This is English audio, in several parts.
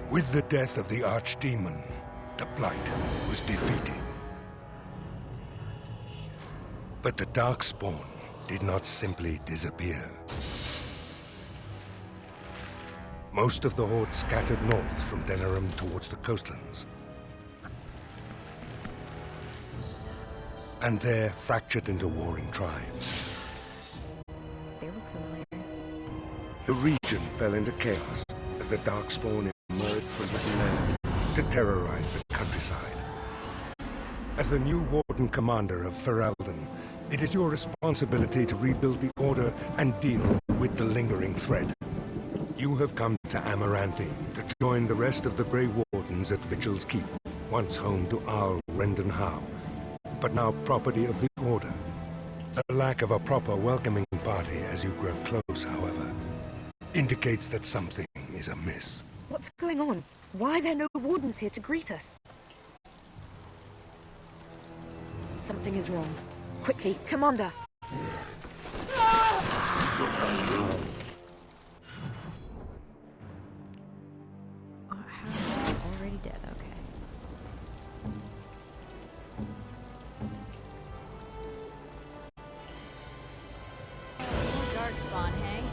With the death of the Archdemon, the Blight was defeated. But the Darkspawn did not simply disappear. Most of the Horde scattered north from Denerim towards the coastlands. And there fractured into warring tribes. They look familiar. The region fell into chaos as the Darkspawn emerged from Hidden Lands to terrorize the countryside. As the new Warden Commander of Ferelden, it is your responsibility to rebuild the Order and deal with the lingering threat. You have come to Amaranthi to join the rest of the Grey Wardens at Vigil's Keep, once home to Arl Rendenhau, but now property of the Order. The lack of a proper welcoming party as you grow close, however, indicates that something is amiss. What's going on? Why are there no wardens here to greet us? Something is wrong. Quickly, Commander! Already dead, okay. Darkspawn, hey?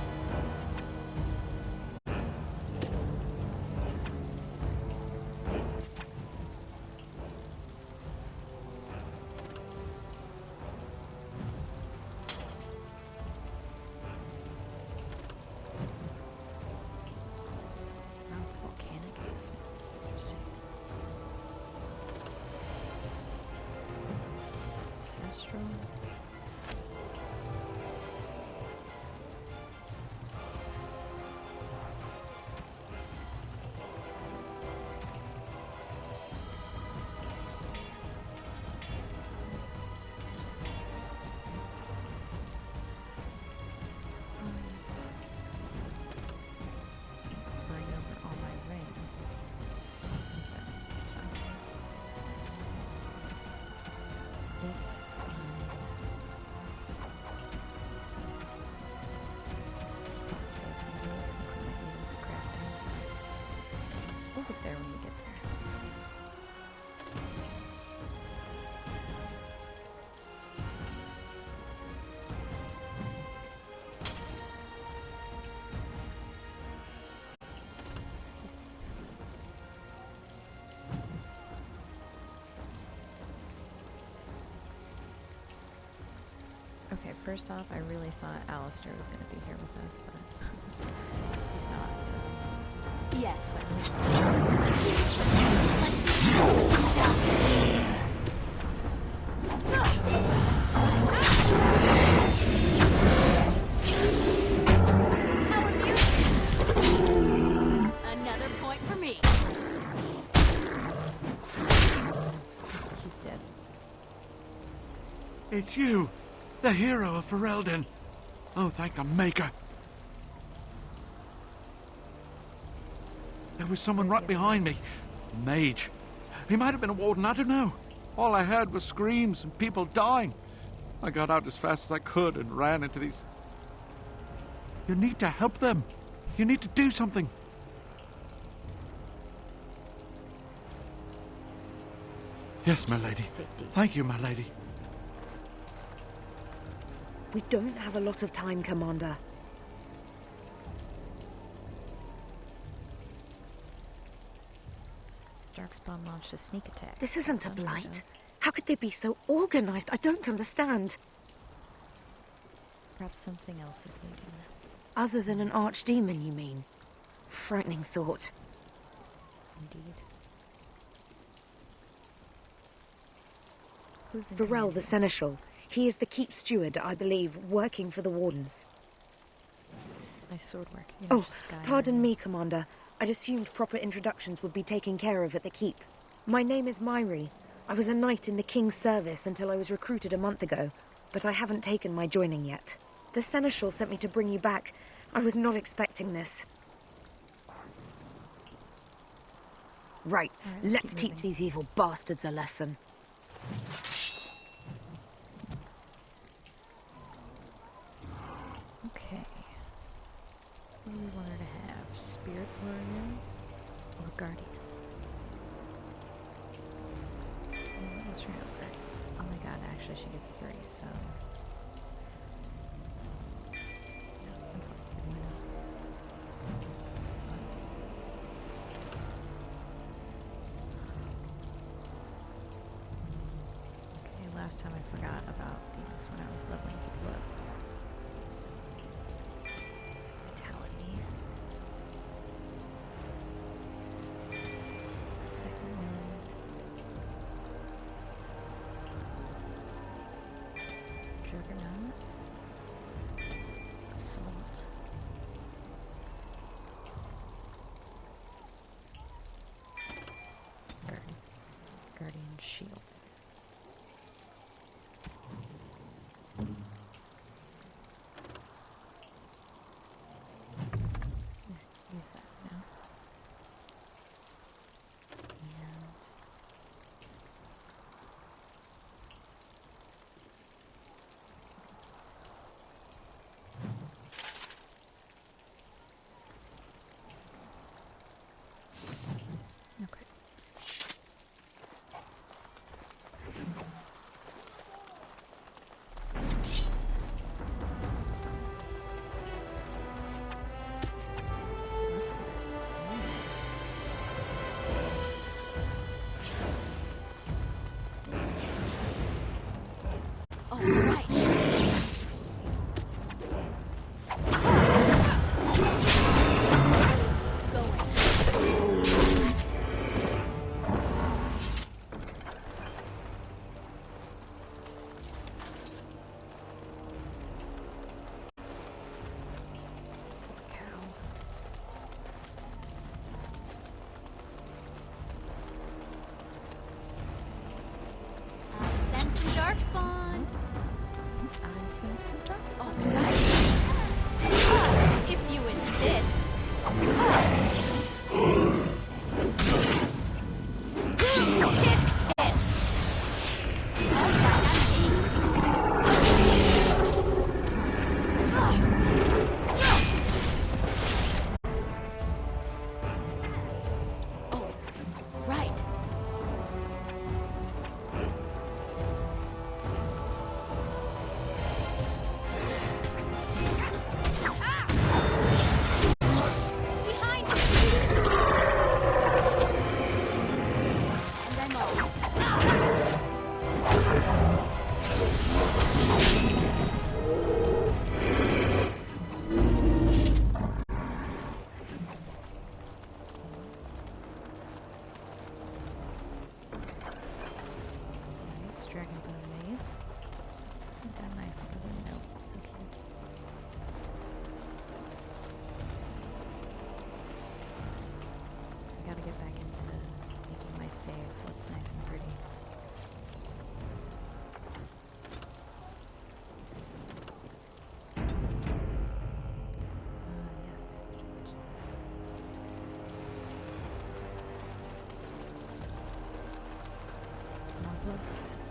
Oh, it's volcanic. It's interesting. Ancestral. Bring over all my rings. It's fine. It's fine. Save some of those and put my eating for crafting. We'll get there when we get there. Okay, first off, I really thought Alistair was going to be here with us, but he's not, so... Yes. Another point for me. He's dead. It's you, the hero of Ferelden. Oh, thank the Maker. There was someone right behind me. A mage. He might have been a warden, I don't know. All I heard was screams and people dying. I got out as fast as I could and ran into these... You need to help them. You need to do something. Yes, my lady. Safety. Thank you, my lady. We don't have a lot of time, Commander. Darkspawn launched a sneak attack. This isn't a That's unheard blight. of. How could they be so organized? I don't understand. Perhaps something else is leading them. Other than an archdemon, you mean? Frightening thought. Indeed. Who's in Varel, command the here? Seneschal. He is the keep steward, I believe, working for the Wardens. Nice sword work. You're not Oh, just guy pardon or- me, Commander. I'd assumed proper introductions would be taken care of at the keep. My name is Myri. I was a knight in the King's service until I was recruited a month ago, but I haven't taken my joining yet. The Seneschal sent me to bring you back. I was not expecting this. Right, Alright, let's keep teach moving. these evil bastards a lesson. Okay. What do we want her to have? Spirit warrior? Or guardian. What was her number? Oh my god, actually she gets 3, so... Yeah, it's important. Why not? Okay, last time I forgot about these when I was leveling people up. Vitality. Second one. Juggernaut. Assault. Guardian shield. Use that now. And okay. All right. Cow. I sense some darkspawn. I sense some dark. All right. If you insist. Tisk, tisk. All right, I'm game. Oh, right. Behind you. And I'm off. Nice dragon bone mace. With that nice little note. So cute. I gotta get back into making my saves look nice and pretty. Yes, just keep. More blood books.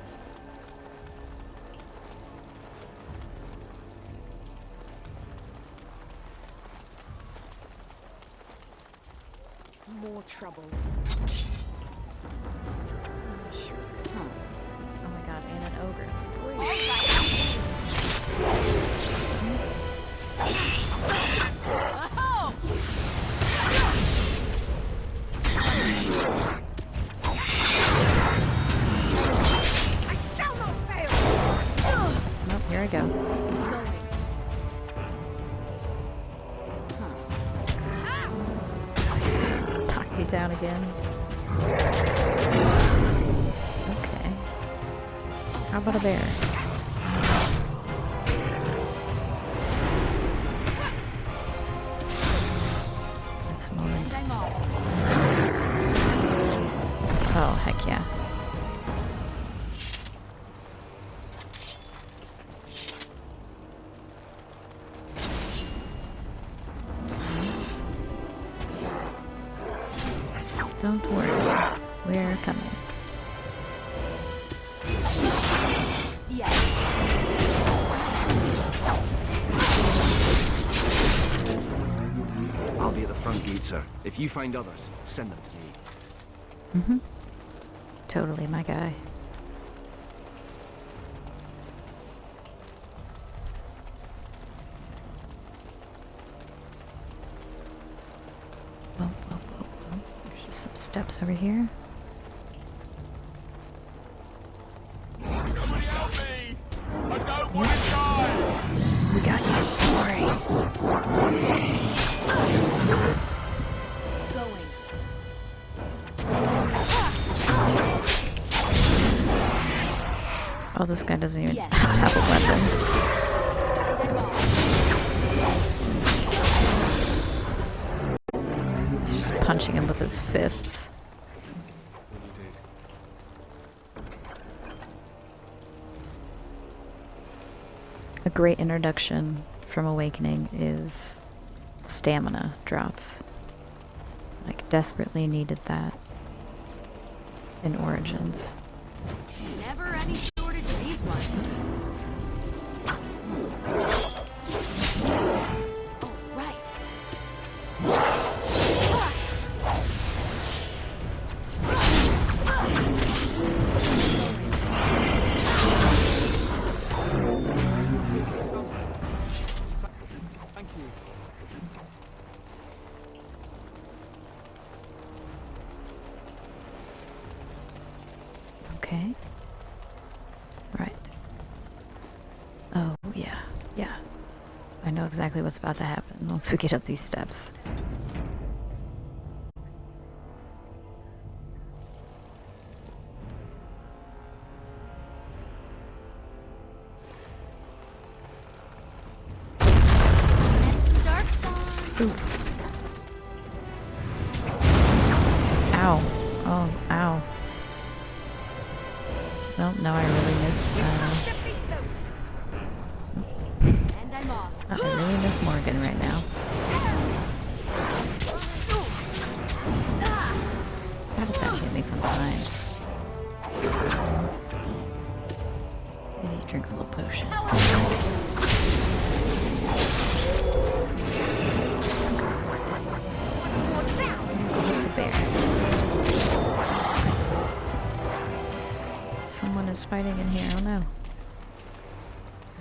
More trouble. Shrooks. Oh my god, and an ogre. All Free. right. Oh! I shall not fail! Nope, here I go. Going. Talk me down again. Okay. How about a bear? That's more. And I'm off. Oh, heck yeah. Don't worry. We're coming. Yes. I'll be at the front. found Gate, sir. If you find others, send them to me. Mm-hmm. Totally, my guy. Whoa, whoa, whoa, whoa. There's just some steps over here. Somebody help me! I don't want to die! We got you. Don't worry. Going. Oh, this guy doesn't even Yes. have a weapon. He's just punching him with his fists. A great introduction from Awakening is stamina droughts. Like, desperately needed that in Origins. Never any shortage of these ones. Oh, right. Thank you. Okay. Right. Oh, yeah. Yeah. I know exactly what's about to happen once we get up these steps. And some dark spawn. Oof. Ow. Oh, ow. Well, now I really miss, And I'm off. I really miss Morgan right now. How did that hit me from behind? Maybe drink a little potion. Go hit the bear. Someone is fighting in here. Oh no.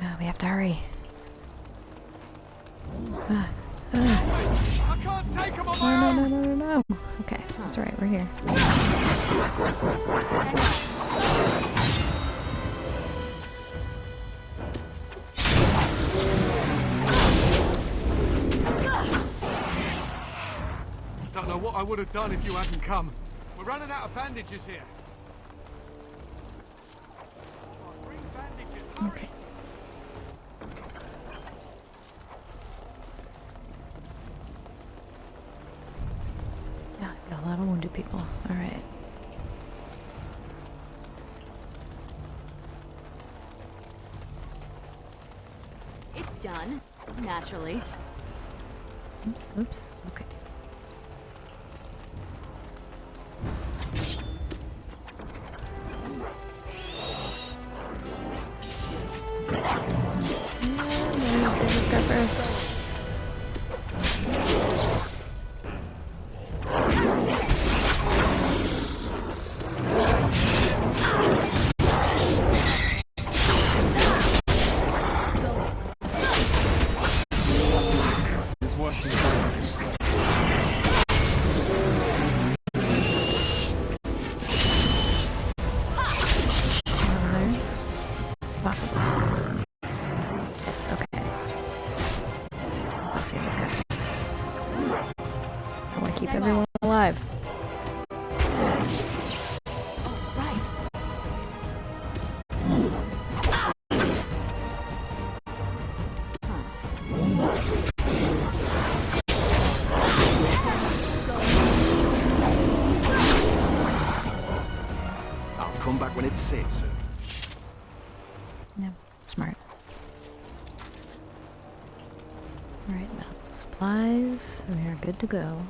Oh, we have to hurry. I can't take them on Oh, my no, own! no, no, no, no. Okay, that's right, we're here. Don't know what I would have done if you hadn't come. We're running out of bandages here. Bring bandages, hurry! Okay. Yeah, got a lot of wounded people. Alright. It's done. Naturally. Oops, oops. Okay. Let me save this guy first. It's working. Over there. Possible. Yes, okay. Let's save this guy first. I want to keep everyone alive. Oh, right. I'll come back when it's safe, sir. Yeah, smart. Alright, now supplies. We are good to go.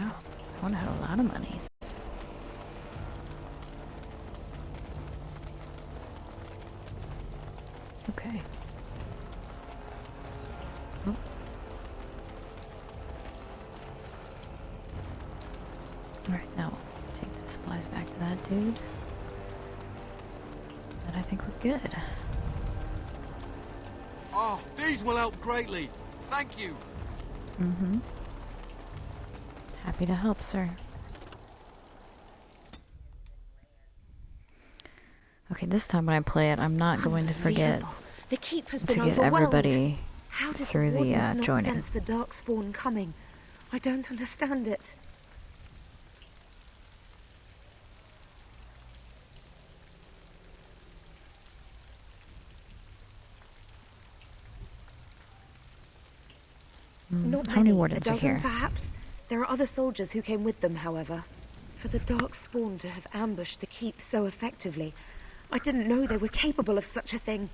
Wow, I want to have a lot of monies. Okay. dude. And I think we're good. Oh, these will help greatly. Thank you. Mm-hmm. Happy to help, sir. Okay, this time when I play it, I'm not going to forget Unbelievable. The keep has to been get overwhelmed. everybody How did through the the wardens not joining. sense the darkspawn coming? I don't understand it. Not How many many, wardens a are dozen here? perhaps. There are other soldiers who came with them, however. For the darkspawn to have ambushed the keep so effectively, I didn't know they were capable of such a thing.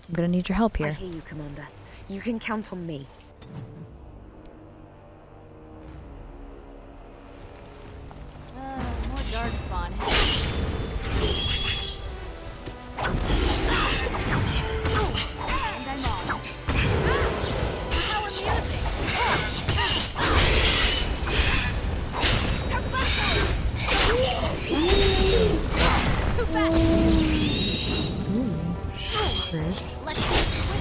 I'm gonna need your help I here. hear you, Commander. You can count on me. More darkspawn. And I'm off. How amusing! Too fast! Let's switch.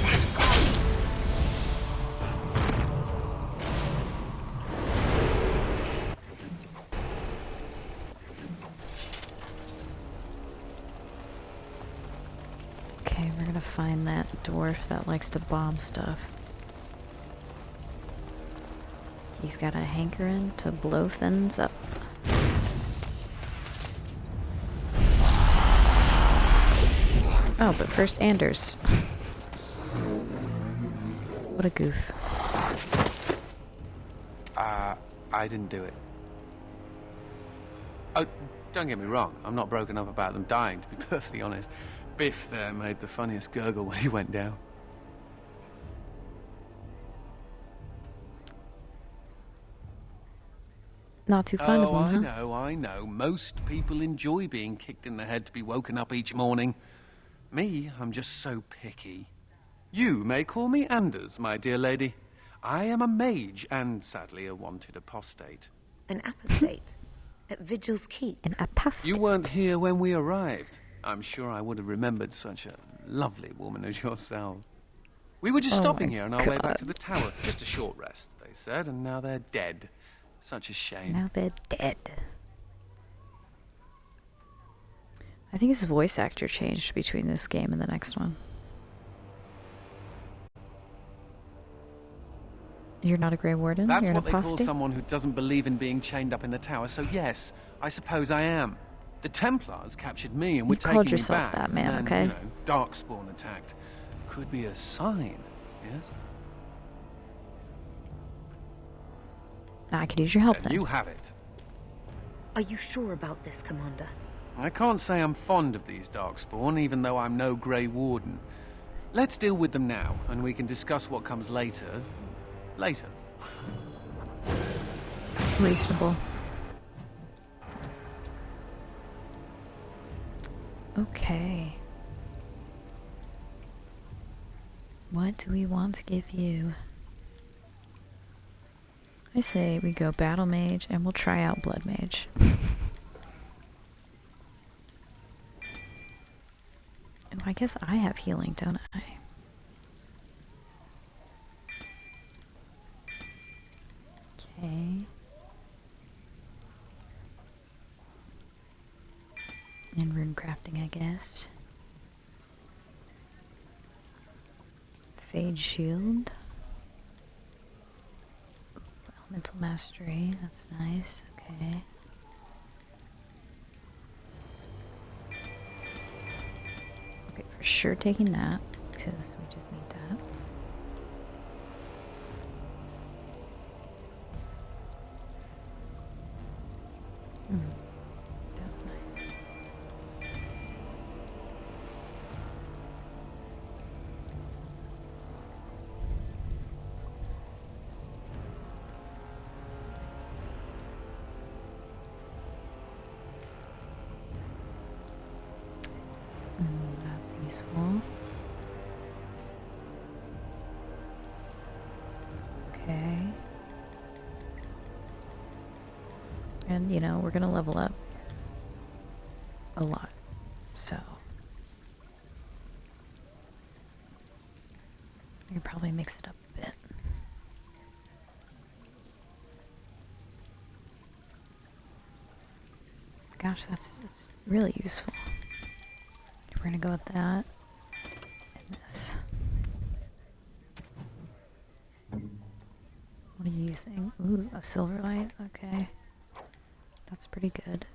Okay, we're gonna find that dwarf that likes to bomb stuff. He's got a hankering to blow things up. Oh, but first Anders. What a goof. I didn't do it. Oh, don't get me wrong. I'm not broken up about them dying, to be perfectly honest. Biff there made the funniest gurgle when he went down. Not too fond of him, huh? I know. Most people enjoy being kicked in the head to be woken up each morning. Me, I'm just so picky. You may call me Anders, my dear lady. I am a mage, and sadly a wanted apostate. An apostate? At Vigil's Keep? An apostate. You weren't here when we arrived. I'm sure I would have remembered such a lovely woman as yourself. We were just stopping here on our way back to the tower. Just a short rest, they said, and now they're dead. Such a shame. Now they're dead. I think his voice actor changed between this game and the next one. You're not a Grey Warden? That's You're an what they call apostate? someone who doesn't believe in being chained up in the tower, so yes, I suppose I am. The Templars captured me and were You taking called me yourself back. that, man, and okay? then, Darkspawn attacked. Could be a sign, yes? I could use your help And then. you have it. Are you sure about this, Commander? I can't say I'm fond of these Darkspawn, even though I'm no Grey Warden. Let's deal with them now, and we can discuss what comes later. Later. Reasonable. Okay. What do we want to give you? I say we go Battle Mage and we'll try out Blood Mage. Oh, I guess I have healing, don't I? Okay. And rune crafting, I guess. Fade Shield. Elemental Mastery, that's nice, okay. Okay, for sure taking that, because we just need that. That's nice. That's useful. Okay. And, you know, we're gonna level up a lot. So you probably mix it up a bit. Gosh, that's really useful. We're gonna go with that and this. What are you using? Ooh, a silver light? Okay. That's pretty good.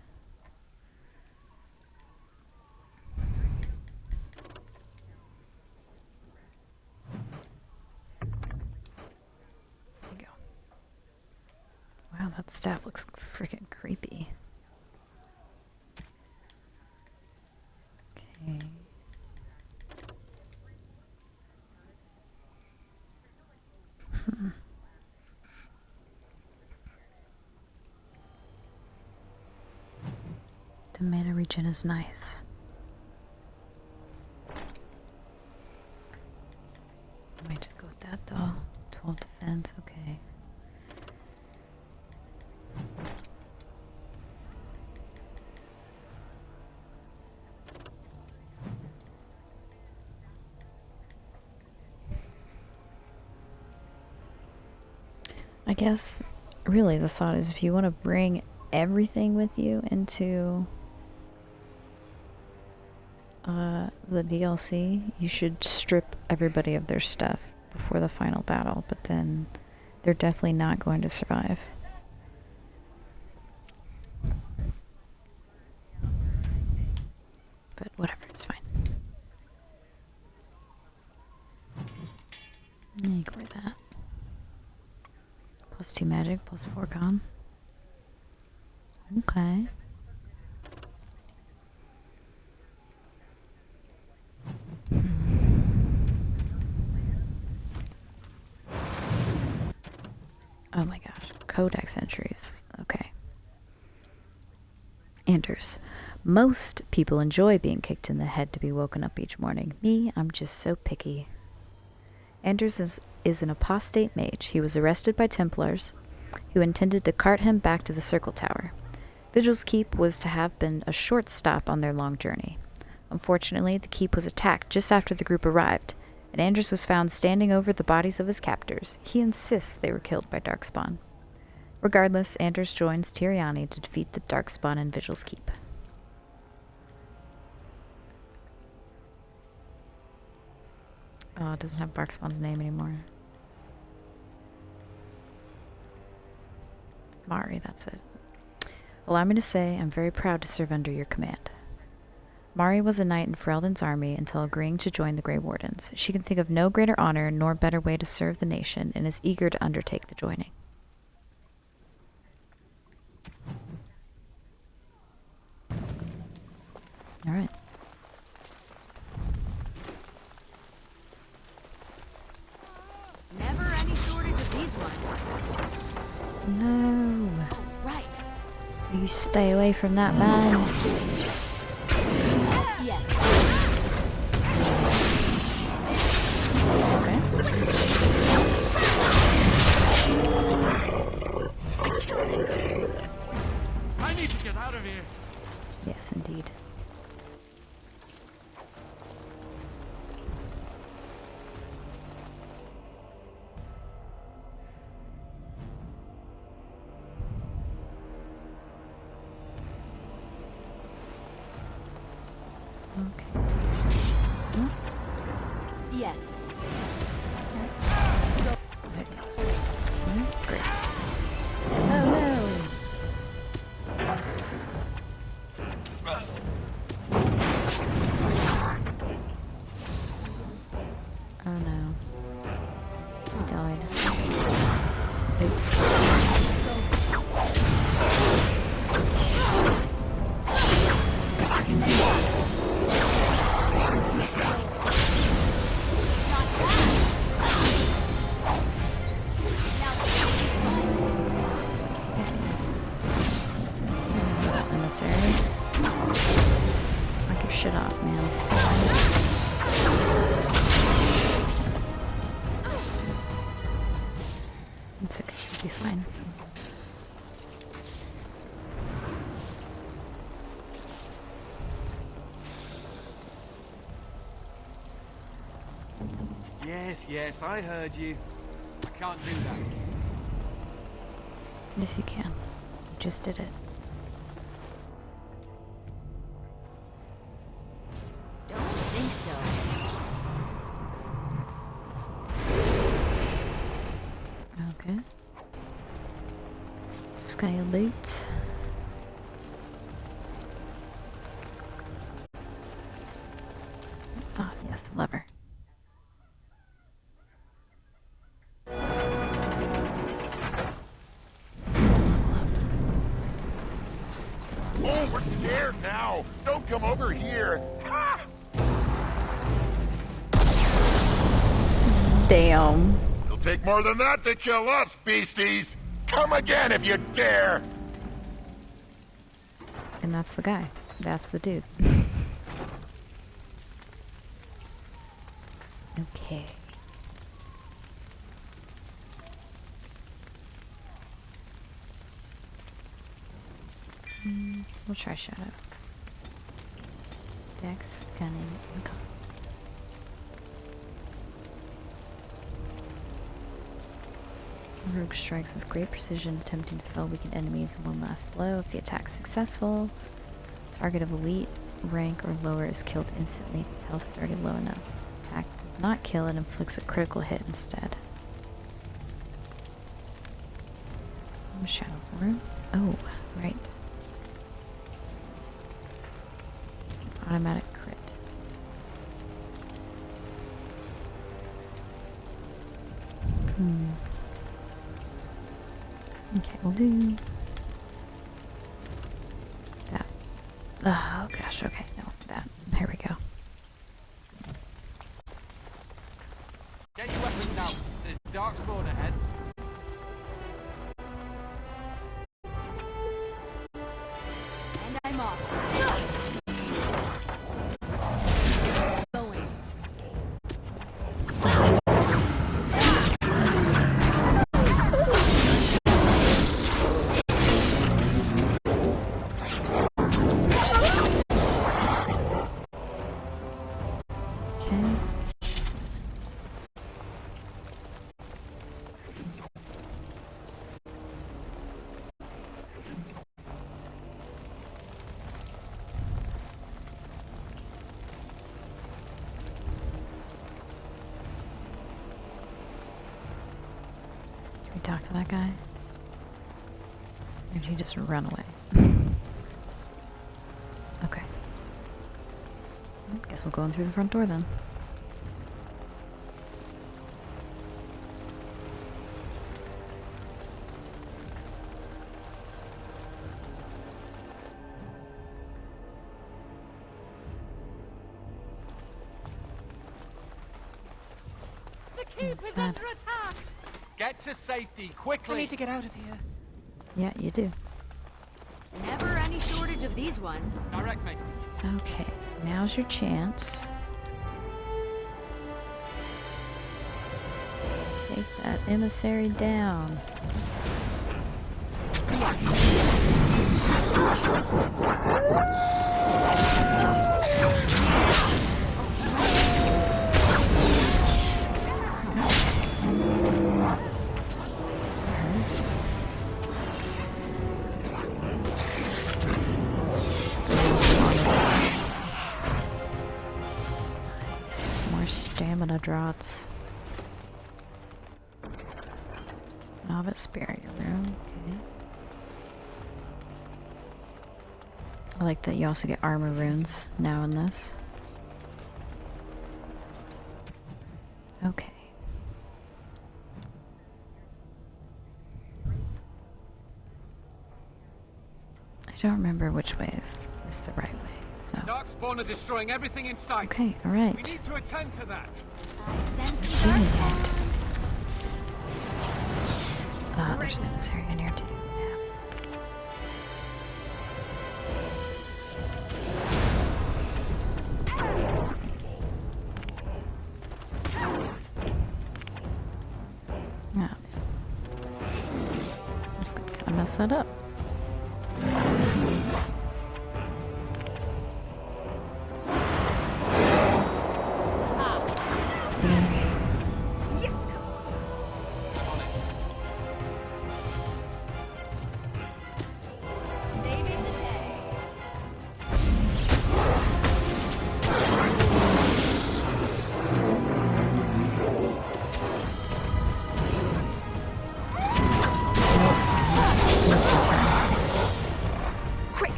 There you go. Wow, that staff looks freaking creepy. Okay. The mana regen is nice. I might just go with that though. 12 defense, okay. I guess really the thought is if you want to bring everything with you into the DLC, you should strip everybody of their stuff before the final battle, but then they're definitely not going to survive. But whatever, it's fine. Ignore that. +2 magic, +4 con. Okay. Oh my gosh. Codex entries. Okay. Anders. Most people enjoy being kicked in the head to be woken up each morning. Me, I'm just so picky. Anders is an apostate mage. He was arrested by Templars, who intended to cart him back to the Circle Tower. Vigil's Keep was to have been a short stop on their long journey. Unfortunately, the keep was attacked just after the group arrived, and Anders was found standing over the bodies of his captors. He insists they were killed by Darkspawn. Regardless, Anders joins Tiriani to defeat the Darkspawn in Vigil's Keep. Oh, it doesn't have Darkspawn's name anymore. Mari, that's it. Allow me to say I'm very proud to serve under your command. Mari was a knight in Ferelden's army until agreeing to join the Grey Wardens. She can think of no greater honor nor better way to serve the nation and is eager to undertake the joining. All right. Never any shortage of these ones. No. Right. You stay away from that man. Yes. I need to get out of here. Yes, indeed. Okay. Yes. Great. Oh no! Oh no. He died. Oops. Unnecessary. Knock your shit off, man. It's okay, you'll be fine. Yes, I heard you. I can't do that. Yes, you can. You just did it. Don't think so. Okay. Scale boots. Ah, yes, the lever. Oh, we're scared now. Don't come over here. Ha! Damn. It'll take more than that to kill us, beasties. Come again if you dare. And that's the guy. That's the dude. Okay. We'll try Shadow. Dex, Gunning, and Con. Rogue strikes with great precision, attempting to fell weakened enemies in one last blow. If the attack is successful, target of elite rank or lower is killed instantly if its health is already low enough. Attack does not kill, it inflicts a critical hit instead. Shadow form. Oh, right. Automatic crit. Okay, we'll do that. Oh gosh, okay, no, that. Here we go. Get your weapons out. There's darkspawn ahead. And I'm off. Going. Okay. Can we talk to that guy? Or did he just run away? Okay. Guess we'll go in through the front door then. The keep is under attack. Get to safety, quickly. I need to get out of here. Yeah, you do. Never any shortage of these ones. Direct me. Okay, now's your chance. Take that emissary down. Nice. More stamina draughts. Novice barrier room, okay. I like that you also get armor runes now in this. Okay. I don't remember which way is the right way, so. Darkspawn are destroying everything in sight. Okay, We alright. need to attend to that. I sense Doing the that. There's an emissary in here too. Yeah. I'm just gonna kind of mess that up.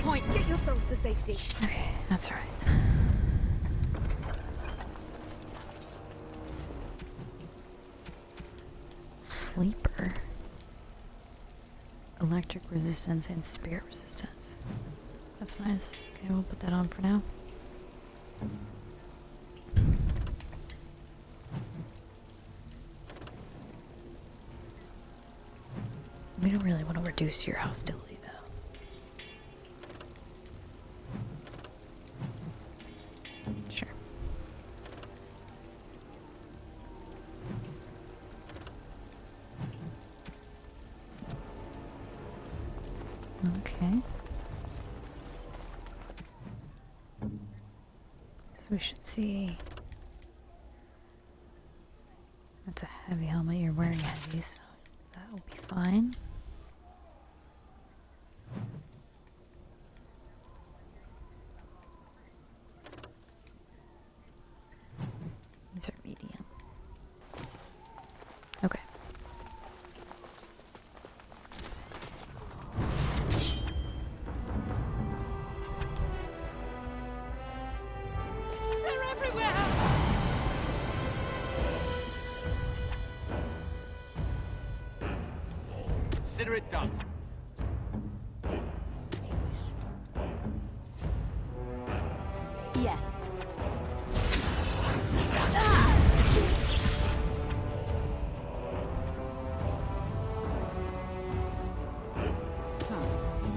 point. Get yourselves to safety. Okay, that's right. Sleeper. Electric resistance and spirit resistance. That's nice. Okay, we'll put that on for now. We don't really want to reduce your hostility, though. Sure. Okay. So we should see. That's a heavy helmet. You're wearing heavy, so that will be fine. These are medium. Okay. They're everywhere! Consider it done. Yes.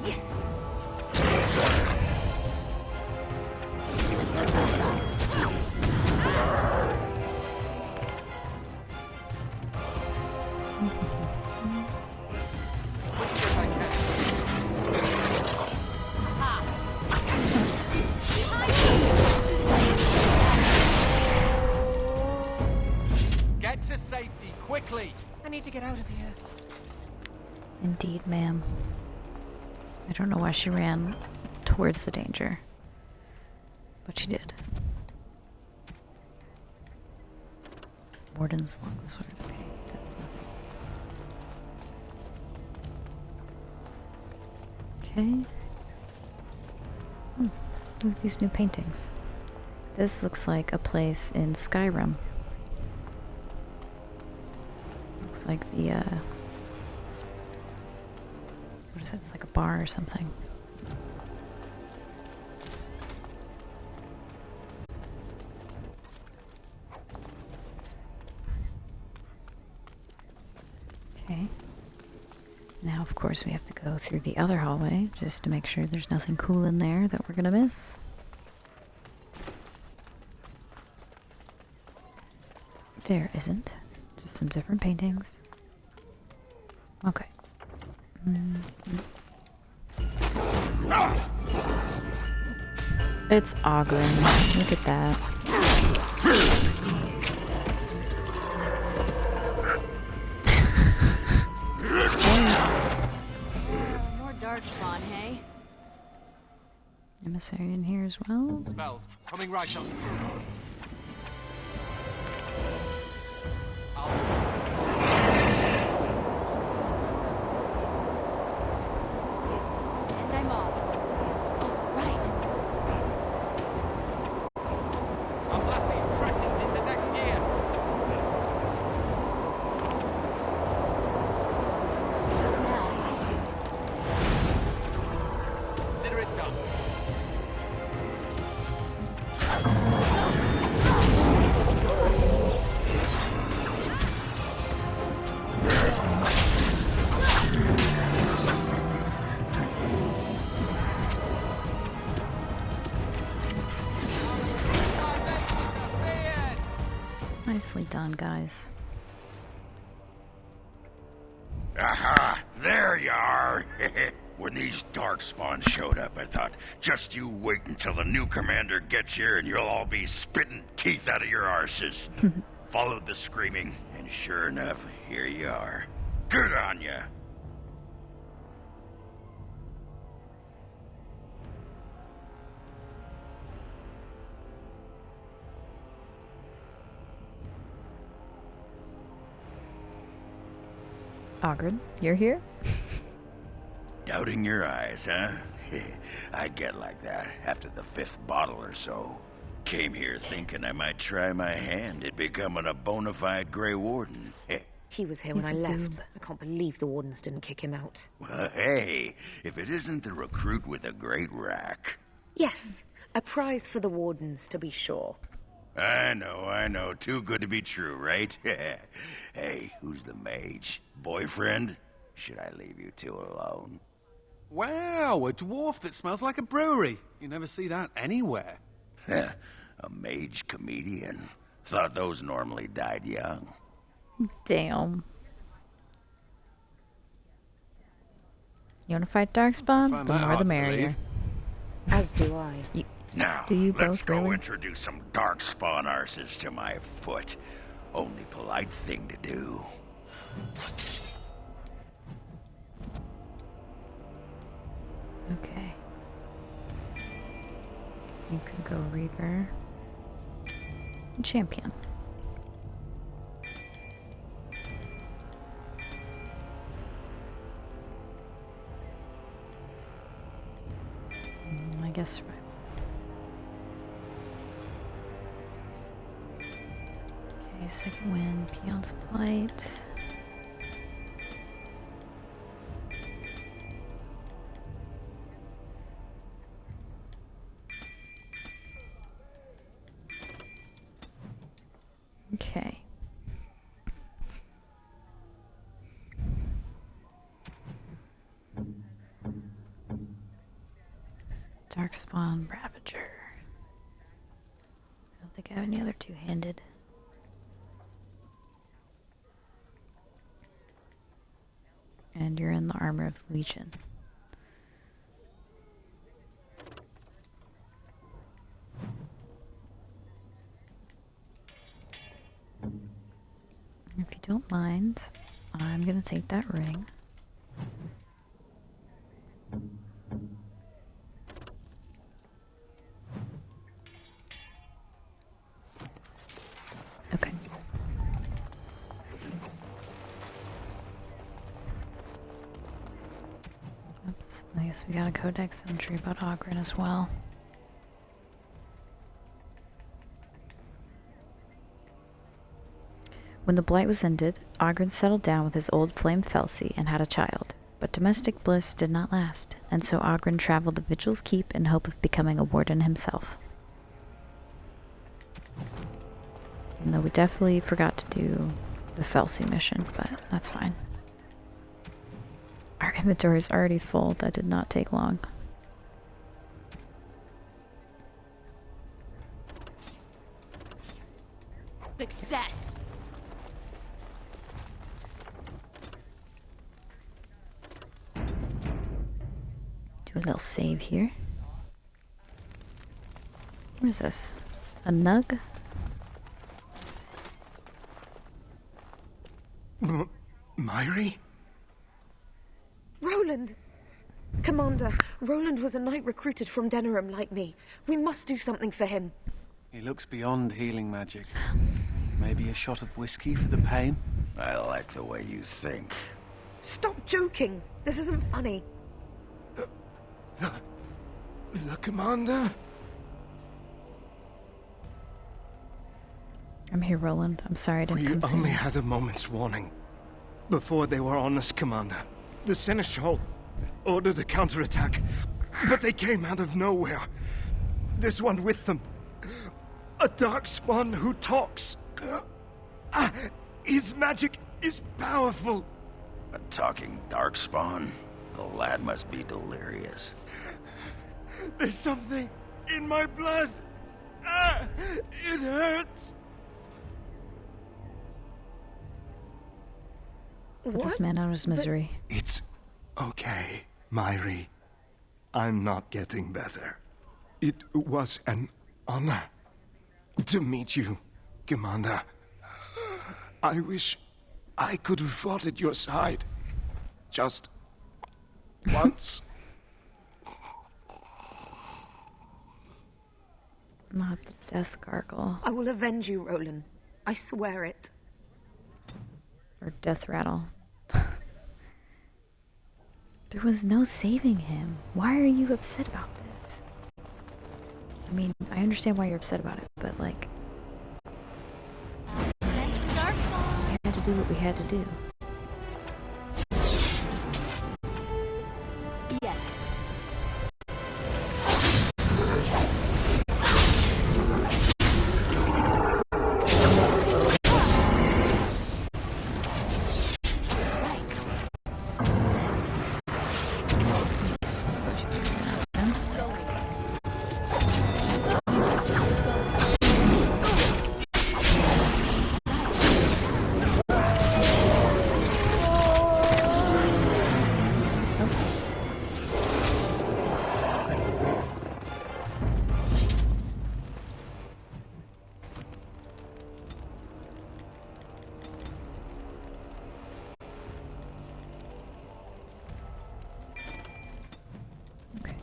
Yes. Get to safety, quickly! I need to get out of here. Indeed, ma'am. I don't know why she ran towards the danger, but she did. Warden's longsword. Okay, that's nothing. Okay. Look at these new paintings. This looks like a place in Skyrim. Looks like the, what is it? It's like a bar or something. Okay. Now, of course, we have to go through the other hallway just to make sure there's nothing cool in there that we're gonna miss. There isn't. Just some different paintings. Okay. It's Ogren. Look at that. More dark spawn, hey? Emissary in here as well. Spells, coming right up. And I'm off. Oh, right. I'll blast these cretins into next year. Now, Consider it done. Nicely done, guys. Aha! There you are! When these darkspawn showed up, I thought, just you wait until the new commander gets here and you'll all be spitting teeth out of your arses. Followed the screaming, and sure enough, here you are. Good on ya! Ogren, you're here? Doubting your eyes, huh? I get like that after the 5th bottle or so. Came here thinking I might try my hand at becoming a bona fide Grey Warden. He was here when I left. I can't believe the wardens didn't kick him out. Well, hey, if it isn't the recruit with a great rack. Yes, a prize for the wardens, to be sure. I know. Too good to be true, right? Hey, who's the mage? Boyfriend? Should I leave you two alone? Wow, a dwarf that smells like a brewery. You never see that anywhere. A mage comedian. Thought those normally died young. Damn. You want to fight Darkspawn? Find The that more hard the to merrier. believe. As do I. Now, Do you let's both go really? introduce some darkspawn arses to my foot. Only polite thing to do. Okay. You can go Reaver. And Champion. I guess survival. Okay, second wind, Peon's Plight. Okay. Darkspawn, Ravager. I don't think I have any other two-handed. And you're in the armor of Legion. If you don't mind, I'm gonna take that ring. Okay. Oops, I guess we got a codex entry about Ogren as well. When the blight was ended, Ogren settled down with his old flame Felsi and had a child. But domestic bliss did not last, and so Ogren traveled the Vigil's Keep in hope of becoming a warden himself. Even though we definitely forgot to do the Felsi mission, but that's fine. Our inventory is already full. That did not take long. Success. Do a little save here. What is this? A nug? Myri? Roland! Commander, Roland was a knight recruited from Denerim like me. We must do something for him. He looks beyond healing magic. Maybe a shot of whiskey for the pain? I like the way you think. Stop joking! This isn't funny. The commander? I'm here, Roland. I'm sorry I didn't We come sooner. only had a moment's warning. Before they were on us, Commander. The Seneschal ordered a counterattack, but they came out of nowhere. There's one with them. A darkspawn who talks. His magic is powerful. A talking darkspawn? The lad must be delirious. There's something in my blood. It hurts. Put this man out of his misery. It's okay, Myri. I'm not getting better. It was an honor to meet you, Commander. I wish I could have fought at your side. Just once. Not the death gargle. I will avenge you, Roland. I swear it. Or death rattle. There was no saving him. Why are you upset about this? I mean, I understand why you're upset about it, but like... Sense the dark spawn. we had to do what we had to do. Yes. Just let you figure it out then. Okay.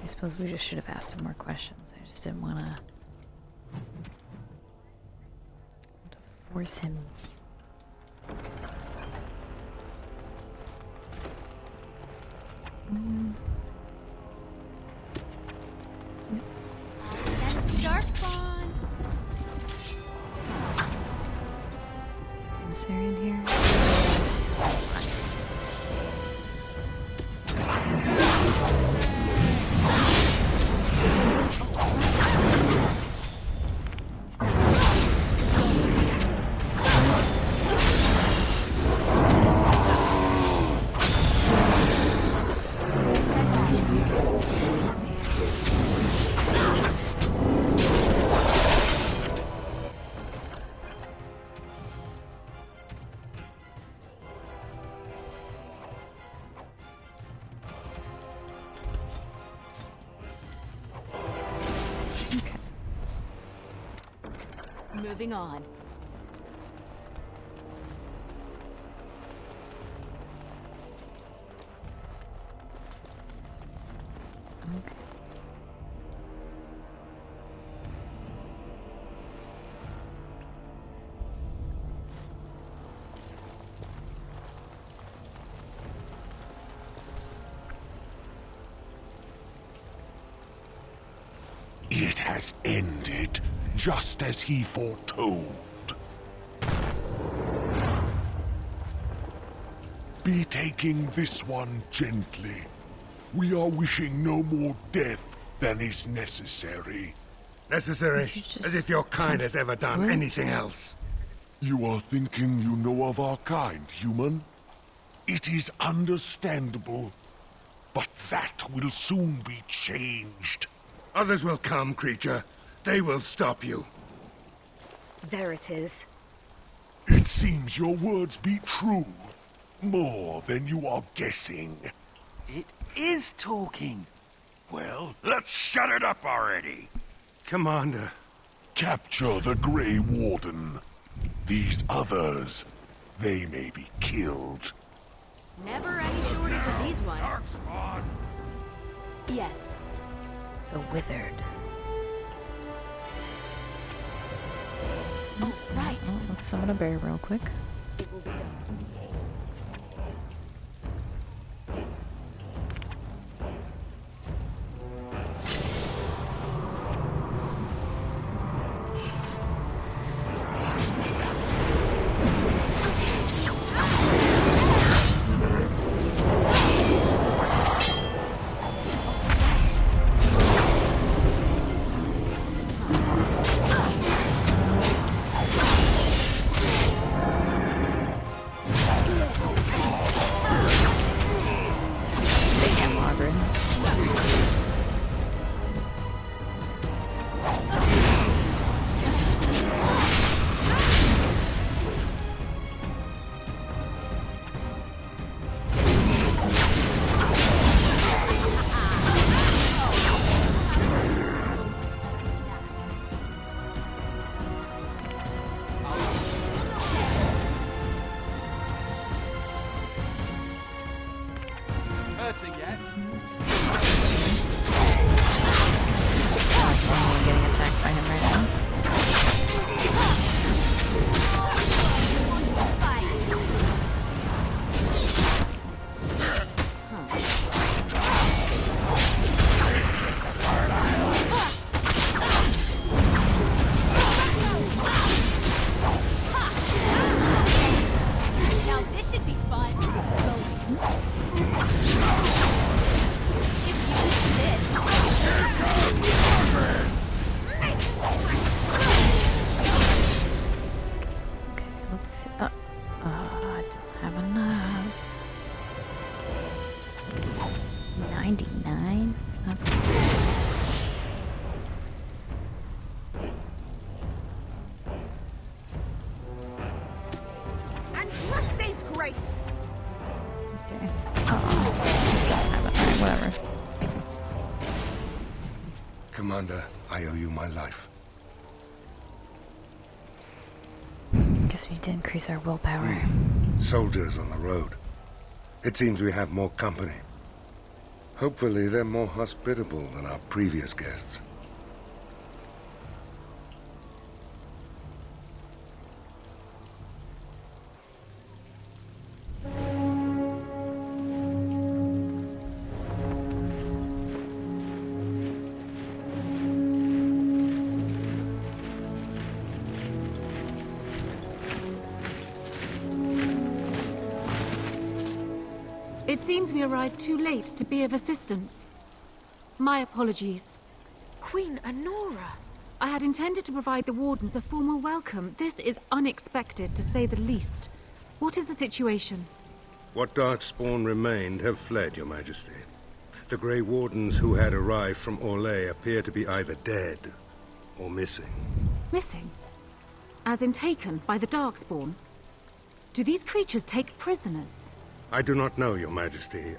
I suppose we just should have asked him more questions. I just didn't want to force him. Sense the dark spawn. Is there an emissary in here? Excuse me. Okay. Moving on. Okay. It has ended, just as he foretold. Be taking this one gently. We are wishing no more death than is necessary. Necessary? You just As if your kind has ever done What? anything else. You are thinking you know of our kind, human? It is understandable. But that will soon be changed. Others will come, creature. They will stop you. There it is. It seems your words be true. More than you are guessing. It is talking. Well, let's shut it up already. Commander. Capture the Grey Warden. These others, they may be killed. Never any shortage of these ones. Dark spawn. Yes. The Withered. Oh, right. Well, let's summon a bear real quick. It will be done. Damn, Margaret. Hurting yet? I'm getting attacked by him right now. Fight. 99? That's And Trustee's grace! okay. Alright, whatever. Commander, I owe you my life. Guess we need to increase our willpower. Soldiers on the road. It seems we have more company. Hopefully they're more hospitable than our previous guests. It seems we arrived too late to be of assistance. My apologies. Queen Honora! I had intended to provide the wardens a formal welcome. This is unexpected, to say the least. What is the situation? What Darkspawn remained have fled, Your Majesty. The Grey Wardens who had arrived from Orlais appear to be either dead or missing. Missing? As in taken by the Darkspawn? Do these creatures take prisoners? I do not know, Your Majesty.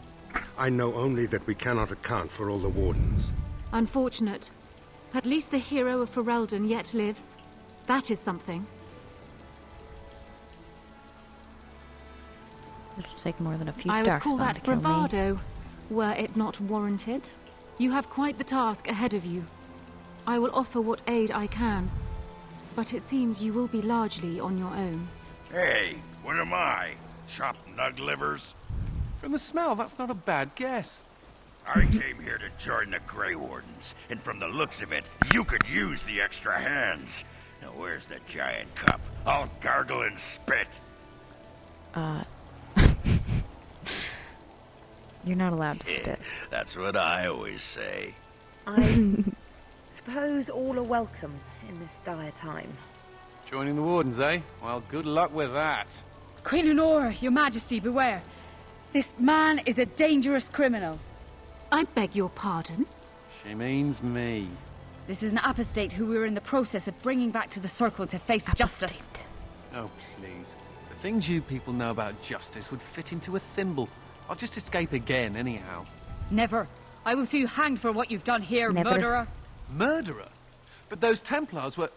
I know only that we cannot account for all the Wardens. Unfortunate. At least the hero of Ferelden yet lives. That is something. It'll take more than a few I would call darkspawn to that kill me. bravado, were it not warranted. You have quite the task ahead of you. I will offer what aid I can, but it seems you will be largely on your own. Hey, what am I? Chopped nug livers? From the smell, that's not a bad guess. I came here to join the Grey Wardens, and from the looks of it, you could use the extra hands. Now where's the giant cup? I'll gargle and spit. You're not allowed to spit. That's what I always say. I suppose all are welcome in this dire time. Joining the wardens, eh? Well, good luck with that. Queen Honora, your majesty, beware. This man is a dangerous criminal. I beg your pardon? She means me. This is an apostate who we were in the process of bringing back to the Circle to face justice. Apostate. Oh, please. The things you people know about justice would fit into a thimble. I'll just escape again, anyhow. Never. I will see you hanged for what you've done here, Never. murderer. Murderer? But those Templars were...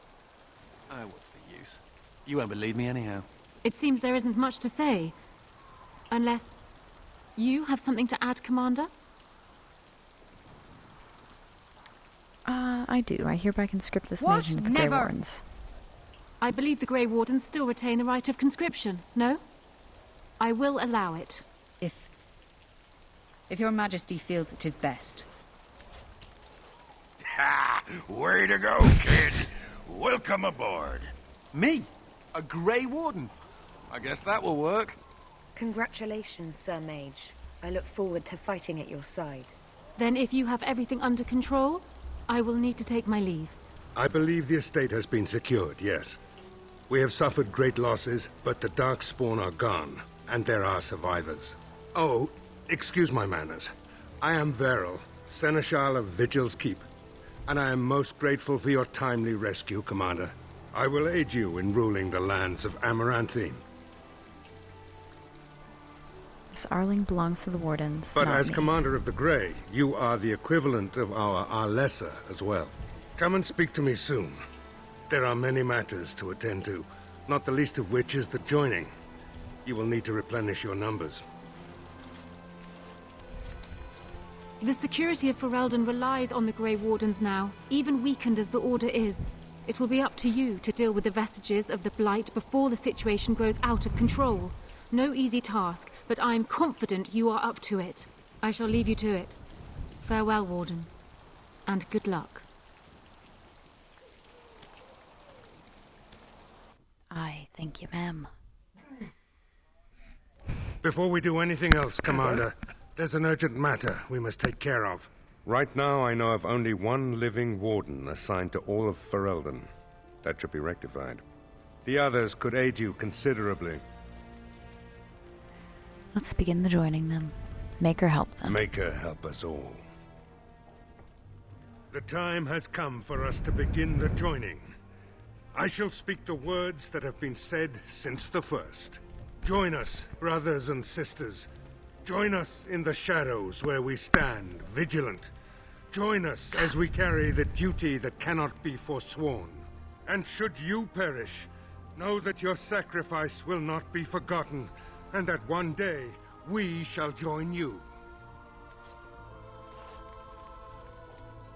Oh, what's the use? You won't believe me anyhow. It seems there isn't much to say. Unless you have something to add, Commander? I do. I hereby conscript this What? mage into the Grey Never. Wardens. I believe the Grey Wardens still retain the right of conscription, no? I will allow it. If your majesty feels it is best. Ha! Way to go, kid! Welcome aboard. Me? A Grey Warden? I guess that will work. Congratulations, Sir Mage. I look forward to fighting at your side. Then if you have everything under control, I will need to take my leave. I believe the estate has been secured, yes. We have suffered great losses, but the Darkspawn are gone, and there are survivors. Oh, excuse my manners. I am Veril, Seneschal of Vigil's Keep, and I am most grateful for your timely rescue, Commander. I will aid you in ruling the lands of Amaranthine. This Arling belongs to the Wardens, But not as me. Commander of the Grey, you are the equivalent of our Arlessa as well. Come and speak to me soon. There are many matters to attend to, not the least of which is the joining. You will need to replenish your numbers. The security of Ferelden relies on the Grey Wardens now, even weakened as the Order is. It will be up to you to deal with the vestiges of the Blight before the situation grows out of control. No easy task, but I am confident you are up to it. I shall leave you to it. Farewell, Warden, and good luck. I thank you, ma'am. Before we do anything else, Commander, there's an urgent matter we must take care of. Right now, I know of only one living warden assigned to all of Ferelden. That should be rectified. The others could aid you considerably. Let's begin the joining them. Make her help them. Make her help us all. The time has come for us to begin the joining. I shall speak the words that have been said since the first. Join us, brothers and sisters. Join us in the shadows where we stand, vigilant. Join us as we carry the duty that cannot be forsworn. And should you perish, know that your sacrifice will not be forgotten, and that one day we shall join you.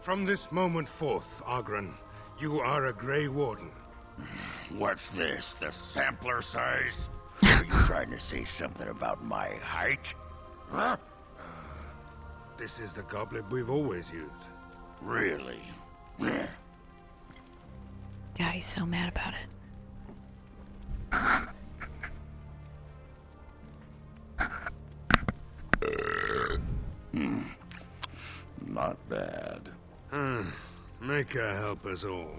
From this moment forth, Ogren, you are a Grey Warden. What's this, the sampler size? Are you trying to say something about my height? Huh? This is the goblet we've always used. Really? God, he's so mad about it. Not bad. Make her help us all.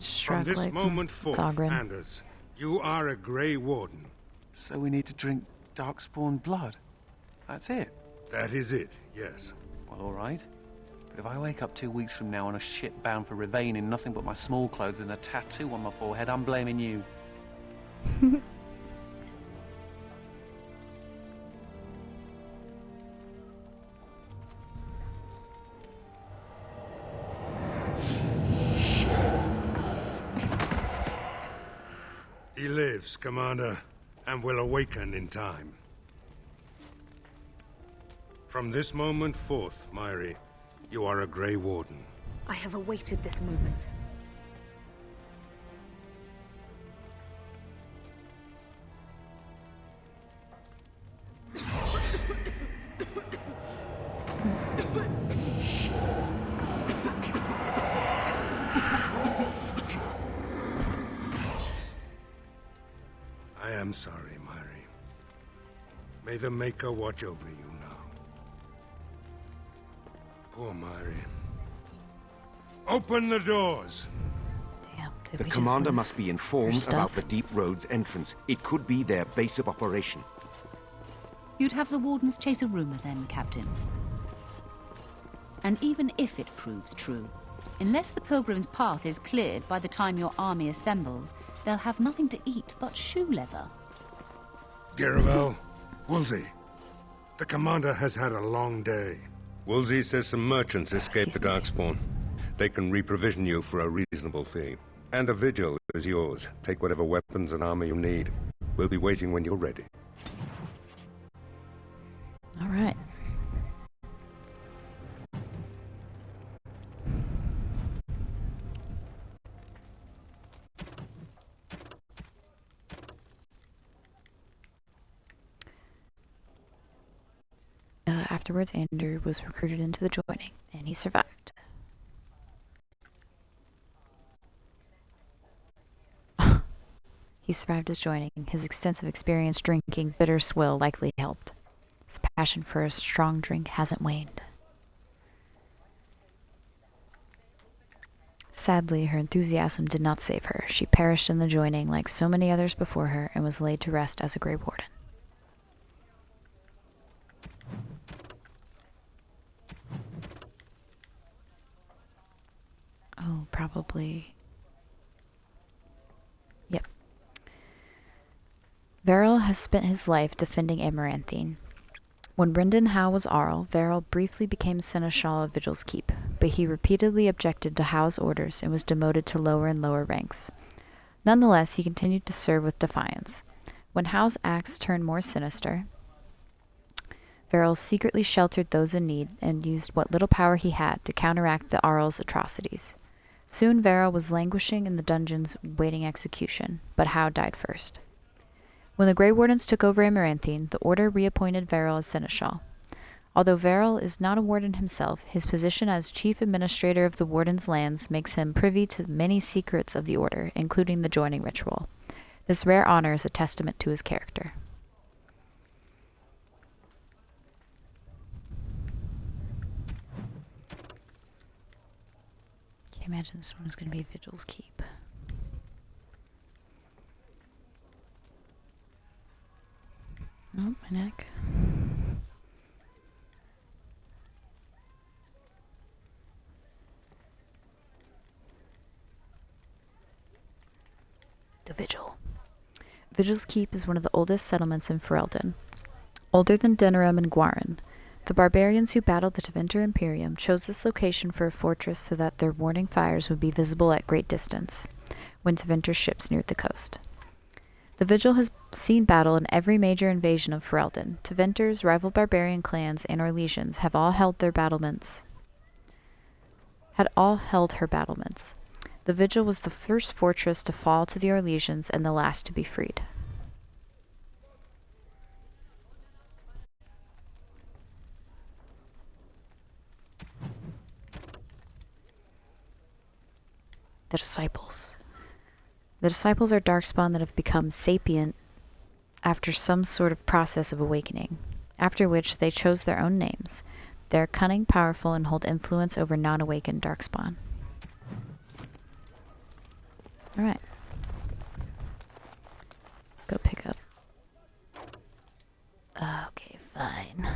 Shrug From this like, moment it's forth, Ogren. Anders, you are a Grey Warden. So we need to drink Darkspawn blood? That's it? That is it, yes. Well, all right. But if I wake up 2 weeks from now on a ship bound for Ravane in nothing but my small clothes and a tattoo on my forehead, I'm blaming you. He lives, Commander, and will awaken in time. From this moment forth, Myri, you are a Grey Warden. I have awaited this moment. I am sorry, Myri. May the Maker watch over you now. Poor Myri. Open the doors! Damn, did The we just commander lose must be her informed stuff? about the Deep Road's entrance. It could be their base of operation. You'd have the Wardens chase a rumor then, Captain. And even if it proves true, unless the Pilgrim's path is cleared by the time your army assembles, they'll have nothing to eat but shoe leather. Garavel, Woolsey. The commander has had a long day. Woolsey says some merchants escaped the Darkspawn. They can reprovision you for a reasonable fee. And the vigil is yours. Take whatever weapons and armor you need. We'll be waiting when you're ready. All right. Afterwards, Andrew was recruited into the joining, and he survived. He survived his joining. His extensive experience drinking bitter swill likely helped. His passion for a strong drink hasn't waned. Sadly, her enthusiasm did not save her. She perished in the joining like so many others before her and was laid to rest as a Grey Warden. Oh, probably. Yep. Varel has spent his life defending Amaranthine. When Brendan Howe was Arl, Varel briefly became Seneschal of Vigil's Keep, but he repeatedly objected to Howe's orders and was demoted to lower and lower ranks. Nonetheless, he continued to serve with defiance. When Howe's acts turned more sinister, Varel secretly sheltered those in need and used what little power he had to counteract the Arl's atrocities. Soon Varel was languishing in the dungeons waiting execution, but Howe died first. When the Grey Wardens took over Amaranthine, the Order reappointed Varel as Seneschal. Although Varel is not a warden himself, his position as chief administrator of the Warden's lands makes him privy to many secrets of the Order, including the joining ritual. This rare honor is a testament to his character. Can't imagine this one's going to be Vigil's Keep. Oh, my neck. The Vigil. Vigil's Keep is one of the oldest settlements in Ferelden. Older than Denerim and Gwarin. The barbarians who battled the Tevinter Imperium chose this location for a fortress so that their warning fires would be visible at great distance when Tevinter's ships neared the coast. The Vigil has seen battle in every major invasion of Ferelden. Tevinters, rival barbarian clans, and Orlesians have all held her battlements. The Vigil was the first fortress to fall to the Orlesians and the last to be freed. The Disciples. The Disciples are darkspawn that have become sapient after some sort of process of awakening, after which they chose their own names. They are cunning, powerful, and hold influence over non-awakened darkspawn. Alright. Let's go pick up. Okay, fine.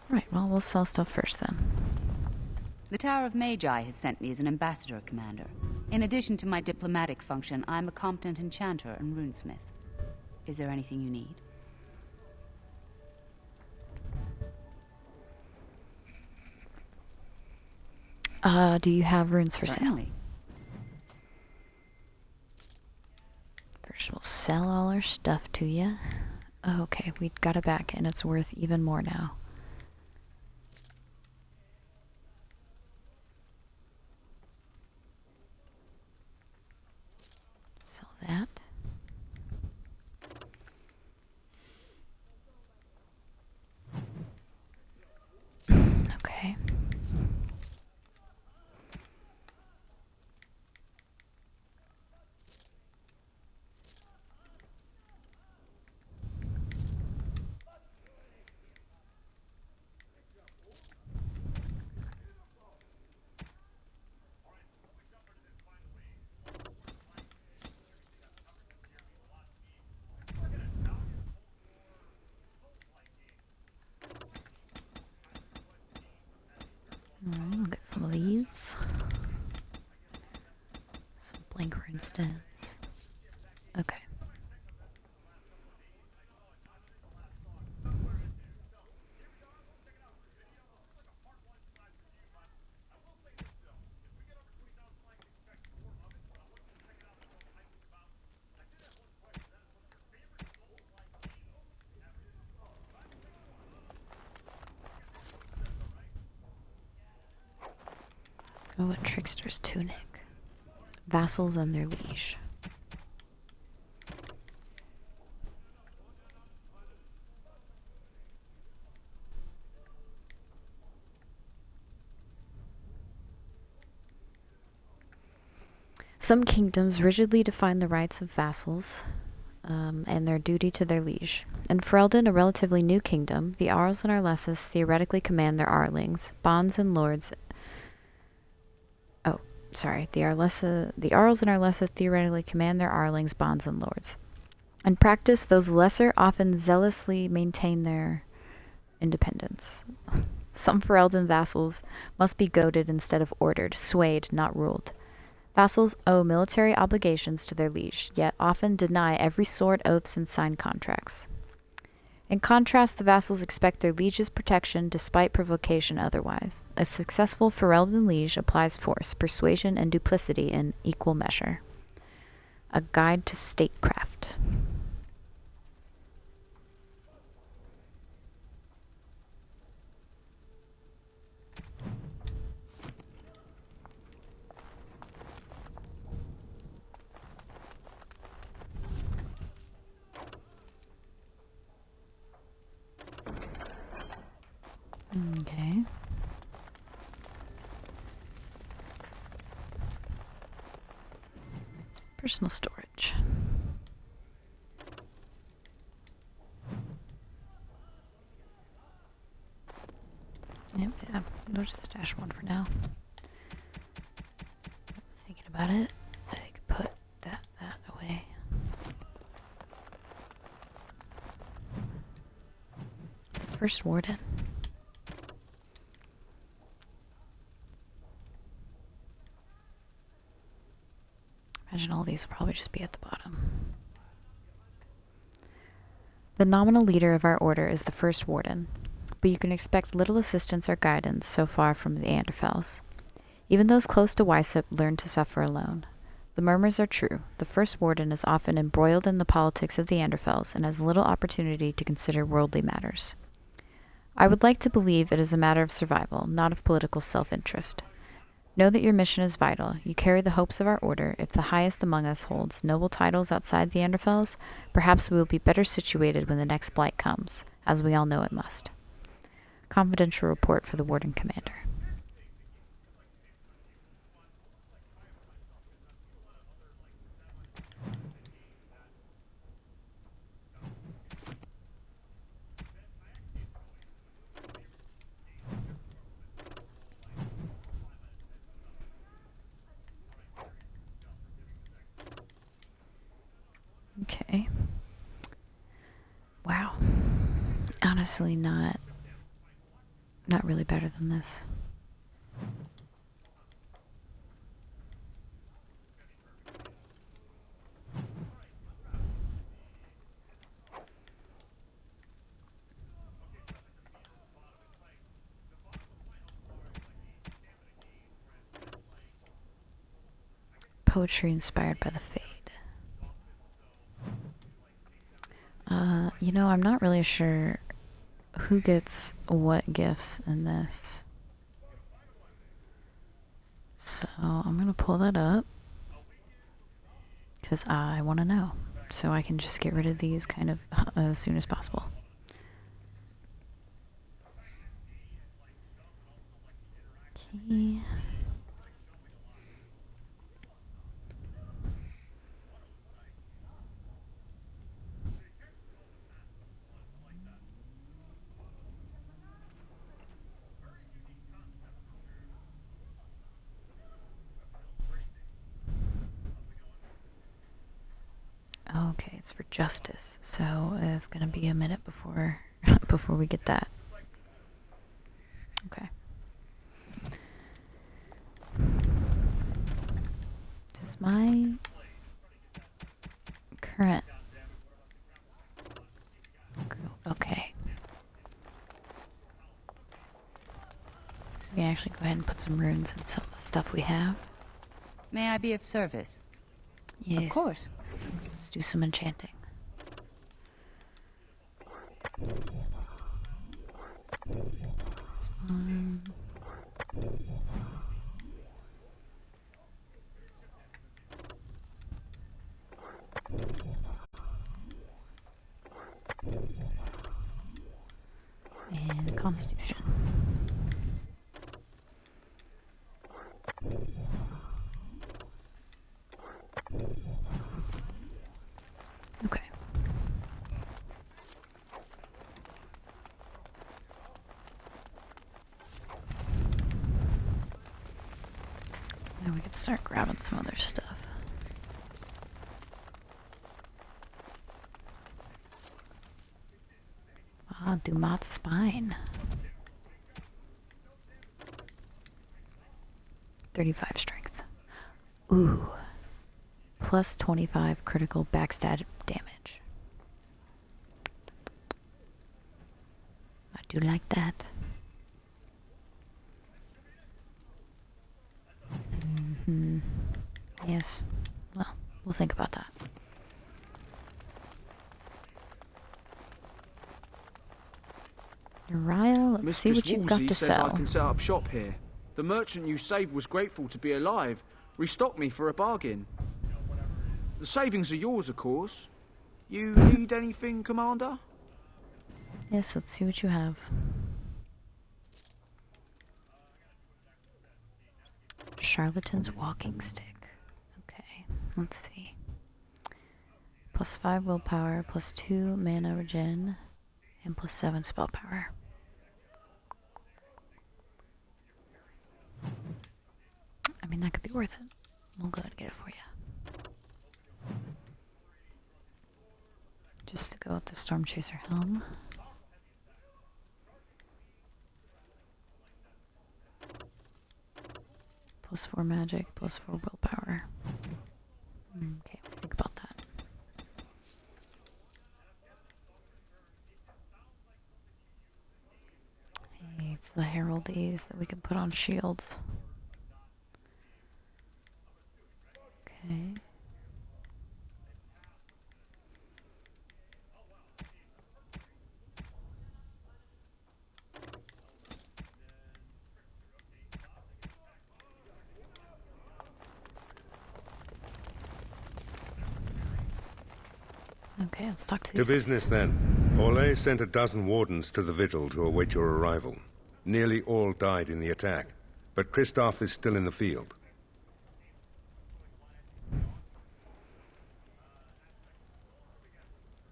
Right, well, we'll sell stuff first then. The Tower of Magi has sent me as an ambassador, Commander. In addition to my diplomatic function, I'm a competent enchanter and runesmith. Is there anything you need? Do you have runes for Certainly. sale? First, we'll sell all our stuff to you. Oh, okay, we got it back, and it's worth even more now. Sell that. Okay. Alright, we'll get some of these. Some blank rune stones. Okay. Oh, a trickster's tunic. Vassals and their liege. Some kingdoms rigidly define the rights of vassals and their duty to their liege. In Ferelden, a relatively new kingdom, the Arls and Arlesses theoretically command their Arlings, bonds, and lords. The Arls and Arlessa theoretically command their Arlings, bonds, and lords. In practice, those lesser often zealously maintain their independence. Some Ferelden vassals must be goaded instead of ordered, swayed, not ruled. Vassals owe military obligations to their liege, yet often deny every sword, oaths, and signed contracts. In contrast, the vassals expect their liege's protection despite provocation otherwise. A successful Ferelden liege applies force, persuasion, and duplicity in equal measure. A guide to statecraft. Okay. Personal storage. Yep, yeah. We'll just stash one for now. Thinking about it. First warden. Imagine all these will probably just be at the bottom. The nominal leader of our order is the First Warden, but you can expect little assistance or guidance so far from the Anderfels. Even those close to Wysep learn to suffer alone. The murmurs are true. The First Warden is often embroiled in the politics of the Anderfels and has little opportunity to consider worldly matters. I would like to believe it is a matter of survival, not of political self-interest. Know that your mission is vital. You carry the hopes of our order. If the highest among us holds noble titles outside the Anderfels, perhaps we will be better situated when the next blight comes, as we all know it must. Confidential report for the Warden Commander. Okay. Wow. Honestly, not really better than this. Poetry inspired by the fade. You know, I'm not really sure who gets what gifts in this. So I'm going to pull that up because I want to know. So I can just get rid of these kind of as soon as possible. Okay. Okay, it's for justice, so it's gonna be a minute before before we get that. Okay. Does my current okay? So we can actually go ahead and put some runes in some of the stuff we have. May I be of service? Yes. Of course. Let's do some enchanting. And Constitution. Okay. Now we can start grabbing some other stuff. Ah, Dumat's spine. 35 strength. Ooh. Plus 25 critical backstab damage. I do like that. Yes. Well, we'll think about that. Uriah, let's see what you've got to says sell. I can set up shop here. The merchant you saved was grateful to be alive. Restocked me for a bargain. The savings are yours, of course. You need anything, Commander? Yes, let's see what you have. Charlatan's walking stick. Okay, let's see. Plus 5 willpower, plus 2 mana regen, and plus 7 spell power. I mean, that could be worth it. We'll go ahead and get it for you. Just to go with the Stormchaser helm. +4 magic, +4 willpower. Okay, think about that. Hey, it's the Herald Ease that we can put on shields. Okay. Okay, let's talk to To these business guys. then. Orlais sent a dozen wardens to the vigil to await your arrival. Nearly all died in the attack, but Christoph is still in the field.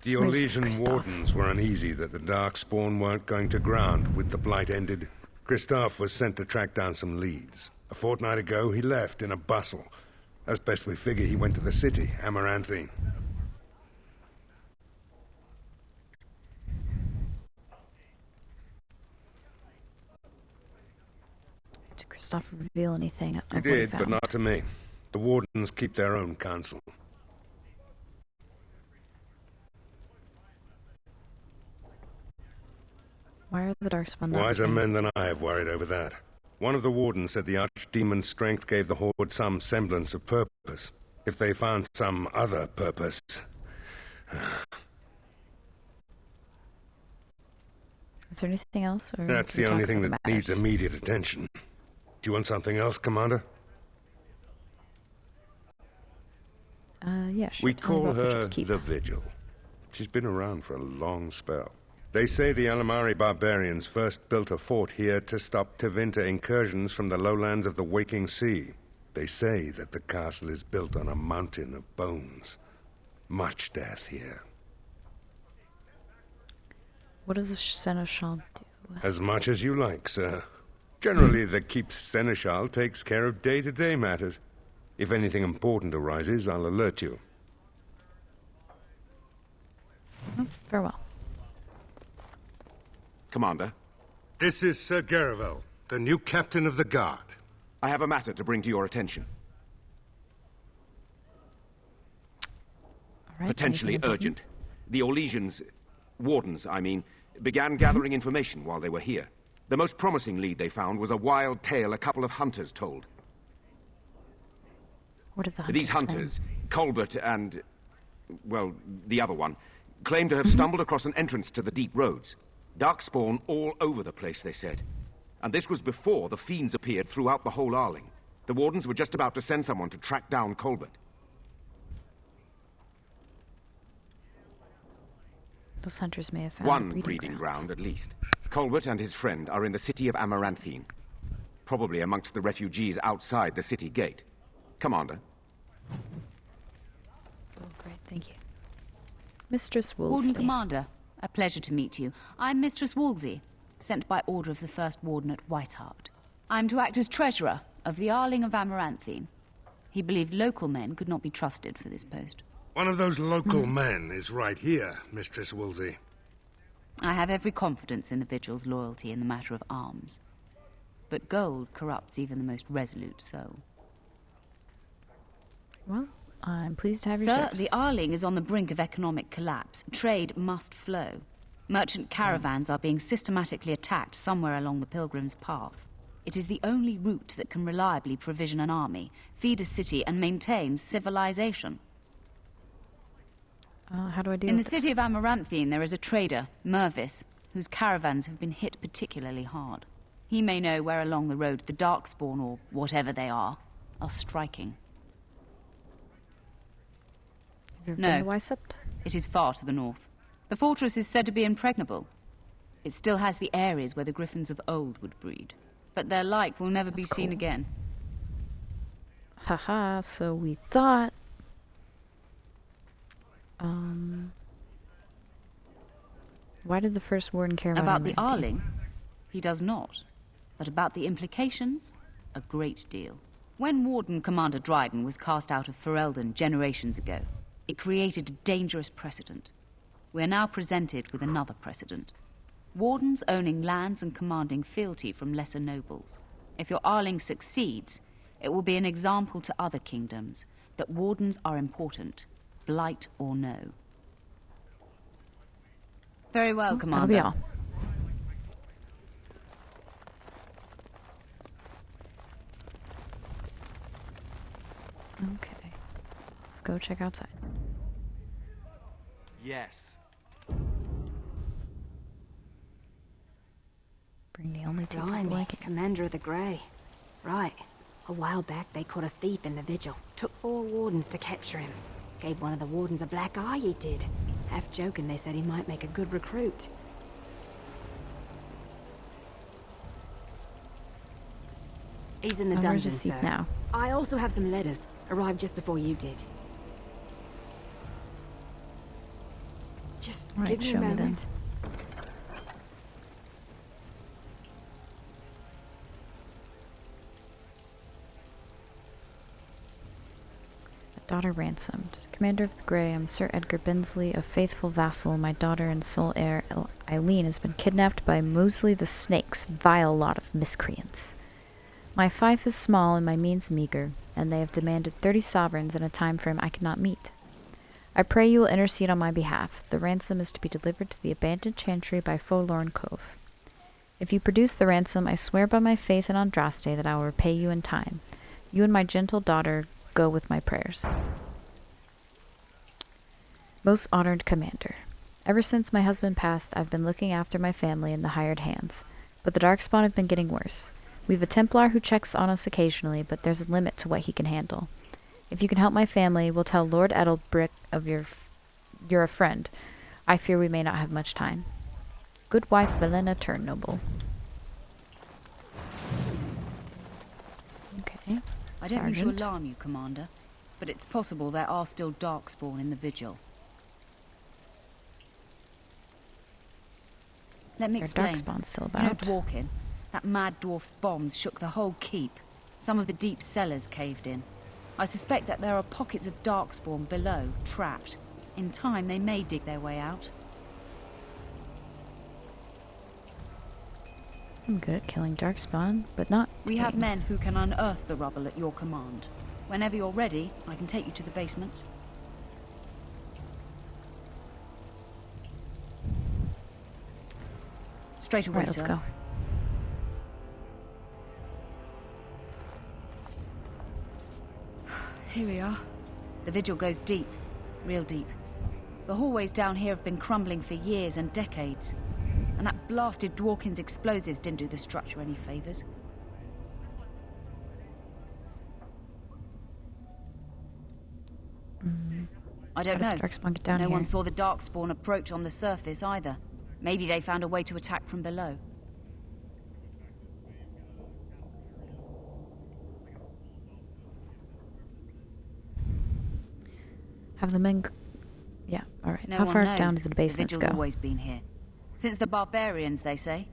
The Where's this Orlesian Christoph? wardens were uneasy that the Darkspawn weren't going to ground with the Blight ended. Christoph was sent to track down some leads. A fortnight ago, he left in a bustle. As best we figure, he went to the city, Amaranthine. Did Christoph reveal anything? He did, but not to me. The wardens keep their own counsel. Why are the Darkspawn not Wiser revealed? men than I have worried over that. One of the wardens said the archdemon's strength gave the Horde some semblance of purpose. If they found some other purpose... Is there anything else? Or That's can we the only talk thing about that needs matters? immediate attention. Do you want something else, Commander? Yeah, sure. We Tell me call about her Vigil's Keep. the Vigil. She's been around for a long spell. They say the Alamari barbarians first built a fort here to stop Tevinter incursions from the lowlands of the Waking Sea. They say that the castle is built on a mountain of bones. Much death here. What does the Seneschal do? As much as you like, sir. Generally, the Keep's Seneschal takes care of day-to-day matters. If anything important arises, I'll alert you. Farewell. Commander, This is Sir Garavel, the new captain of the guard. I have a matter to bring to your attention. All right, Potentially anything important? urgent. The Orlesians, wardens, I mean, began gathering information while they were here. The most promising lead they found was a wild tale a couple of hunters told. What are the These claim? hunters, Colbert and, well, the other one, claim to have stumbled across an entrance to the deep roads. Darkspawn all over the place, they said. And this was before the fiends appeared throughout the whole Arling. The wardens were just about to send someone to track down Colbert. Those hunters may have found One the breeding grounds. ground, at least. Colbert and his friend are in the city of Amaranthine. Probably amongst the refugees outside the city gate. Commander. Oh, great, thank you. Mistress Woolsey. Warden Commander, a pleasure to meet you. I'm Mistress Woolsey, sent by order of the First Warden at Whiteheart. I'm to act as treasurer of the Arling of Amaranthine. He believed local men could not be trusted for this post. One of those local men is right here, Mistress Woolsey. I have every confidence in the Vigil's loyalty in the matter of arms. But gold corrupts even the most resolute soul. Well, I'm pleased to have your Sir, service. the Arling is on the brink of economic collapse. Trade must flow. Merchant caravans are being systematically attacked somewhere along the Pilgrim's Path. It is the only route that can reliably provision an army, feed a city, and maintain civilization. How do I deal In the with this? city of Amaranthine, there is a trader, Mervis, whose caravans have been hit particularly hard. He may know where along the road the Darkspawn, or whatever they are striking. Have you ever No. been to Weissept? It is far to the north. The fortress is said to be impregnable. It still has the areas where the griffins of old would breed. But their like will never be That's seen cool. again. Haha, so we thought... Why did the First Warden care about About the Amaranthine? Arling, he does not. But about the implications, a great deal. When Warden Commander Dryden was cast out of Ferelden generations ago, it created a dangerous precedent. We are now presented with another precedent. Wardens owning lands and commanding fealty from lesser nobles. If your Arling succeeds, It will be an example to other kingdoms that wardens are important, blight or no. Very well, Commander. That'll be all. Okay. Let's go check outside. Yes. Bring the only two people Blimey, I can. Commander of the Grey. Right. A while back, they caught a thief in the vigil. Took 4 wardens to capture him. Gave one of the wardens a black eye, he did. Half joking, they said he might make a good recruit. He's in the Where's dungeon, his seat sir. now? I also have some letters. Arrived just before you did. Just All right, give me a show me then. moment. Daughter ransomed. Commander of the Grey, I'm Sir Edgar Bensley, a faithful vassal. My daughter and sole heir, Eileen, has been kidnapped by Mosley the Snake's vile lot of miscreants. My fief is small and my means meager, and they have demanded 30 sovereigns in a time frame I cannot meet. I pray you will intercede on my behalf. The ransom is to be delivered to the abandoned chantry by Forlorn Cove. If you produce the ransom, I swear by my faith in Andraste that I will repay you in time. You and my gentle daughter go with my prayers. Most honored Commander, ever since my husband passed, I've been looking after my family and the hired hands, but the Darkspawn have been getting worse. We've a Templar who checks on us occasionally, but there's a limit to what he can handle. If you can help my family, we'll tell Lord Edelbrick of you're a friend. I fear we may not have much time. Good wife Velena Turnoble. Okay. I don't mean to Sergeant. alarm you, Commander, but it's possible there are still Darkspawn in the vigil. Let me There are explain. Darkspawn still You know about. Dworkin? That mad dwarf's bombs shook the whole keep. Some of the deep cellars caved in. I suspect that there are pockets of Darkspawn below, trapped. In time, they may dig their way out. I'm good at killing Darkspawn, but not We have tame. men who can unearth the rubble at your command. Whenever you're ready, I can take you to the basement. Straight away, Right, let's sir. go. Here we are. The vigil goes deep. Real deep. The hallways down here have been crumbling for years and decades. And that blasted Dworkin's explosives didn't do the structure any favors. I don't How know. did the Darkspawn get down No here? one saw the Darkspawn approach on the surface either. Maybe they found a way to attack from below. Have the men... Yeah, alright. No How one far knows. down do the basements the vigil's go? always been here. Since the barbarians, they say.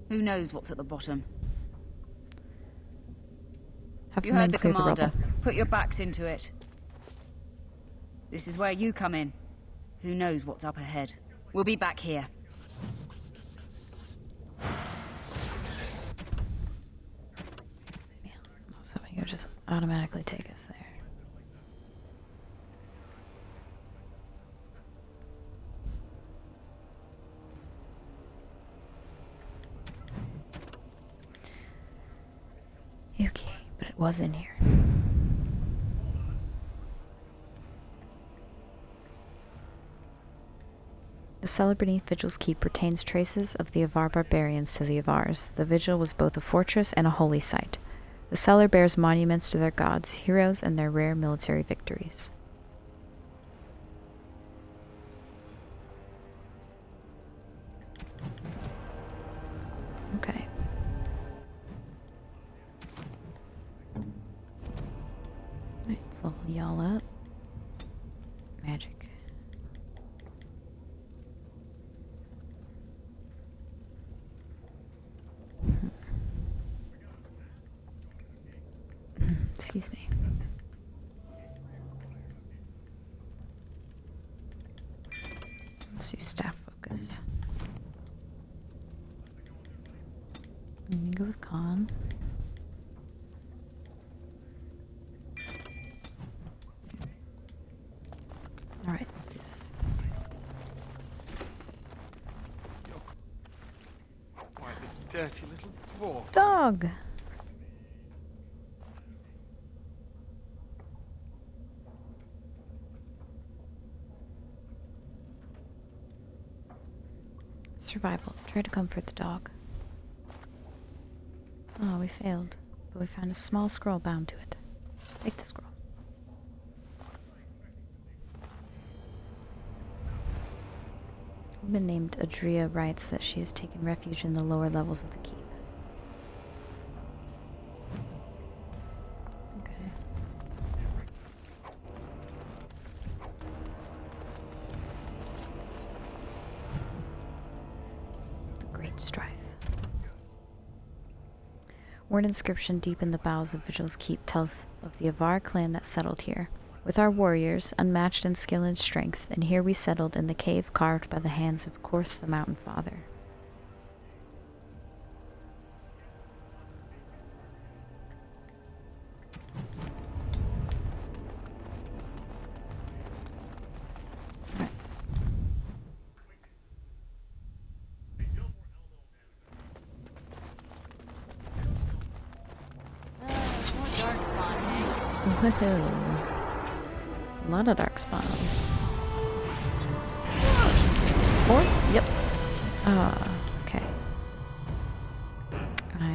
Who knows what's at the bottom? Have the You men heard the clear the commander. rubble. Put your backs into it. This is where you come in. Who knows what's up ahead? We'll be back here. Yeah, so you'll just automatically take us there. Okay, but it was in here. The cellar beneath Vigil's Keep retains traces of the Avar barbarians to the Avars. The Vigil was both a fortress and a holy site. The cellar bears monuments to their gods, heroes, and their rare military victories. Okay. Alright, let's level y'all up. Magic. Excuse me. Let's do staff focus. I'm gonna go with con. dirty little dwarf. Dog! Survival. Try to comfort the dog. Oh, we failed. But we found a small scroll bound to it. Take the scroll. A woman named Adria writes that she has taken refuge in the lower levels of the keep. Okay. The Great Strife. Worn inscription deep in the bowels of Vigil's keep tells of the Avar clan that settled here. With our warriors, unmatched in skill and strength, and here we settled in the cave carved by the hands of Korth the Mountain Father. Right. More dark spawn, hey? Woohoo. A lot of darkspawn. 4? Yep. Okay. I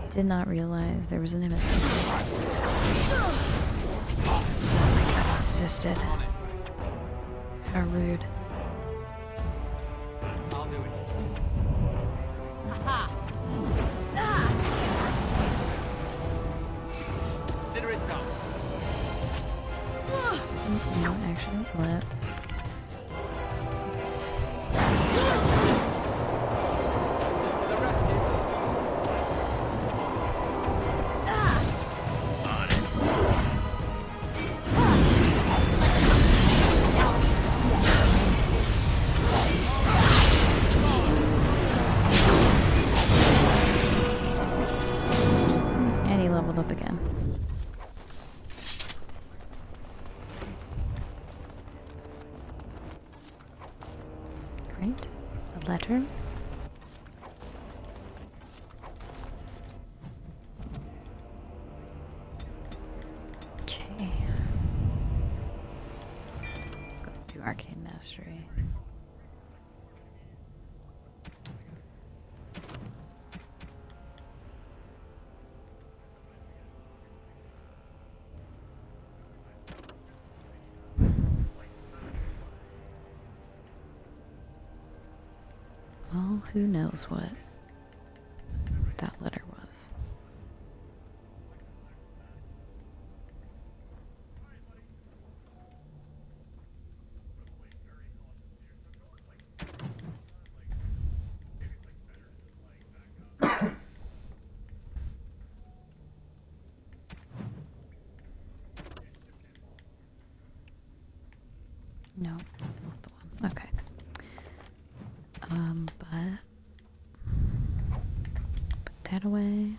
did not realize there was an emissary. Existed. How rude. I'll do it. Haha! Consider it done. No, actually, let's do this. To the rescue. And he leveled up again. Great. A letter. Okay. Go to Arcane Mastery. Well, who knows what that letter was. No, that's not the one. Okay. But put that away.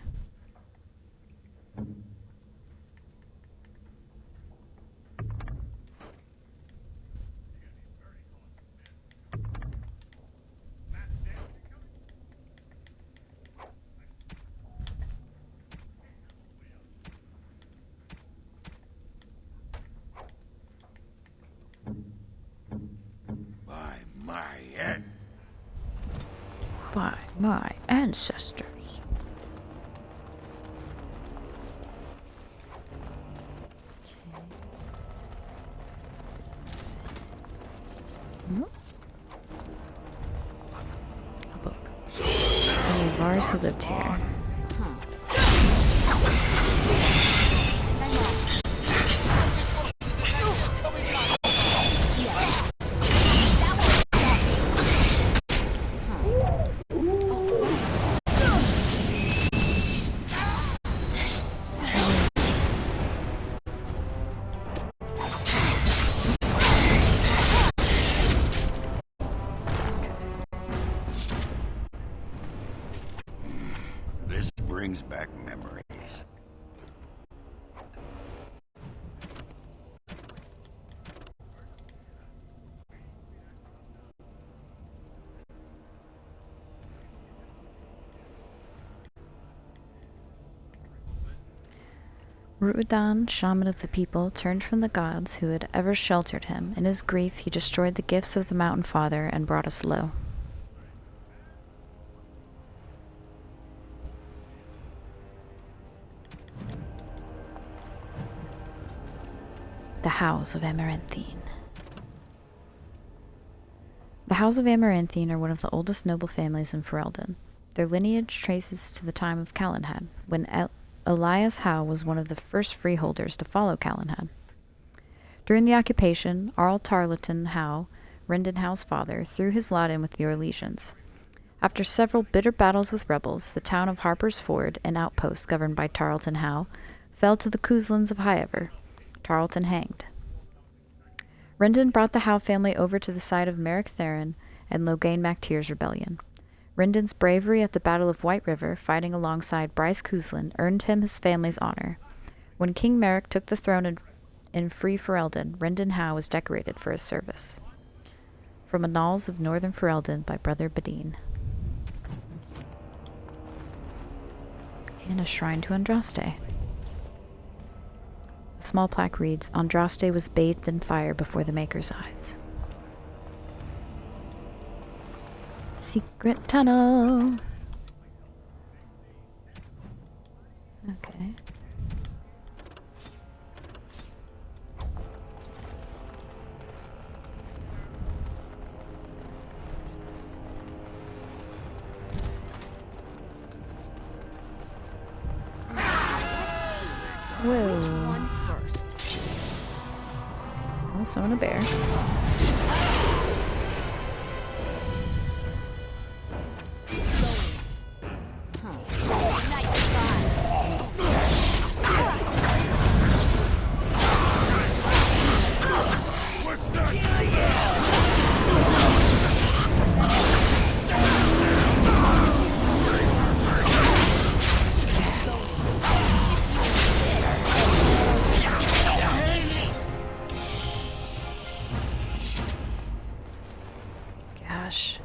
By my ancestors. Okay. A book. The Avars who lived here. This brings back memories. Ruodan, shaman of the people, turned from the gods who had ever sheltered him. In his grief, he destroyed the gifts of the Mountain Father and brought us low. The House of Amaranthine. The House of Amaranthine are one of the oldest noble families in Ferelden. Their lineage traces to the time of Calenhad, when Elias Howe was one of the first freeholders to follow Calenhad. During the occupation, Arl Tarleton Howe, Rendon Howe's father, threw his lot in with the Orlesians. After several bitter battles with rebels, the town of Harper's Ford, an outpost governed by Tarleton Howe, fell to the Couslands of Highever. Tarleton hanged. Rendon brought the Howe family over to the side of Merrick Theron and Logain MacTyr's rebellion. Rendon's bravery at the Battle of White River, fighting alongside Bryce Cousland, earned him his family's honor. When King Merrick took the throne in Free Ferelden, Rendon Howe was decorated for his service. From Annals of Northern Ferelden by Brother Badine. And a shrine to Andraste. A small plaque reads, Andraste was bathed in fire before the Maker's eyes. Secret tunnel. Okay. Whoa. Which one first? I'll summon a bear. Gosh,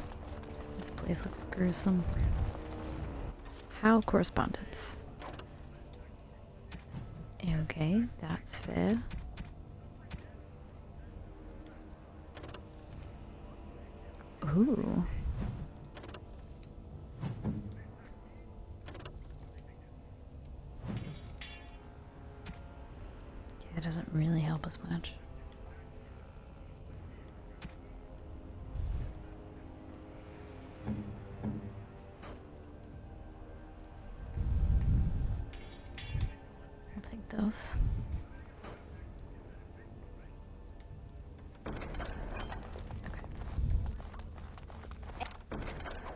this place looks gruesome. How correspondence? Okay, that's fair. Ooh. Yeah, it doesn't really help us much. I'll take those.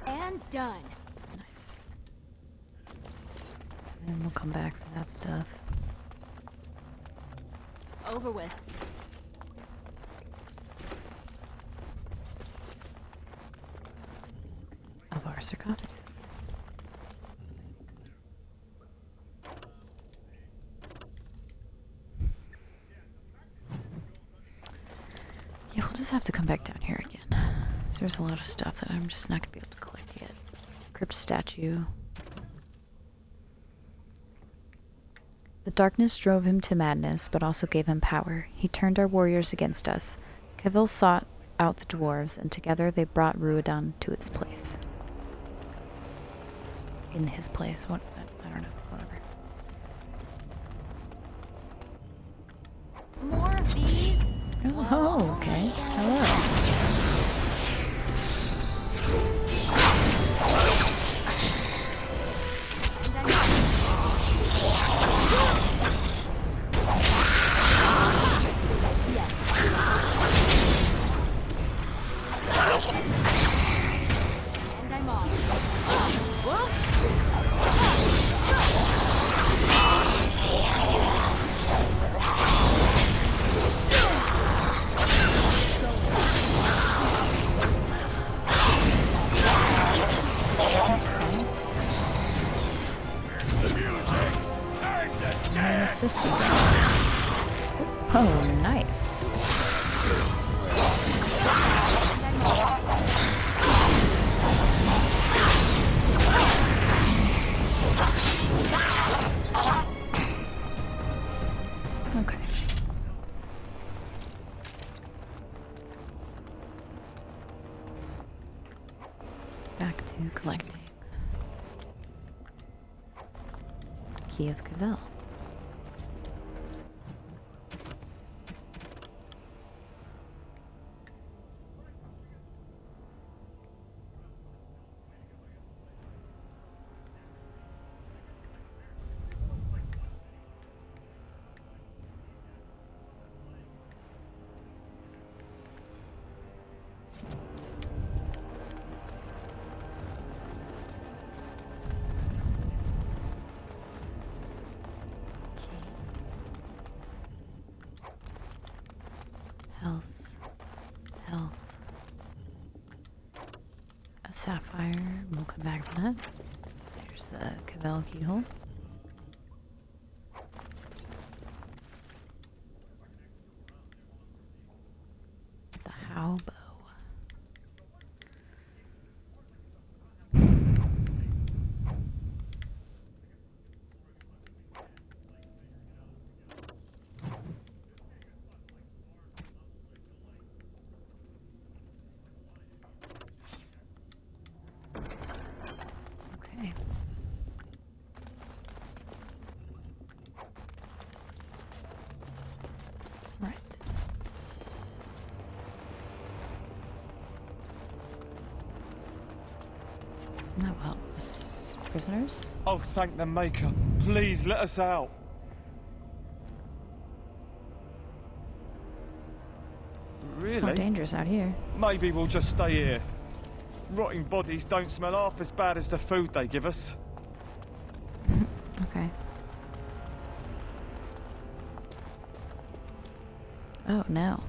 And done. Nice. And we'll come back for that stuff. Over with. Of our sarcophagus. Yeah, we'll just have to come back down here again. There's a lot of stuff that I'm just not going to be able to collect yet. Crypt statue. The darkness drove him to madness, but also gave him power. He turned our warriors against us. Kevil sought out the dwarves, and together they brought Ruodan to its place. In his place. What? I don't know. Whatever. More of these? Oh, okay. Hello. And I'm off. Assistant. Oh, nice. back to collecting. Key of Cavell. Health. A sapphire. We'll come back for that. There's the Cavell keyhole. The How bow. Okay. Right. Now, well, prisoners. Oh, thank the Maker. Please let us out. It's not Really? dangerous out here. Maybe we'll just stay here. Rotting bodies don't smell half as bad as the food they give us. Okay. Oh, no.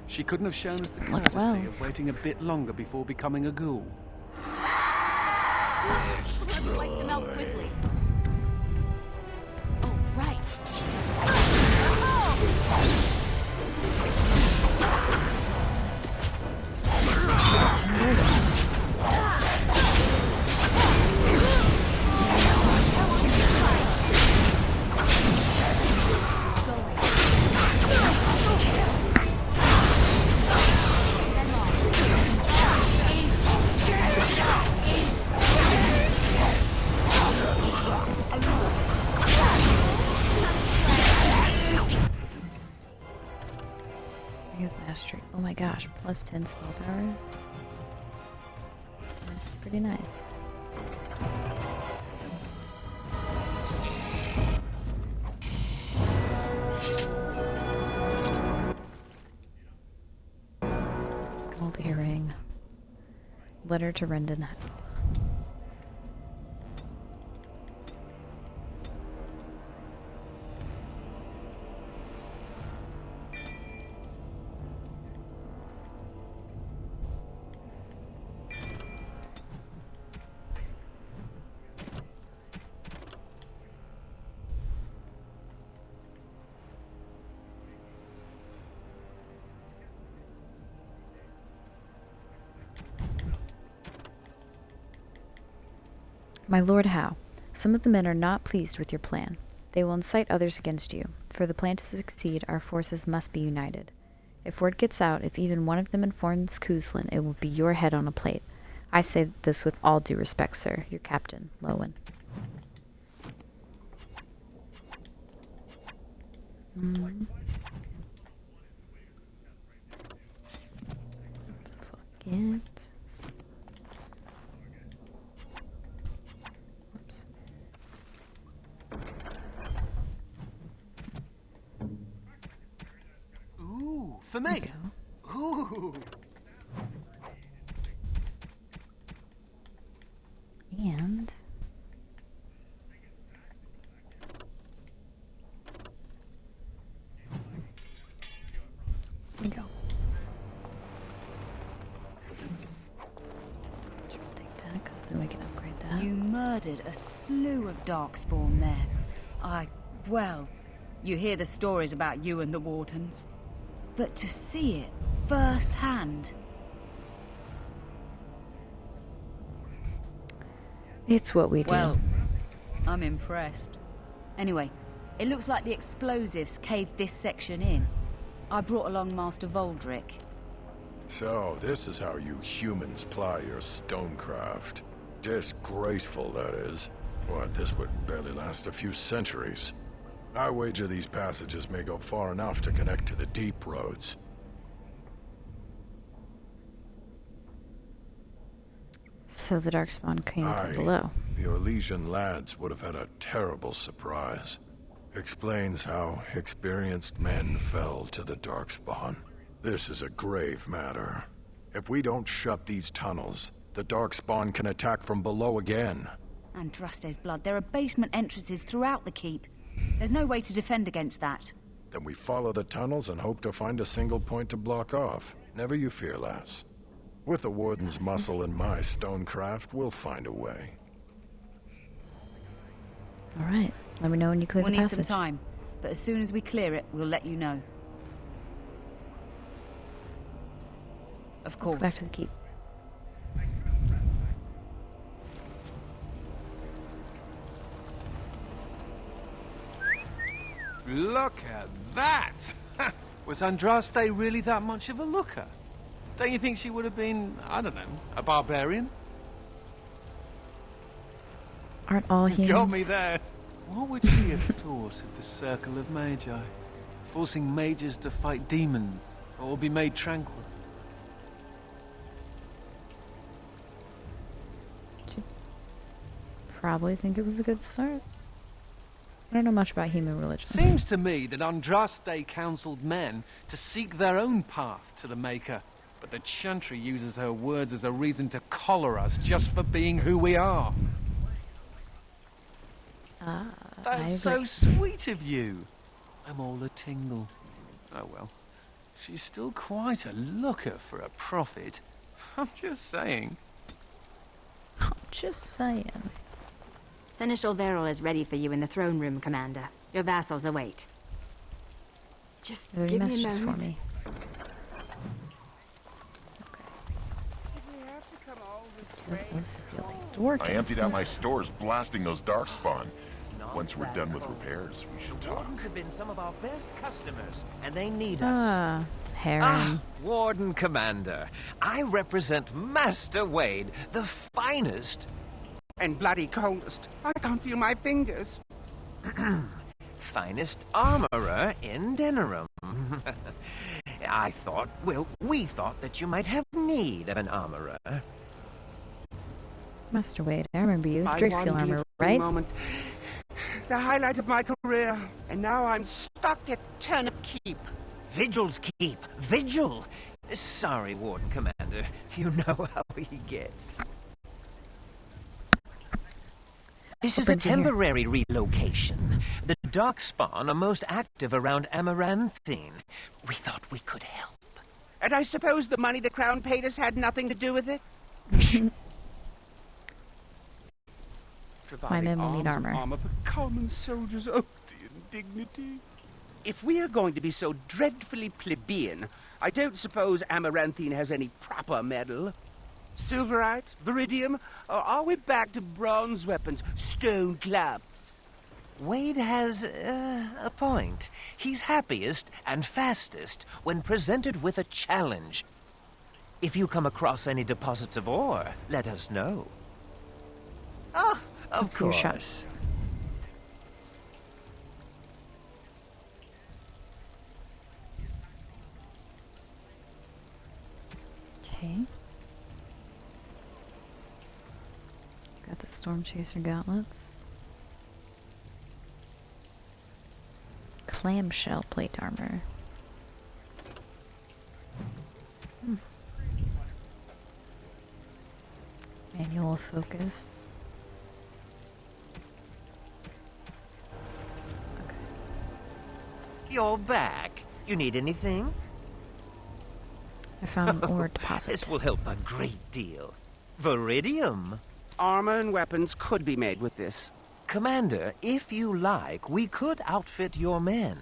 She couldn't have shown us the Oh, courtesy well. of waiting a bit longer before becoming a ghoul. Let's wipe them out quickly. Oh, right. Ring of Mastery. Oh my gosh, plus 10 spell power. That's pretty nice. Gold earring. Letter to Rendon Howe. My Lord Howe, some of the men are not pleased with your plan. They will incite others against you. For the plan to succeed, our forces must be united. If word gets out, if even one of them informs Kuzlin, it will be your head on a plate. I say this with all due respect, sir. Your captain, Lowen. Fuck it. Whoops. Ooh, for me. Ooh. And there we go. Sure, we'll take that because then we can upgrade that. You murdered a slew of darkspawn there. Well, you hear the stories about you and the Wardens. But to see it firsthand. It's what we do. Well, I'm impressed. Anyway, it looks like the explosives caved this section in. I brought along Master Voldrick. So, this is how you humans ply your stonecraft. Disgraceful, that is. What, this would barely last a few centuries. I wager these passages may go far enough to connect to the deep roads. So the Darkspawn came from below. The Orlesian lads would have had a terrible surprise. Explains how experienced men fell to the Darkspawn. This is a grave matter. If we don't shut these tunnels, the Darkspawn can attack from below again. Andraste's blood. There are basement entrances throughout the keep. There's no way to defend against that. Then we follow the tunnels and hope to find a single point to block off. Never you fear, lass. With the Warden's muscle and my stonecraft, we'll find a way. All right. Let me know when you clear the passage. We'll need some time, but as soon as we clear it, we'll let you know. Of course. Let's go back to the keep. Look at that! Was Andraste really that much of a looker? Don't you think she would have been, I don't know, a barbarian? Aren't all humans? Got me there. What would she have thought of the Circle of Magi? Forcing mages to fight demons, or be made tranquil? She'd probably think it was a good start. I don't know much about human religion. Seems to me that Andraste counseled men to seek their own path to the Maker, but the Chantry uses her words as a reason to collar us just for being who we are. That's so sweet of you. I'm all a tingle. Oh well. She's still quite a looker for a prophet. I'm just saying. I'm just saying. Seneschal Verrill is ready for you in the throne room, Commander. Your vassals await. Just Are there give any me a messages for moment. me? I emptied out my stores blasting those darkspawn. Once we're done with repairs, we should talk. Wardens have been some of our best customers, and they need us. Harem. Warden Commander, I represent Master Wade, the finest and bloody coldest. I can't feel my fingers. finest armorer in Denerim. I thought, well, we thought that you might have need of an armorer. Master Wade, I remember you. Drakeskill armor, right? Moment. The highlight of my career, and now I'm stuck at Turnip Keep. Vigil's Keep. Vigil! Sorry, Warden Commander. You know how he gets. This is a temporary relocation. The Darkspawn are most active around Amaranthine. We thought we could help. And I suppose the money the Crown paid us had nothing to do with it? My men will need armor. Armor for common soldiers. Oh, the indignity. If we are going to be so dreadfully plebeian, I don't suppose Amaranthine has any proper metal. Silverite? Viridium? Or are we back to bronze weapons? Stone clubs? Wade has a point. He's happiest and fastest when presented with a challenge. If you come across any deposits of ore, let us know. Ah, of course. Your shot. Okay. Got the Storm Chaser gauntlets. Clamshell plate armor. Manual focus. You're back. You need anything? I found an ore deposit. This will help a great deal. Viridium. Armor and weapons could be made with this. Commander, if you like, we could outfit your men.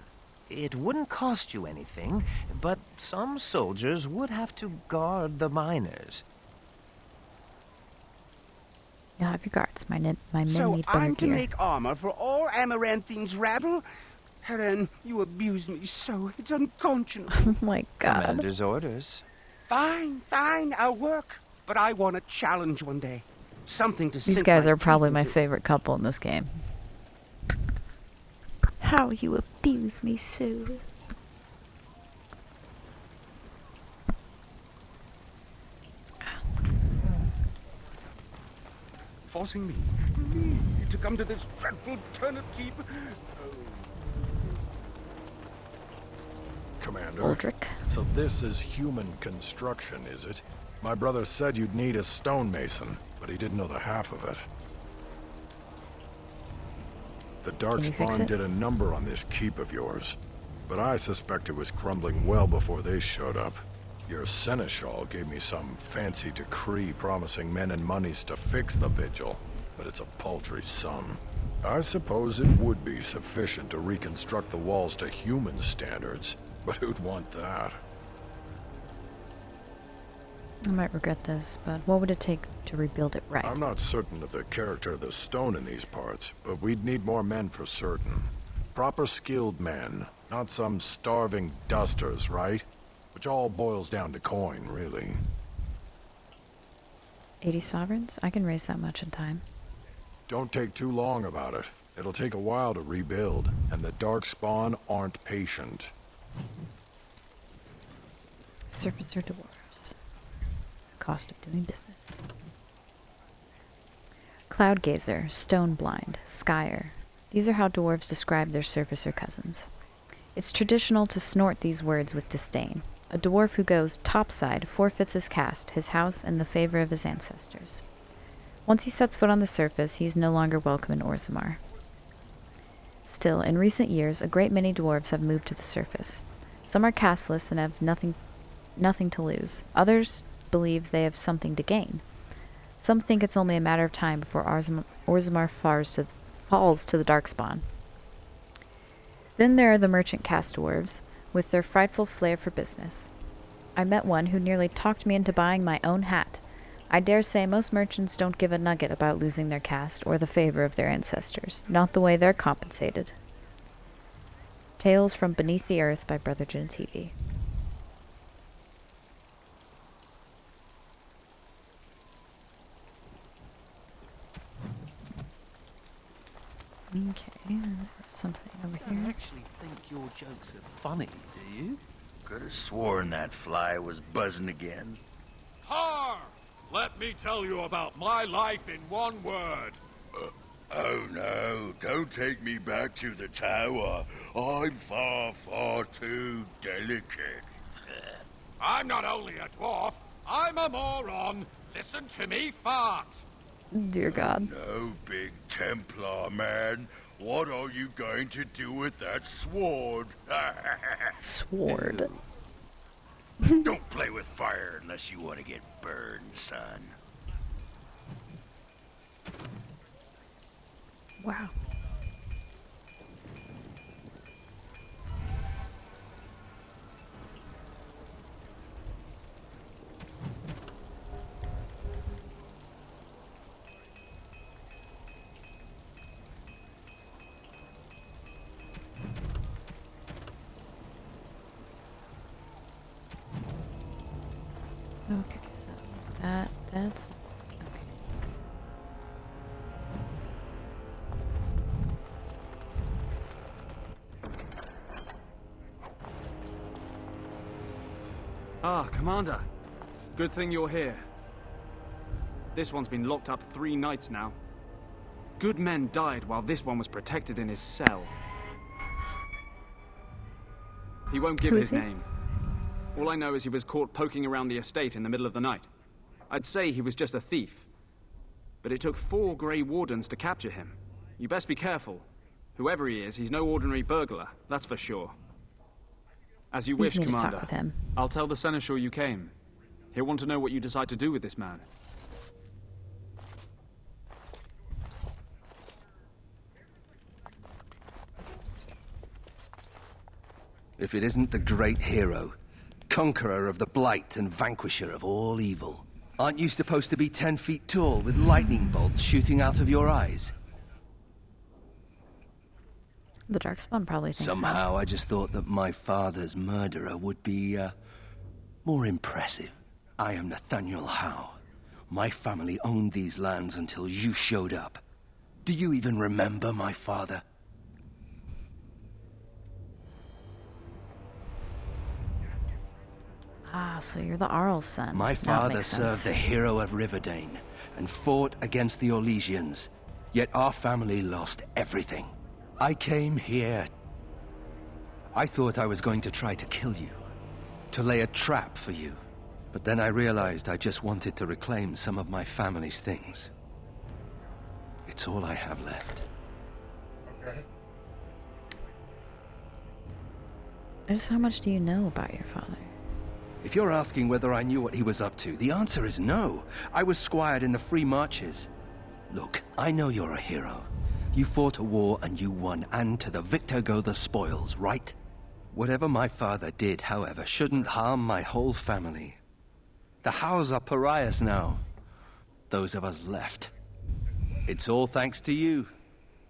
It wouldn't cost you anything, but some soldiers would have to guard the miners. You'll have your guards. My men so need better I'm to gear. make armor for all Amaranthine's rabble? Helen, you abuse me so. It's unconscionable. Oh my god. Commander's orders. Fine, I'll work. But I want a challenge one day. Something to These sink guys my are probably teeth my into. favorite couple in this game. How you abuse me, Sue. Forcing me to come to this dreadful turnip heap. Commander. Aldrich. So this is human construction, is it? My brother said you'd need a stonemason, but he didn't know the half of it. The Darkspawn did a number on this keep of yours, but I suspect it was crumbling well before they showed up. Your seneschal gave me some fancy decree promising men and monies to fix the vigil, but it's a paltry sum. I suppose it would be sufficient to reconstruct the walls to human standards, but who'd want that? I might regret this, but what would it take to rebuild it right? I'm not certain of the character of the stone in these parts, but we'd need more men for certain. Proper skilled men, not some starving dusters, right? Which all boils down to coin, really. 80 sovereigns? I can raise that much in time. Don't take too long about it. It'll take a while to rebuild, and the Darkspawn aren't patient. Surfacer dwarves. Cost of doing business. Cloudgazer, Stoneblind, Skyer. These are how dwarves describe their surfacer cousins. It's traditional to snort these words with disdain. A dwarf who goes topside forfeits his caste, his house, and the favor of his ancestors. Once he sets foot on the surface, he is no longer welcome in Orzammar. Still, in recent years, a great many dwarves have moved to the surface. Some are casteless and have nothing to lose. Others believe they have something to gain. Some think it's only a matter of time before Orzammar falls to the Darkspawn. Then there are the merchant caste dwarves, with their frightful flair for business. I met one who nearly talked me into buying my own hat. I dare say most merchants don't give a nugget about losing their caste or the favor of their ancestors, not the way they're compensated. Tales from Beneath the Earth by Brother Genetivi. Okay, there's something over I here. don't actually think your jokes are funny, do you? Could have sworn that fly was buzzing again. Har! Let me tell you about my life in one word. Oh no, don't take me back to the tower. I'm far, far too delicate. I'm not only a dwarf, I'm a moron. Listen to me fart. Dear God. No, big Templar man. What are you going to do with that sword? Sword. Don't play with fire unless you want to get burned, son. Wow. Okay, so that's okay. Ah, Commander. Good thing you're here. This one's been locked up 3 nights now. Good men died while this one was protected in his cell. He won't give his name. All I know is he was caught poking around the estate in the middle of the night. I'd say he was just a thief. But it took 4 Grey Wardens to capture him. You best be careful. Whoever he is, he's no ordinary burglar, that's for sure. As you wish, Commander. Talk with him. I'll tell the Seneschal you came. He'll want to know what you decide to do with this man. If it isn't the great hero, conqueror of the blight and vanquisher of all evil. Aren't you supposed to be 10 feet tall with lightning bolts shooting out of your eyes? The Darkspawn probably thinks Somehow I just thought that my father's murderer would be, more impressive. I am Nathaniel Howe. My family owned these lands until you showed up. Do you even remember my father? Ah, so you're the Arl's son. My father served the hero of Riverdane and fought against the Orlesians. Yet our family lost everything. I came here. I thought I was going to try to kill you, to lay a trap for you. But then I realized I just wanted to reclaim some of my family's things. It's all I have left. Okay. Just how much do you know about your father? If you're asking whether I knew what he was up to, the answer is no. I was squired in the Free Marches. Look, I know you're a hero. You fought a war and you won, and to the victor go the spoils, right? Whatever my father did, however, shouldn't harm my whole family. The Howes are pariahs now. Those of us left. It's all thanks to you.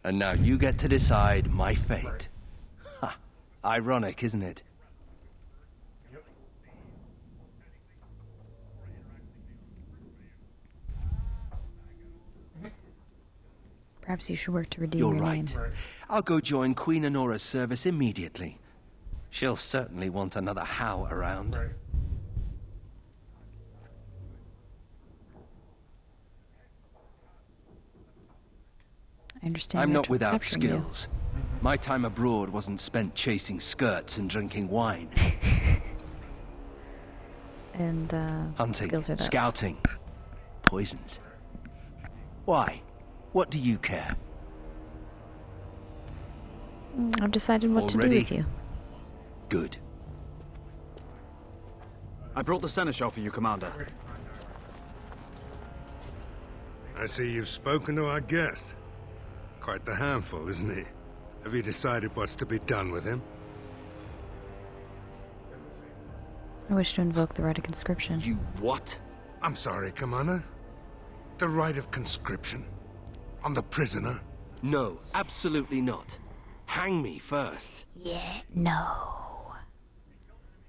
And now you get to decide my fate. Ha! Ironic, isn't it? Perhaps you should work to redeem You're your right. name. I'll go join Queen Honora's service immediately. She'll certainly want another Howe around. I understand. I'm you're not without capturing you. skills. My time abroad wasn't spent chasing skirts and drinking wine. And Hunting, skills are those. scouting, poisons. Why? What do you care? I've decided what to do Already? with you. Good. I brought the seneschal for you, Commander. I see you've spoken to our guest. Quite the handful, isn't he? Have you decided what's to be done with him? I wish to invoke the right of conscription. You what? I'm sorry, Commander. The right of conscription? On the prisoner? No, absolutely not. Hang me first. Yeah, no.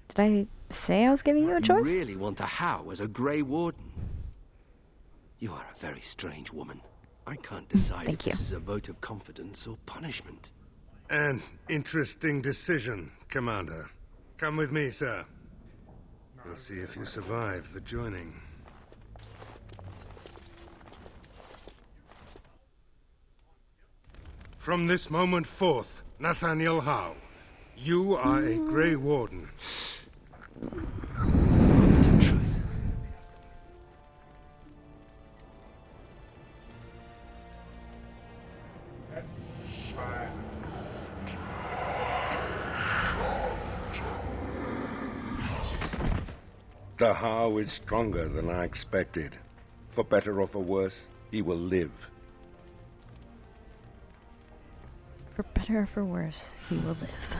Did I say I was giving you a choice? You really want a Howe as a Grey Warden? You are a very strange woman. I can't decide if this is a vote of confidence or punishment. An interesting decision, Commander. Come with me, sir. We'll see if you survive the joining. From this moment forth, Nathaniel Howe, you are a Grey Warden. Moment of truth. The Howe is stronger than I expected. For better or for worse, he will live. For better or for worse, he will live.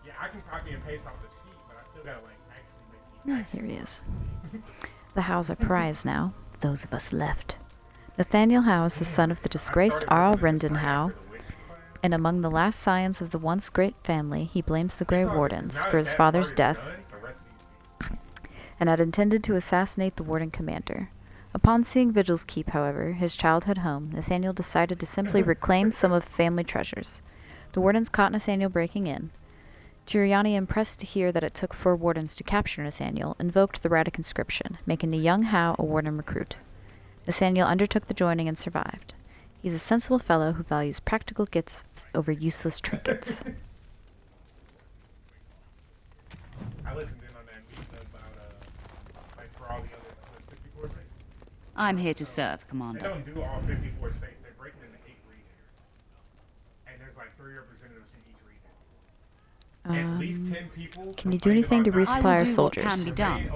Yeah, I can copy and paste off the sheet, but I still gotta like actually make Ah, here he is. The Howes are prized now, those of us left. Nathaniel Howe is the son of the disgraced Arl Rendon Howe, and among the last scions of the once great family, he blames the Grey Wardens for his father's death and had intended to assassinate the Warden Commander. Upon seeing Vigil's Keep, however, his childhood home, Nathaniel decided to simply reclaim some of family treasures. The Wardens caught Nathaniel breaking in. Tiriani, impressed to hear that it took 4 Wardens to capture Nathaniel, invoked the right of conscription, making the young Howe a Warden recruit. Nathaniel undertook the joining and survived. He's a sensible fellow who values practical gifts over useless trinkets. I listened in on that meeting about like for all the other 54 states. I'm here to serve, They Commander. don't do all 54 states. They break it into 8 regions, and there's like 3 representatives from each region. At least 10 people. Can you do anything to resupply our I will do soldiers? what can be done,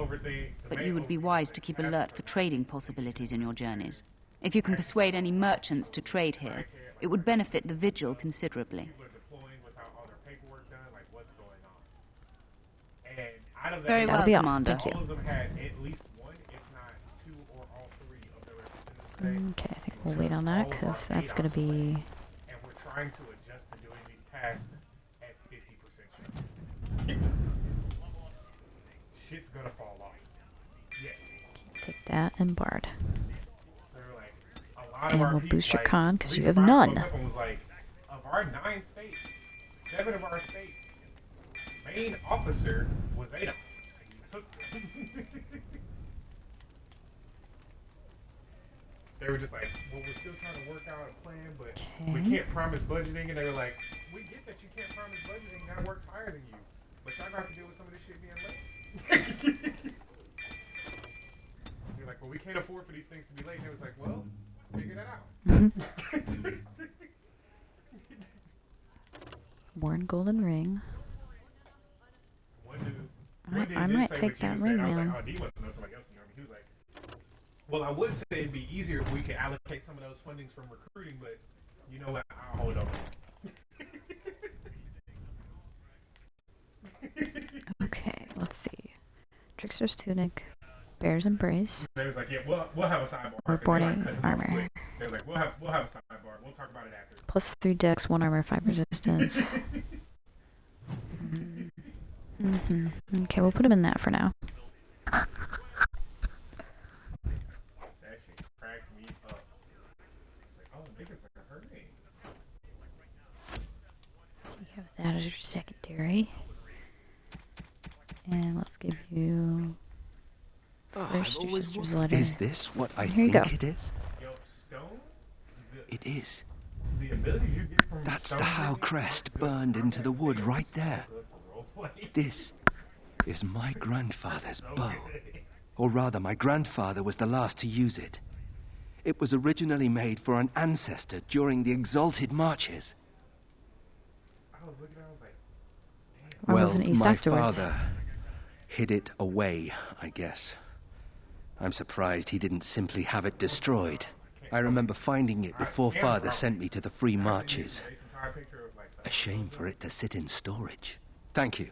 but you would be wise to keep alert for trading possibilities in your journeys. If you can persuade any merchants to trade here, it would benefit the Vigil considerably. People are deploying without all their paperwork done, like what's going on. And I out of Very that, well, be all. Commander. Thank you. all of them had at least one, if not two or all three of their representatives. Okay, I think we'll wait on that because that's going to be. And we're trying to adjust to doing these tasks at 50% chance. Shit's gonna fall off. Yeah. Take that and Bard. So they're like, a lot of And our we'll people, boost your like, con because you Lisa have Brown none. spoke up and was like, of our 9 states, 7 of our states, main officer was Adam. And he took them. They were just like, well, we're still trying to work out a plan, but we can't promise budgeting. And they were like, we get that you can't promise budgeting. That works higher than you. But y'all got to deal with some of this shit being late. You're like, well, we can't afford for these things to be late. And it was like, well, figure that out. Worn golden ring. One dude I did might say take what you that was ring saying. I was now. like, oh, D must know somebody else. He was like, well, I would say it'd be easier if we could allocate some of those fundings from recruiting, but you know what? I'll hold on. Okay, let's see. Trickster's tunic, bear's embrace, They was like, yeah, we'll have a sidebar. or And they, boarding like, cut him off armor. quick. They were like, we'll have a sidebar. We'll talk about it after. Plus 3 dex, 1 armor, 5 resistance. Okay, we'll put him in that for now. That shit cracked me up. Like, oh, niggas like a hurricane. You have that as your secondary. And let's give you first your sister's letter. Is this what I Here you think go. it is? Yo, Stone, It is. the ability you get from That's Stone the Howe really crest burned into the wood right there. good for roleplay. This is my grandfather's bow. Or rather, my grandfather was the last to use it. It was originally made for an ancestor during the exalted marches. I was looking, I was like, Why Well, wasn't it used my afterwards? father hid it away, I guess. I'm surprised he didn't simply have it destroyed. I remember finding it before Father sent me to the free marches. A shame for it to sit in storage. Thank you.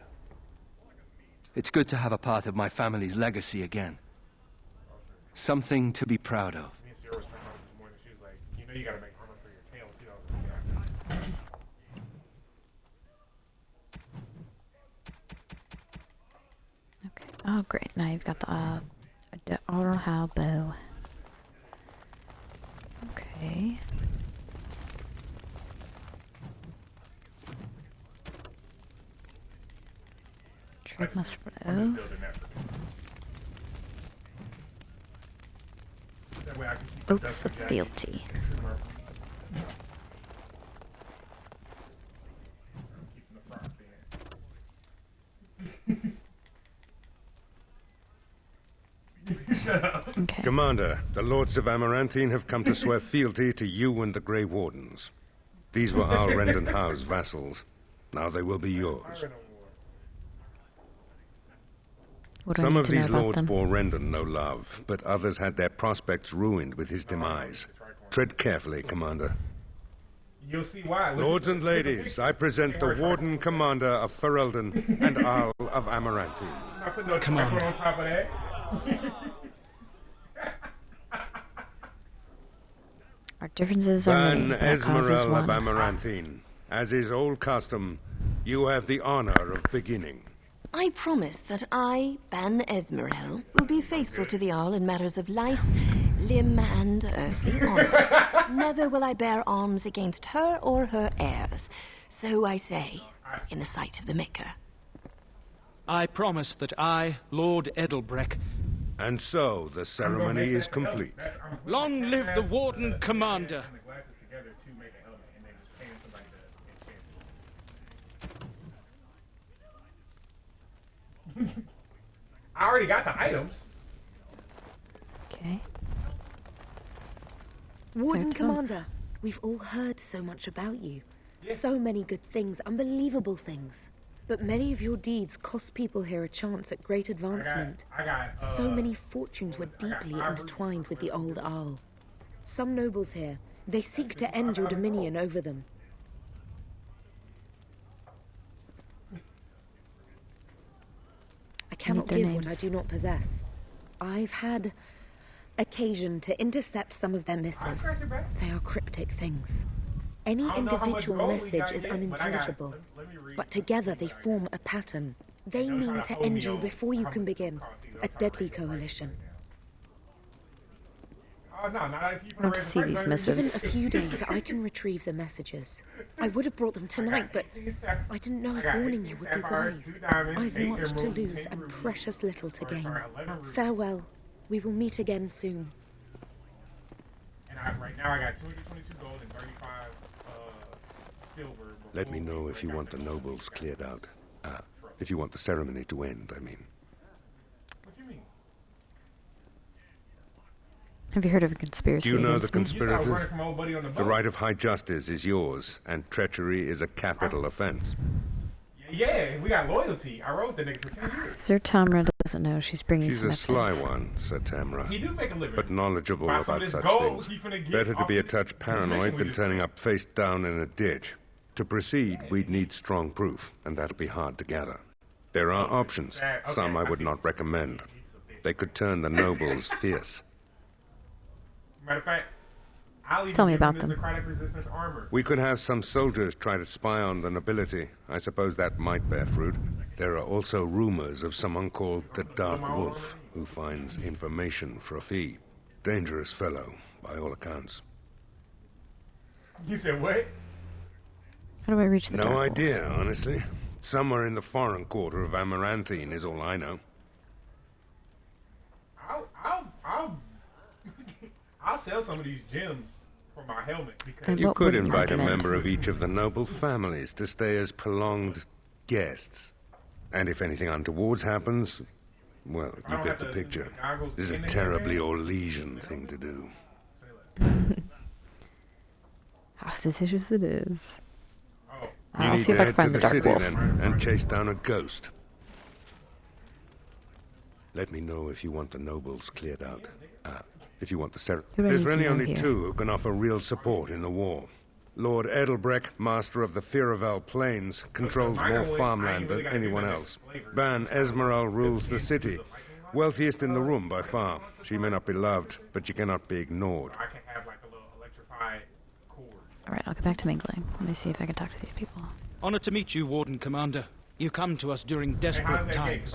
It's good to have a part of my family's legacy again. Something to be proud of. me and Sierra was talking about it this morning. She was like, you know you gotta make armor for your tail too. I was like, yeah. Okay. Oh, great. Now you've got the auto Howe bow. Okay. Trade must flow. Oaths of fealty. Okay. Commander, the Lords of Amaranthine have come to swear fealty to you and the Grey Wardens. These were Al Rendon Howe's vassals. Now they will be yours. What do I Some need of to know these about lords them? bore Rendon no love, but others had their prospects ruined with his demise. Tread carefully, Commander. You'll see why. Look Lords at and the- look at the ladies, picture. I present the Warden Commander of Ferelden and Arl of Amaranthine. I put no Commander. tripod on top of that. Our differences are Ban many, but our cause is Esmeralda of one. Amaranthine. As is old custom, you have the honor of beginning. I promise that I, Ban Esmerel, will be faithful to the Arl in matters of life, limb, and earthly honor. Never will I bear arms against her or her heirs. So I say, in the sight of the Maker. I promise that I, Lord Edelbreck... And so the ceremony is complete. Long live the Warden Commander! And the glasses together to make a helmet, and then just paying somebody to enchant it. I already got the items. Okay. Warden So come. Commander, we've all heard so much about you. So many good things, unbelievable things. But many of your deeds cost people here a chance at great advancement. I got So many fortunes were deeply intertwined with the old Arl. Some nobles here, they seek to end your dominion over them. I cannot their give what I names. do not possess. I've had occasion to intercept some of their missives. They are cryptic things. Any individual message is unintelligible, but together they form a pattern. They mean to end you before you can begin. A deadly coalition. I want to see these missives. Given a few days, I can retrieve the messages. I would have brought them tonight, but I didn't know if warning you would be wise. I've much to lose and precious little to gain. Farewell. We will meet again soon. And right now I got 222 gold and 35 silver. Let me know if you want the nobles cleared out. If you want the ceremony to end, I mean. What do you mean? Have you heard of a conspiracy Do you know the against me? conspirators? From old buddy on the The boat. right of high justice is yours, and treachery is a capital offense. Yeah, we got loyalty. I rode the nigga for 10 years. Sir Tamra doesn't know she's bringing She's some a sly evidence. one, Sir Tamra. He do make a living. But knowledgeable By some of about this such gold things. he finna get Better to off be a this touch paranoid mission we than just turning up face down in a ditch. To proceed, we'd need strong proof, and that'll be hard to gather. There are options, some I would not recommend. They could turn the nobles fierce. Matter of fact, I'll even Tell me give him about this them. necrotic resistance armor. We could have some soldiers try to spy on the nobility. I suppose that might bear fruit. There are also rumors of someone called the Dark Wolf, who finds information for a fee. Dangerous fellow, by all accounts. You said what? How do I reach the No Dark Wolf? idea, honestly. Somewhere in the foreign quarter of Amaranthine is all I know. I'll sell some of these gems for my helmet because You could invite a member of each of the noble families to stay as prolonged guests. And if anything untoward happens, well, you get the picture. This is a terribly Orlesian thing to do. How suspicious it is. You I'll need see if to I can head find to the Dark city Wolf. then, and chase down a ghost. Let me know if you want the nobles cleared out. If you want the Who do I There's need to really know only here? two who can offer real support in the war. Lord Edelbreck, master of the Firavel Plains, controls more farmland than anyone else. Ban Esmeralda rules the city. Wealthiest in the room by far. She may not be loved, but she cannot be ignored. I can have like a little electrified cord. Alright, I'll get back to mingling. Let me see if I can talk to these people. Honored to meet you, Warden Commander. You come to us during desperate times.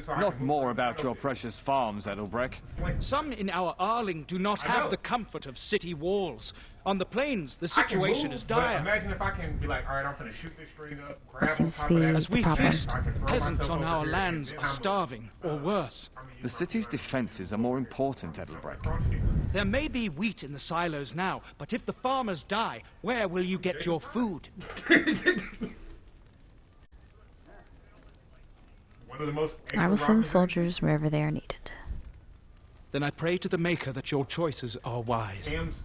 Not more about your precious farms, Edelbreck. Some in our Arling do not have the comfort of city walls. On the plains, the situation is dire. Imagine if I can be like, all right, I'm gonna shoot this straight up. What seems to be As we the problem? feast, peasants on our lands are starving, or worse. The city's defenses are more important, Edelbreck. There may be wheat in the silos now, but if the farmers die, where will you get your food? I will send soldiers wherever they are needed. Then I pray to the Maker that your choices are wise. Cam's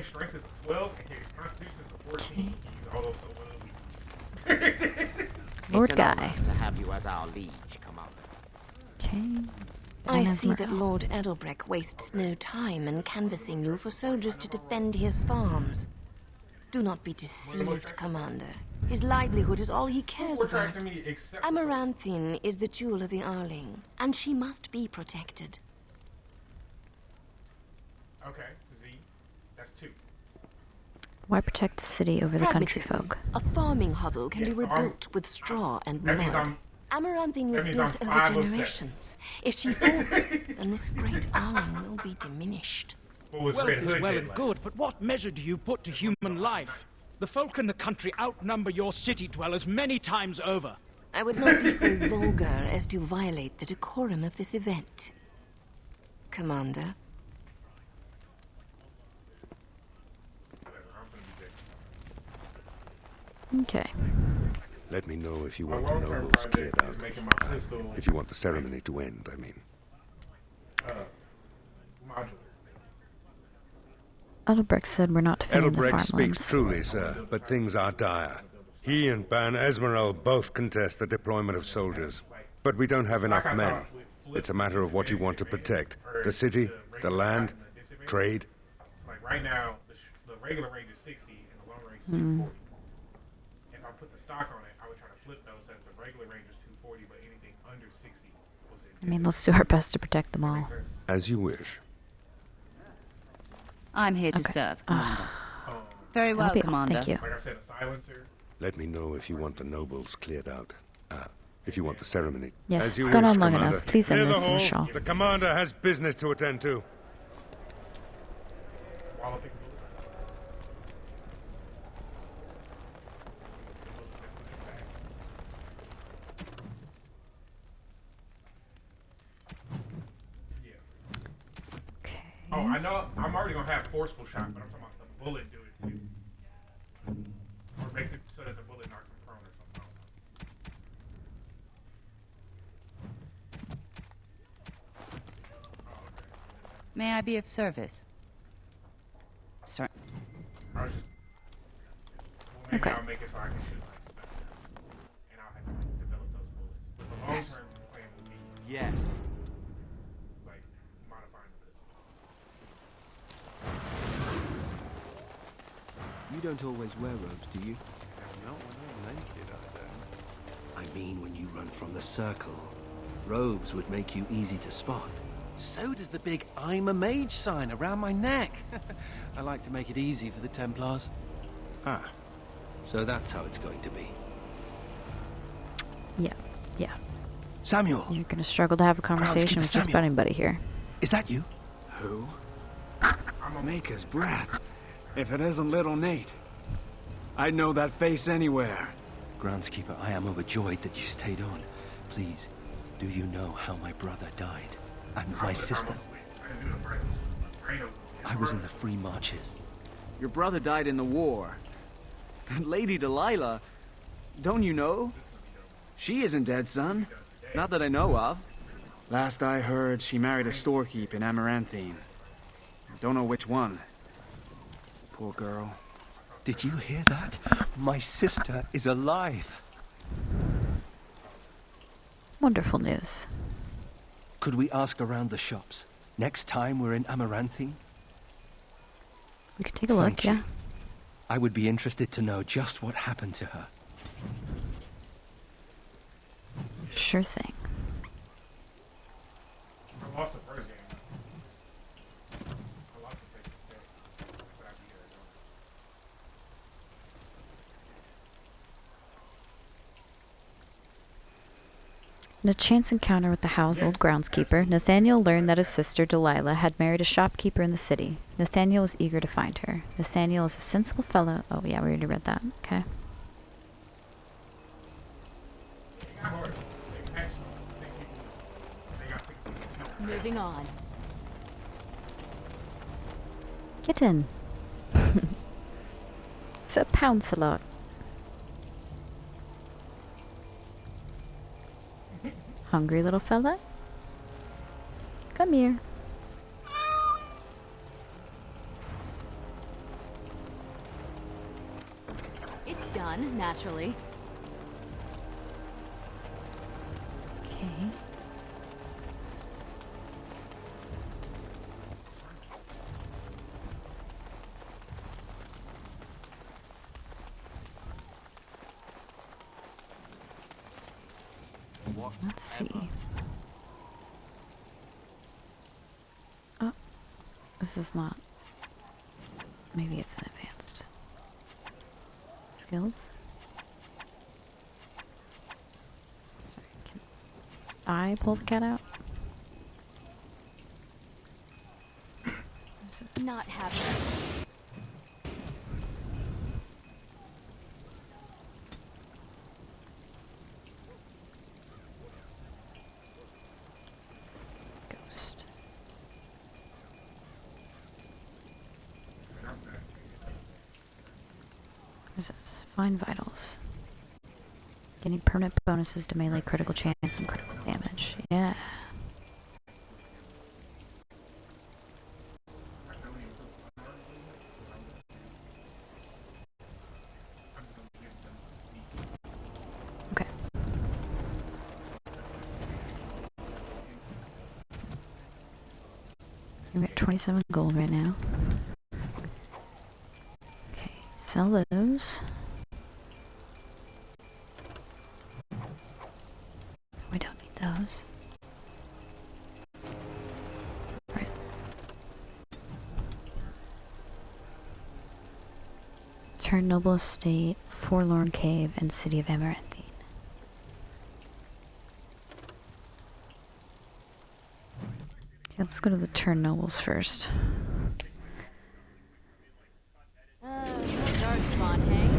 strength is a 12 and his constitution is a 14. He's all so Lord It's an Guy. honor to have you as our liege, Commander. Okay. I see that Lord Edelbreck wastes no time in canvassing you for soldiers to defend his farms. Do not be deceived, Commander. His livelihood is all he cares about. Amaranthine is the jewel of the Arling, and she must be protected. Okay, Z. That's 2. Why protect the city over the country Pragmatism. folk? A farming hovel can be Yes, rebuilt with straw and That means mud. Amaranthine was that means built I'm over 5 of 6. generations. If she falls, then this great Arling will be diminished. Wealth is well and good, but what measure do you put to human life? The folk in the country outnumber your city dwellers many times over. I would not be so vulgar as to violate the decorum of this event. Commander. Okay. Let me know if you want the nobles cleared out. If you want the ceremony to end, I mean. Edelbreck said we're not defending the Edelbreck speaks farmlands. truly, sir, but things are dire. He and Ban Esmeralda both contest the deployment of soldiers. But we don't have enough men. It's a matter of what you want to protect. The city, the land, trade. Like right now, the regular range is 60 and the long range is 240. If I put the stock on it, I would try to flip those as the regular range is 240, but anything under 60 I mean, let's do our best to protect them all. As you wish. I'm here to serve, Commander. Very well, Commander. Thank you. Like I said, a silencer. Let me know if you want the nobles cleared out. If you want the ceremony. Yes, As you it's gone wish, on long Commander. enough. Please end Clear this the in a hall. shawl. The commander has business to attend to. Oh, I know. I'm already gonna have forceful shock, but I'm talking about the bullet do it too, or make it so that the bullet knocks him prone or something. May I be of service? Sir. Maybe I'll make it so I can shoot like and I'll have to develop those bullets. But the long term plan would be like modifying the You don't always wear robes, do you? Not when I'm naked, I don't. I mean when you run from the circle. Robes would make you easy to spot. So does the big I'm a mage sign around my neck. I like to make it easy for the Templars. Ah, so that's how it's going to be. Yeah. Samuel! You're gonna struggle to have a conversation with just about anybody here. Is that you? Who? Maker's breath. If it isn't little Nate. I'd know that face anywhere. Groundskeeper, I am overjoyed that you stayed on. Please, do you know how my brother died? And my sister? I was in the Free Marches. Your brother died in the war. And Lady Delilah, don't you know? She isn't dead, son. Not that I know of. Last I heard, she married a storekeep in Amaranthine. Don't know which one. Poor girl. Did you hear that? My sister is alive. Wonderful news. Could we ask around the shops? Next time we're in Amaranthine? We could take a look, yeah. I would be interested to know just what happened to her. Sure thing. I lost the first game. I lost the second step. But I beat her. In a chance encounter with the household groundskeeper, Nathaniel learned that his sister Delilah had married a shopkeeper in the city. Nathaniel was eager to find her. Nathaniel is a sensible fellow. Oh yeah, we already read that. Okay. Moving on. Get in. Sir Pouncelot. Hungry little fella? Come here. It's done, naturally. Okay. Let's see. Oh, this is not. Maybe it's an advanced. Skills? Sorry, can I pull the cat out? Not happening. Ghost. What is this? Find vitals. Getting permanent bonuses to melee critical chance and critical damage. Yeah. Okay. We're at 27 gold right now. Okay, sell those. We don't need those. Turn Noble Estate, Forlorn Cave, and City of Amaranthine. Okay, let's go to the Turn Nobles first. Darkspawn, hey?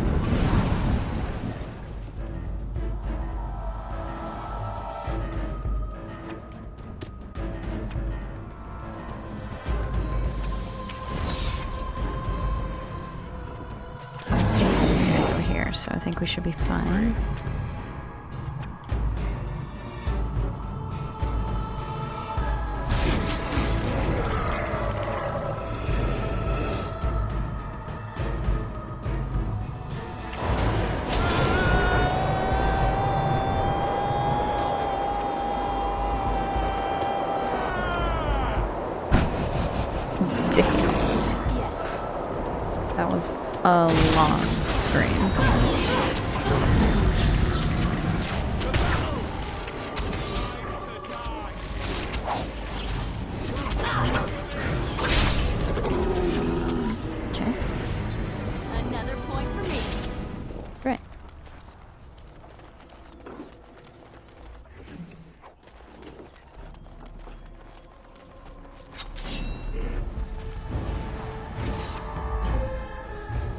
This guy's over here, so I think we should be fine. That was a long scream. Okay. Another point for me. Right.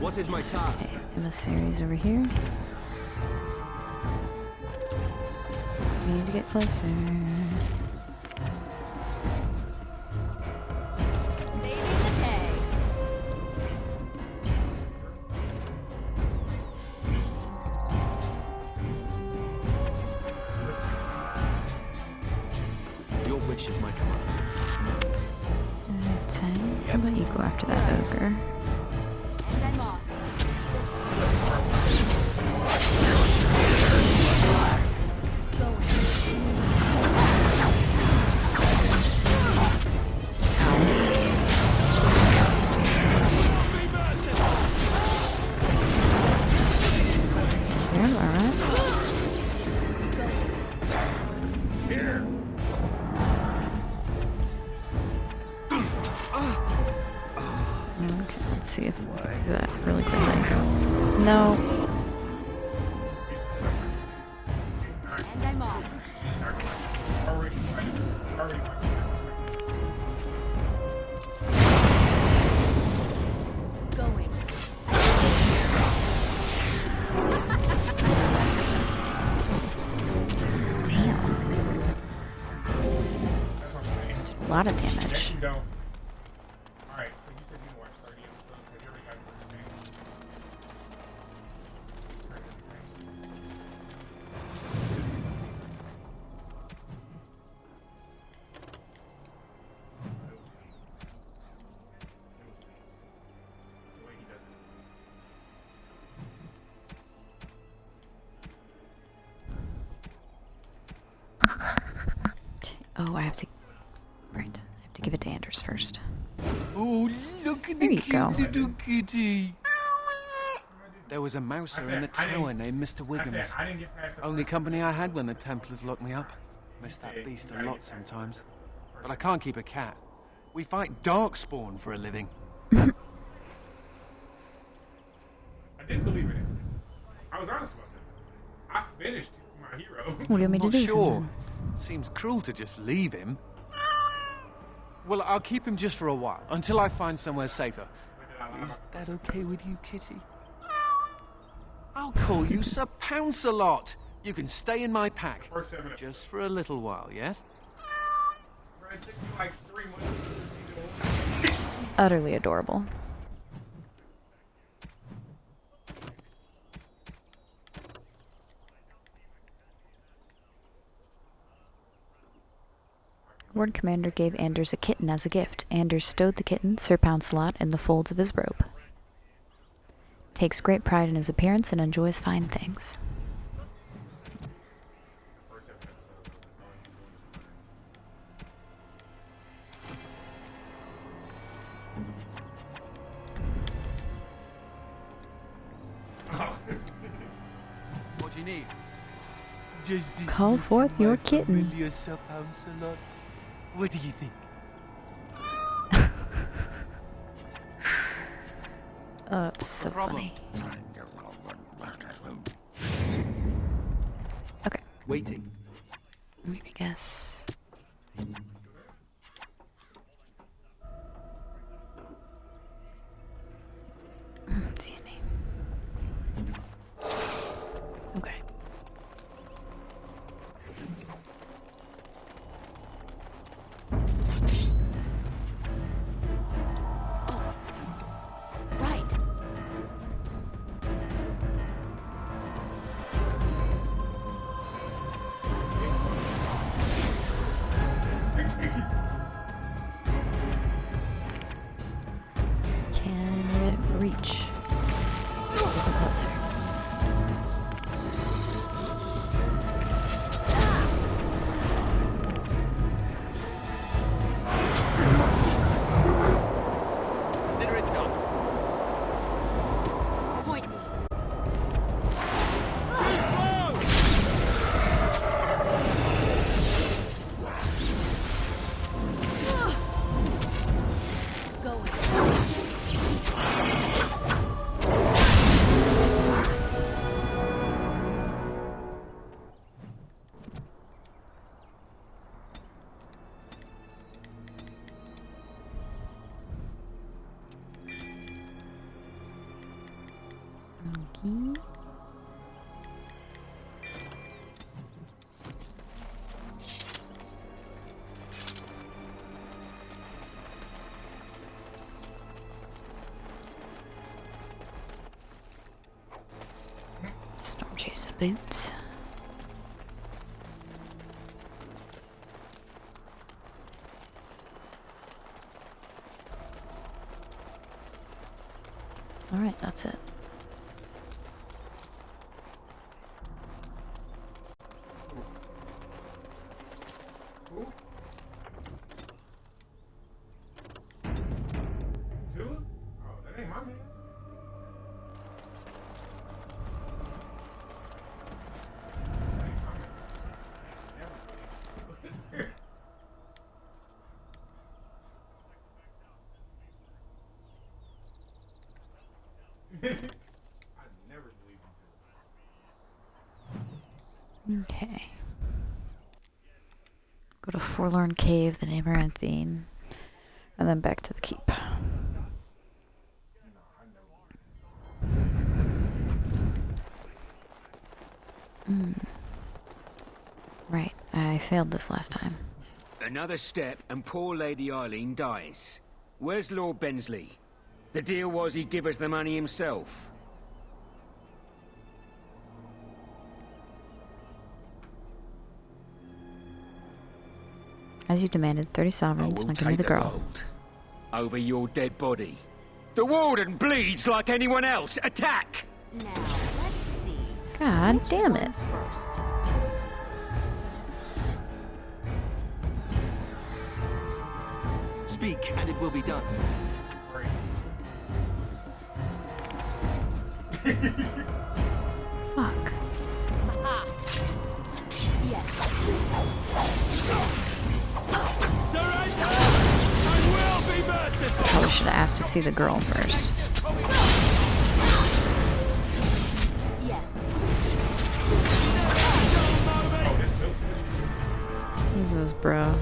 What is my task? Emissaries over here. We need to get closer. Saving the day. Your wish is my command. How about you go after that ogre? And I'm off. There, alright. Here. Okay, let's see if we can do that really quickly. No. And I'm off. Going. A lot of damage. Alright, so you said you didn't watch 30 episodes, but you already got the first thing. Oh, I have to... Right. I have to give it to Anders first. Oh, look at There the you cute go. little kitty. There was a mouser in the tower named Mr. Wiggins. I didn't get past the Only first company I had when the Templars locked me up. Miss that beast a lot sometimes. But I can't keep a cat. We fight darkspawn for a living. I didn't believe in it. I was honest about that. I finished my hero. What do you want me to Not do with him sure. then? Seems cruel to just leave him. Well, I'll keep him just for a while, until I find somewhere safer. Is that okay with you, kitty? I'll call you Sir Pounce-a-lot. You can stay in my pack. Just for a little while, yes? Utterly adorable. Lord Commander gave Anders a kitten as a gift. Anders stowed the kitten, Sir Pouncelot, in the folds of his robe. Takes great pride in his appearance and enjoys fine things. What do you need? Call forth your kitten. Sir Pounce-a-lot. What do you think? Oh, it's so funny. Okay. Waiting. I guess. Excuse me. Okay. Right. Can it reach? A little bit closer. Consider it done. Point me. Going. Okay. Storm chaser boots. All right, that's it. Tula? Oh, that ain't my man. I never believed in Tula. Okay. Go to Forlorn Cave, then Amaranthine, and then back to the keep. Right, I failed this last time. Another step and poor Lady Eileen dies. Where's Lord Bensley? The deal was he'd give us the money himself. As you demanded, 30 sovereigns, now give me the girl. Gold. Over your dead body. The warden bleeds like anyone else. Attack! Now, let's see. God damn it. First. Speak, and it will be done. Fuck. Aha. Yes. Surrender! I will be merciful! Probably should have asked to see the girl first. Yes. Look at this bro.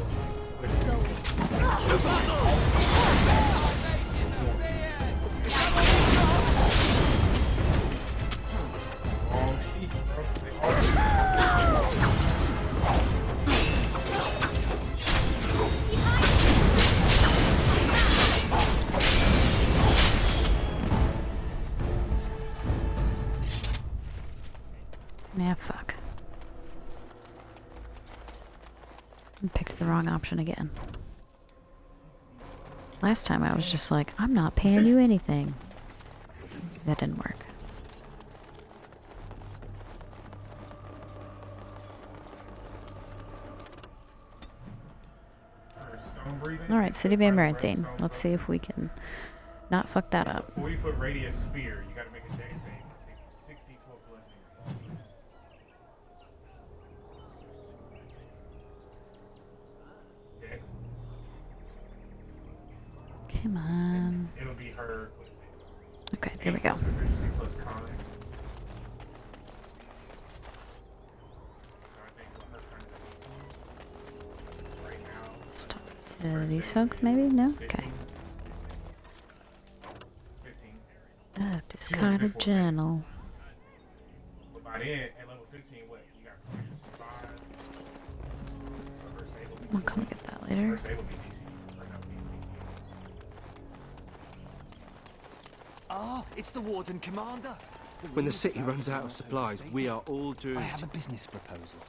Yeah, fuck. I picked the wrong option again. Last time I was just like, I'm not paying you anything. That didn't work. Alright, City of Amaranthine. Let's see if we can not fuck that up. 40-foot radius sphere. You gotta make a dex save. It takes 60 to a blessing. Dex. Come on. It'll be her. Okay, there we go. Let's talk to these folks, maybe? No? Okay. Oh, discarded journal. But by then, at level 15, what? You got proficiency 5. I'll come get that later. Ah, it's the Warden Commander. When the city runs out of supplies, we are all doomed. I have a business proposal.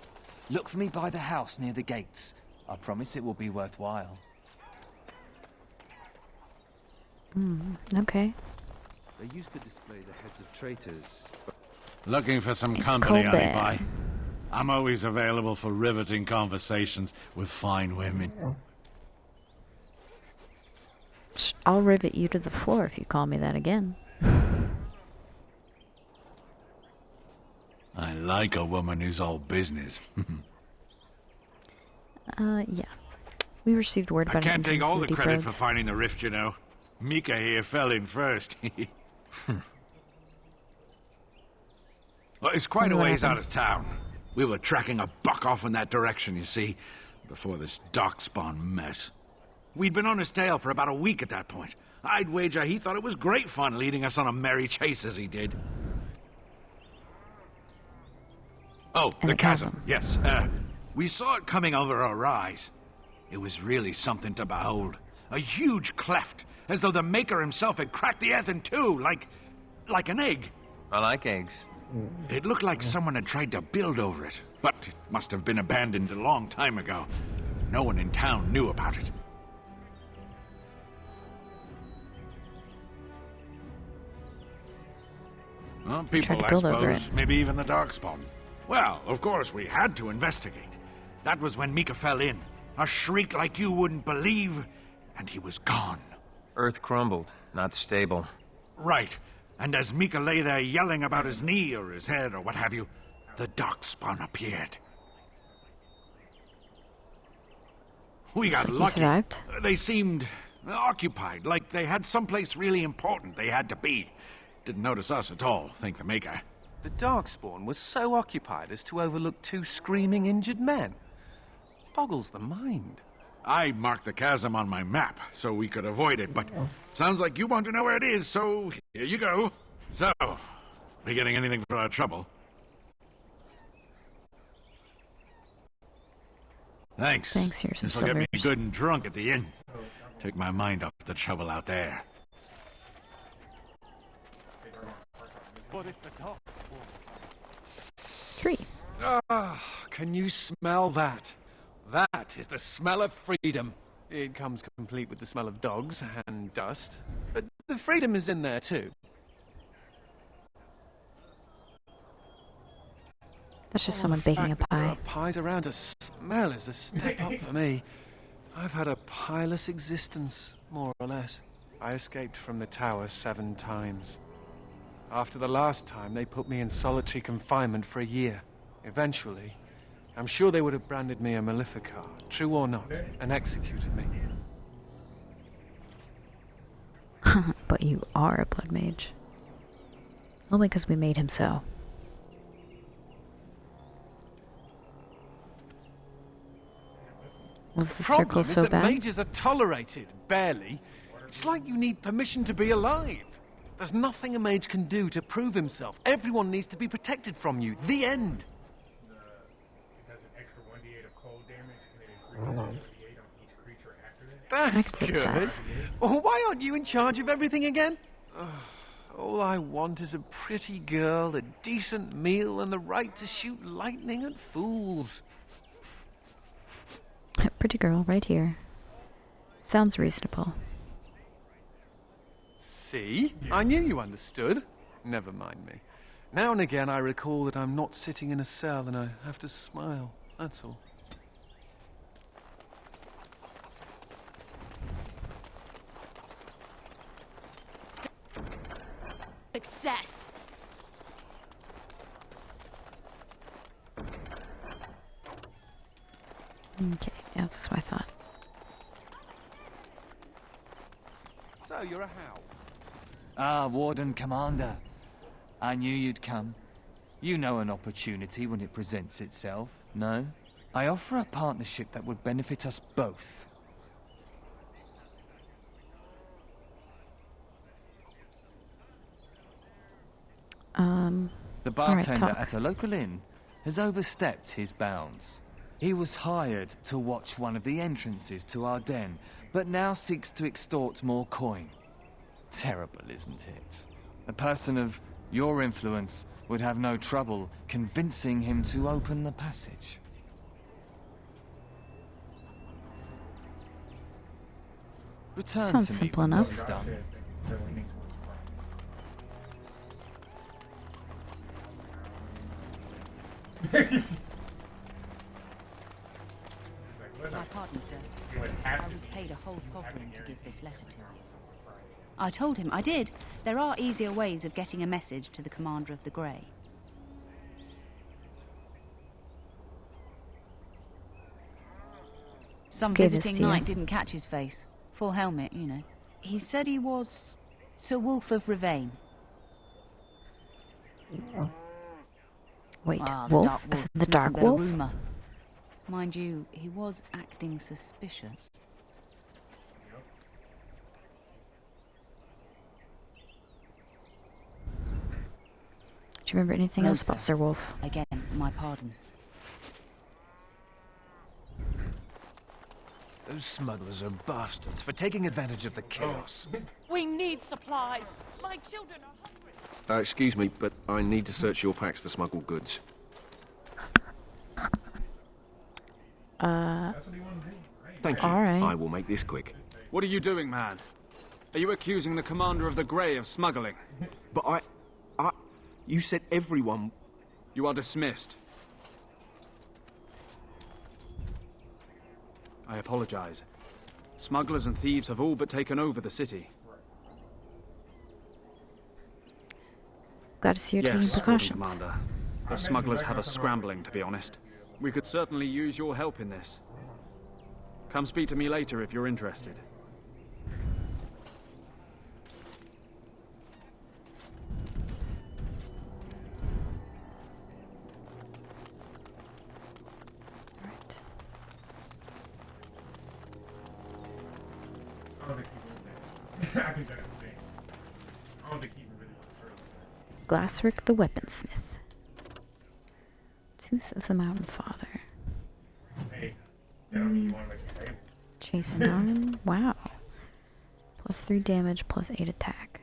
Look for me by the house near the gates. I promise it will be worthwhile. Okay. They used to display the heads of traitors. Looking for some It's company, Colbert. Honeypie? I'm always available for riveting conversations with fine women. I'll rivet you to the floor if you call me that again. I like a woman who's all business. Yeah. We received word I about can't take all the deep credit for roads. finding the rift, you know. Mika here fell in first. Well, it's quite a What ways out happened? of town. We were tracking a buck off in that direction, you see, before this darkspawn mess. We'd been on his tail for about a week at that point. I'd wager he thought it was great fun leading us on a merry chase as he did. Oh, And the the chasm. Yes, we saw it coming over our rise. It was really something to behold. A huge cleft, as though the Maker himself had cracked the earth in two, like an egg. I like eggs. It looked like someone had tried to build over it, but it must have been abandoned a long time ago. No one in town knew about it. Well, people, to I build over suppose, maybe even the Darkspawn. Well, of course, we had to investigate. That was when Mika fell in. A shriek like you wouldn't believe, and he was gone. Earth crumbled, not stable. Right. And as Mika lay there yelling about his knee or his head or what have you, the Darkspawn appeared. We Looks got like you lucky. survived. They seemed occupied, like they had someplace really important they had to be. Didn't notice us at all, thank the Maker. The Darkspawn was so occupied as to overlook 2 screaming injured men. Boggles the mind. I marked the chasm on my map so we could avoid it, but sounds like you want to know where it is, so here you go. So, we getting anything for our trouble? Thanks. Thanks, here's some This'll get me silvers. good and drunk at the inn. Take my mind off the trouble out there. What if the tops? Tree. Ah, can you smell that? That is the smell of freedom. It comes complete with the smell of dogs and dust. But the freedom is in there too. That's just someone baking a There pie. are pies around. A smell is a step up for me. I've had a pieless existence, more or less. I escaped from the tower 7 times. After the last time, they put me in solitary confinement for a year. Eventually, I'm sure they would have branded me a Maleficar, true or not, and executed me. But you are a blood mage. Only because we made him so. Was the Problem circle is so that bad? mages are tolerated, barely. It's like you need permission to be alive. There's nothing a mage can do to prove himself. Everyone needs to be protected from you. The end. It has an extra 1d8 of cold damage, and it increases 1d8 on each creature after that. That's can see good. that. Oh, why aren't you in charge of everything again? Ugh, all I want is a pretty girl, a decent meal, and the right to shoot lightning at fools. Pretty girl, right here. Sounds reasonable. See? I knew you understood. Never mind me. Now and again I recall that I'm not sitting in a cell and I have to smile. That's all. Success. Okay, yeah, that's what I thought. So, you're a howl. Ah, Warden Commander. I knew you'd come. You know an opportunity when it presents itself, no? I offer a partnership that would benefit us both. The bartender at a local inn has overstepped his bounds. He was hired to watch one of the entrances to our den, but now seeks to extort more coin. Terrible, isn't it? A person of your influence would have no trouble convincing him to open the passage. Return Sounds to me simple when enough. this is done. My pardon, sir. I was paid a whole sovereign to give this letter to you. I told him I did. There are easier ways of getting a message to the Commander of the Grey. Some visiting knight didn't catch his face. Full helmet, you know. He said he was Sir Wolf of Ravane. Wait, Ah, wolf? Is it the Dark Wolf? Rumor. Mind you, he was acting suspicious. Do you remember anything No, else about Sir Wolf? Again, my pardon. Those smugglers are bastards for taking advantage of the chaos. We need supplies. My children are hungry. Excuse me, but I need to search your packs for smuggled goods. Thank you. All right. I will make this quick. What are you doing, man? Are you accusing the Commander of the Grey of smuggling? But you said everyone... You are dismissed. I apologize. Smugglers and thieves have all but taken over the city. Glad to see you're taking precautions. Commander. The smugglers have us scrambling, to be honest. We could certainly use your help in this. Come speak to me later if you're interested. I think that's the thing. I don't think he even really wants to turtle. Glassrick the Weaponsmith. Tooth of the Mountain Father. Hey, that don't mean you want to make a table. Jason Arnon. Wow. +3 damage, +8 attack.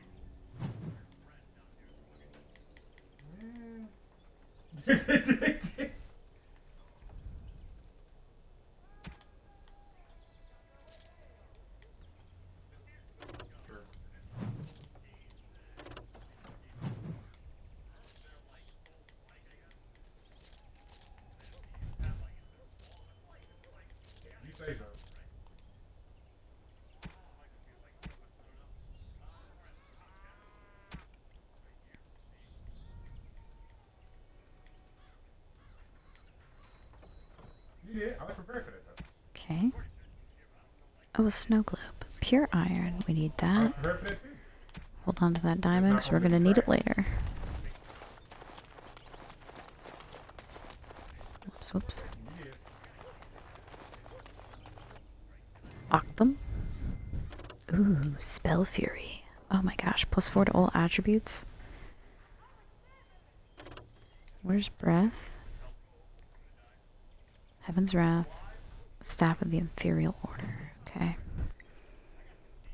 Say so. You did. I was prepared for that though. Okay. Oh, a snow globe. Pure iron. We need I was that. prepared for that too. Hold on to that diamond because we're going to need it later. Whoops, whoops. Lock them. Ooh, Spell Fury. Oh my gosh, +4 to all attributes. Where's Breath? Heaven's Wrath. Staff of the Imperial Order. Okay.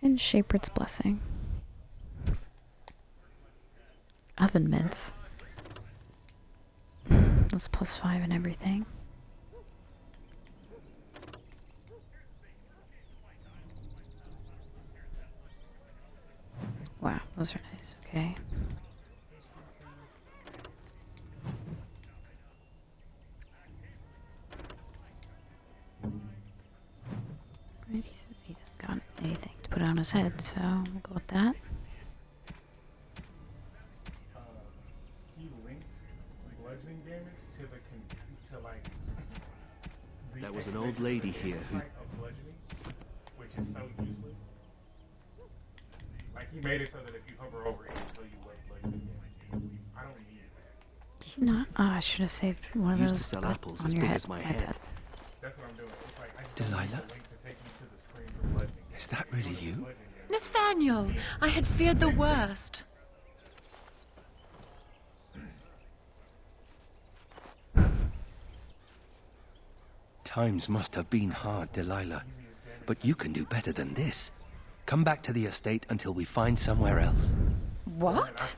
And Shapert's Blessing. Oven Mitts. That's +5 and everything. Wow, those are nice. Okay. Right, he doesn't got anything to put on his head, so we'll go with that. He linked bludgeoning damage to the There was an old lady here who... of bludgeoning, which is so useless. Like Like, he made it so that if you hover over it, it'll tell you what bludgeoning damage is. I don't need that. Not. Oh, I should have saved one of Used those. to sell on apples your as big head. as my My head. bad. That's what I'm doing. It's like, I just don't need Delilah? the link to take me to the screen for bludgeoning. Is that really you? Nathaniel, I had feared the worst. Times must have been hard, Delilah. But you can do better than this. Come back to the estate until we find somewhere else. What?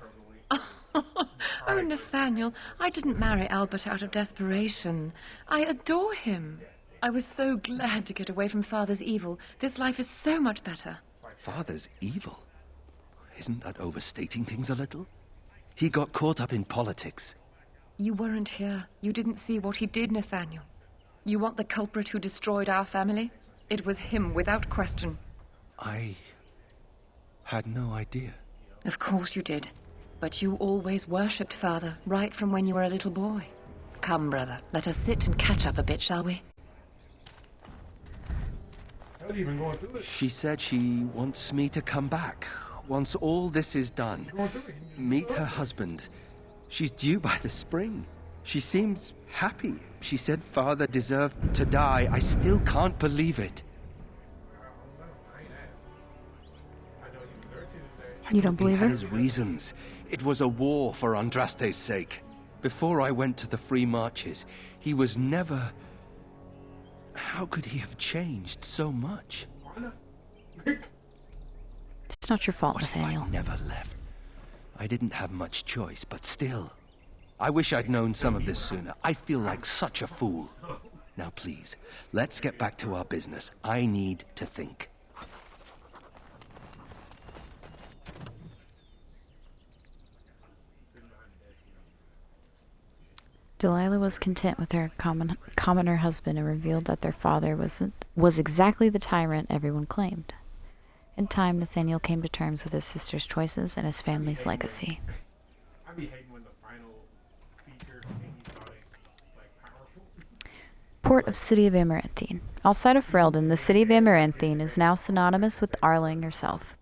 Oh, Nathaniel, I didn't marry Albert out of desperation. I adore him. I was so glad to get away from Father's evil. This life is so much better. Father's evil? Isn't that overstating things a little? He got caught up in politics. You weren't here. You didn't see what he did, Nathaniel. You want the culprit who destroyed our family? It was him, without question. I had no idea. Of course you did. But you always worshipped Father, right from when you were a little boy. Come, brother, let us sit and catch up a bit, shall we? She said she wants me to come back. Once all this is done. Meet her husband. She's due by the spring. She seems happy. She said Father deserved to die. I still can't believe it. You don't believe He had her? his reasons. It was a war for Andraste's sake. Before I went to the Free Marches, he was never... How could he have changed so much? It's not your fault, Nathaniel. I never left. I didn't have much choice, but still. I wish I'd known some of this sooner. I feel like such a fool. Now, please, let's get back to our business. I need to think. Delilah was content with her commoner husband and revealed that their father was exactly the tyrant everyone claimed. In time, Nathaniel came to terms with his sister's choices and his family's legacy. I be hating when the final feature thing you thought it like powerful. Port of City of Amaranthine. Outside of Ferelden, the city of Amaranthine is now synonymous with Arling herself.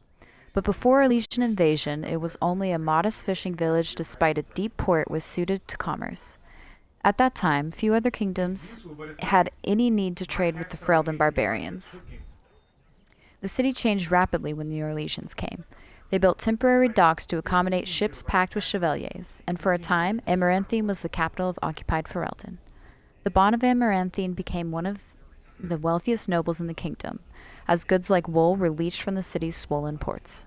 But before Elysian invasion, it was only a modest fishing village despite a deep port was suited to commerce. At that time, few other kingdoms had any need to trade with the Ferelden barbarians. The city changed rapidly when the Orlesians came. They built temporary docks to accommodate ships packed with chevaliers, and for a time, Amaranthine was the capital of occupied Ferelden. The Bond of Amaranthine became one of the wealthiest nobles in the kingdom, as goods like wool were leached from the city's swollen ports.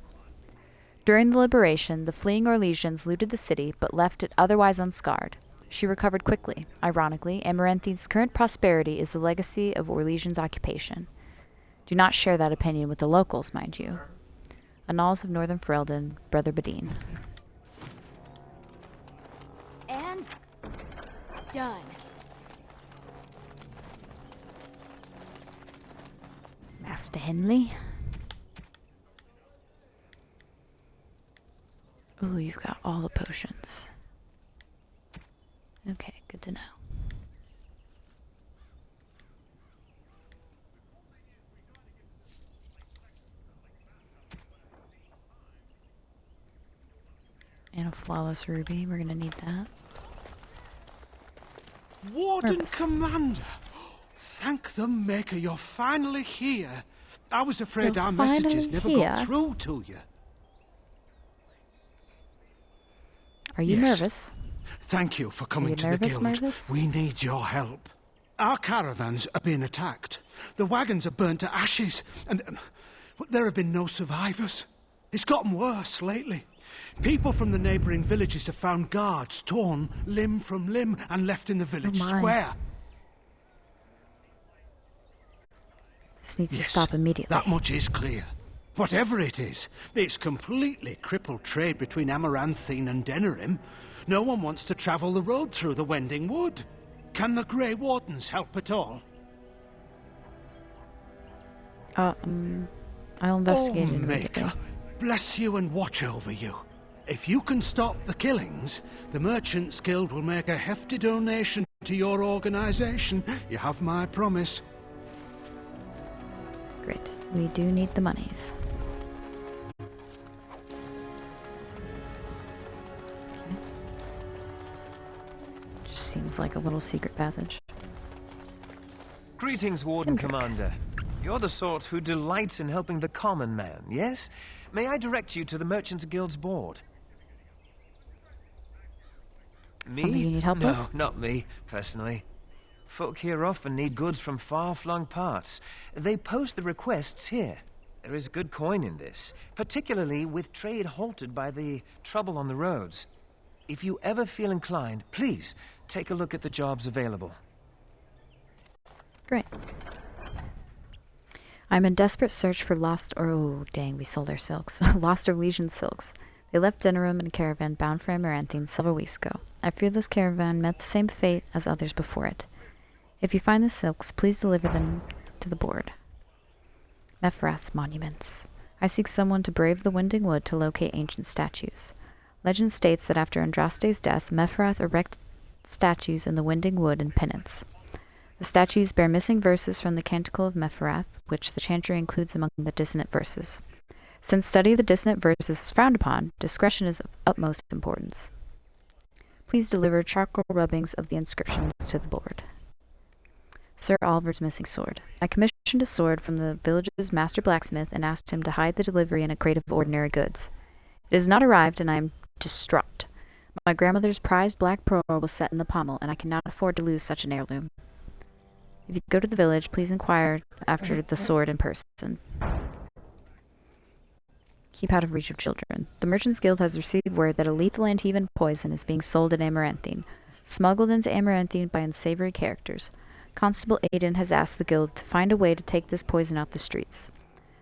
During the liberation, the fleeing Orlesians looted the city, but left it otherwise unscarred. She recovered quickly. Ironically, Amaranthine's current prosperity is the legacy of Orlesians' occupation. Do not share that opinion with the locals, mind you. Annals of Northern Ferelden, Brother Badine. And done. Master Henley. Ooh, you've got all the potions. Okay, good to know. And a flawless ruby, we're gonna need that. Warden Nervous. Commander! Thank the Maker you're finally here. I was afraid You're our messages finally never here? got through to you. Are you Yes. nervous? Thank you for coming you to nervous, the guild. nervous? We need your help. Our caravans are being attacked. The wagons are burnt to ashes, and there have been no survivors. It's gotten worse lately. People from the neighbouring villages have found guards torn limb from limb and left in the village my. square. This needs to Yes, stop immediately. that much is clear. Whatever it is, it's completely crippled trade between Amaranthine and Denerim. No one wants to travel the road through the Wending Wood. Can the Grey Wardens help at all? I'll investigate it Oh, immediately. Maker, bless you and watch over you. If you can stop the killings, the Merchants Guild will make a hefty donation to your organization. You have my promise. Great. We do need the monies. seems like a little secret passage. Greetings, Warden Commander. You're the sort who delights in helping the common man, yes? May I direct you to the Merchants Guild's board? Me? Something you need help with? No, not me, personally. Folk here often need goods from far-flung parts. They post the requests here. There is good coin in this, particularly with trade halted by the trouble on the roads. If you ever feel inclined, please take a look at the jobs available. Great. I'm in desperate search for lost or... Oh, dang, we sold our silks. Lost or Legion silks. They left Denerim in a caravan bound for Amaranthine several weeks ago. I fear this caravan met the same fate as others before it. If you find the silks, please deliver them to the board. Mephrath's monuments. I seek someone to brave the Winding Wood to locate ancient statues. Legend states that after Andraste's death, Mephrath erected statues in the Winding Wood in penance. The statues bear missing verses from the Canticle of Mephrath, which the chantry includes among the dissonant verses. Since study of the dissonant verses is frowned upon, discretion is of utmost importance. Please deliver charcoal rubbings of the inscriptions to the board. Sir Oliver's missing sword. I commissioned a sword from the village's master blacksmith and asked him to hide the delivery in a crate of ordinary goods. It has not arrived, and I am distraught. My grandmother's prized black pearl was set in the pommel, and I cannot afford to lose such an heirloom. If you go to the village, please inquire after the sword in person. Keep out of reach of children. The Merchants Guild has received word that a lethal Antivan poison is being sold at Amaranthine, smuggled into Amaranthine by unsavory characters. Constable Aiden has asked the Guild to find a way to take this poison off the streets.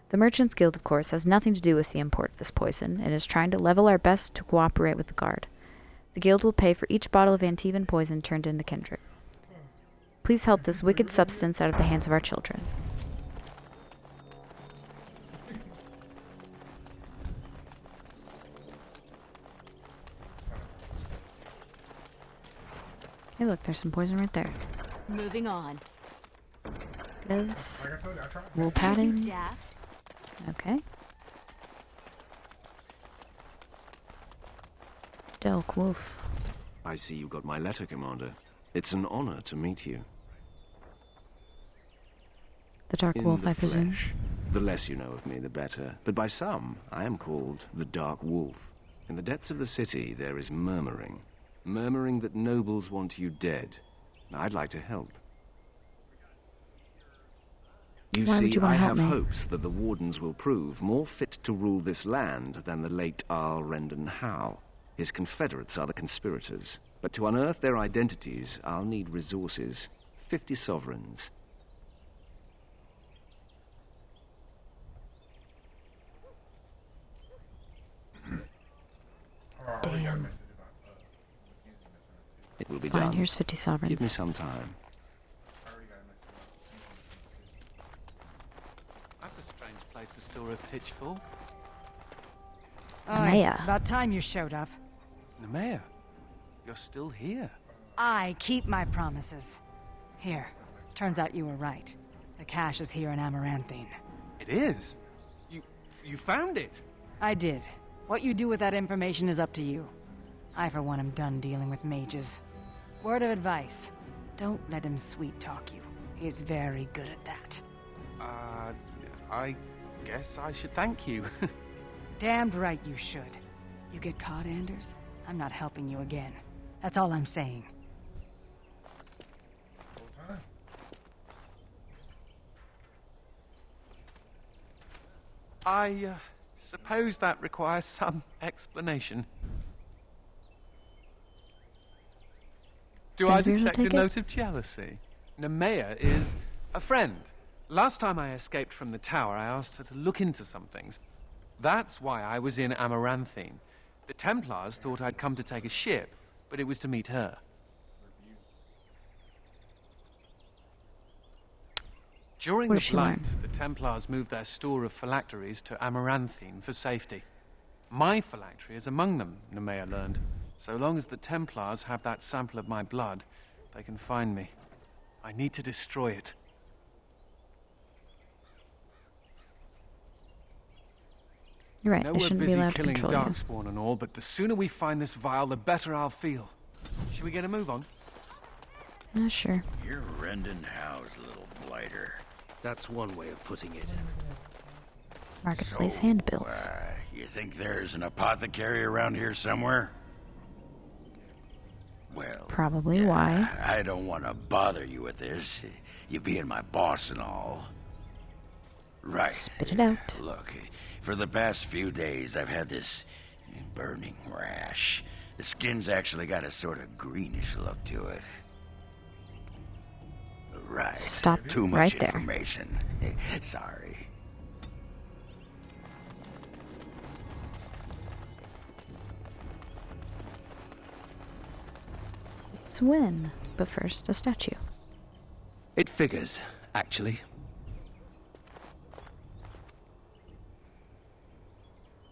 The Merchants Guild, of course, has nothing to do with the import of this poison, and is trying to level our best to cooperate with the Guard. The Guild will pay for each bottle of Antivan poison turned into Kendrick. Please help this wicked substance out of the hands of our children. Hey, look, there's some poison right there. Moving on. Gloves. Wool padding. Okay. Delk Wolf. I see you got my letter, Commander. It's an honor to meet you. The Dark Wolf, I presume. The less you know of me, the better. But by some, I am called the Dark Wolf. In the depths of the city, there is murmuring. Murmuring that nobles want you dead. I'd like to help. You see, I have hopes that the Wardens will prove more fit to rule this land than the late Arl Rendon Howe. His confederates are the conspirators. But to unearth their identities, I'll need resources. 50 sovereigns. Damn. It will be Fine, done. here's 50 sovereigns. Give me some time. That's a strange place to store a pitchfork. Nemea. About time you showed up. Nemea, you're still here. I keep my promises. Here, turns out you were right. The cache is here in Amaranthine. It is? You found it? I did. What you do with that information is up to you. I, for one, am done dealing with mages. Word of advice. Don't let him sweet-talk you. He's very good at that. I guess I should thank you. Damned right you should. You get caught, Anders? I'm not helping you again. That's all I'm saying. I suppose that requires some explanation. Do I detect a note of jealousy? Nemea is a friend. Last time I escaped from the tower, I asked her to look into some things. That's why I was in Amaranthine. The Templars thought I'd come to take a ship, but it was to meet her. During the Blight, the Templars moved their store of phylacteries to Amaranthine for safety. My phylactery is among them, Nemea learned. So long as the Templars have that sample of my blood, they can find me. I need to destroy it. You're right, they shouldn't be allowed to control you. We're busy killing Darkspawn and all, but the sooner we find this vial, the better I'll feel. Should we get a move on? Sure. You're Rendon Howe's little blighter. That's one way of putting it. Marketplace handbills. You think there's an apothecary around here somewhere? Well, Probably why. I don't want to bother you with this. You being my boss and all. Right. Spit it out. Look, for the past few days, I've had this burning rash. The skin's actually got a sort of greenish look to it. Right. Stop Too much right there. information. Sorry. Let's win. But first, a statue. It figures, actually.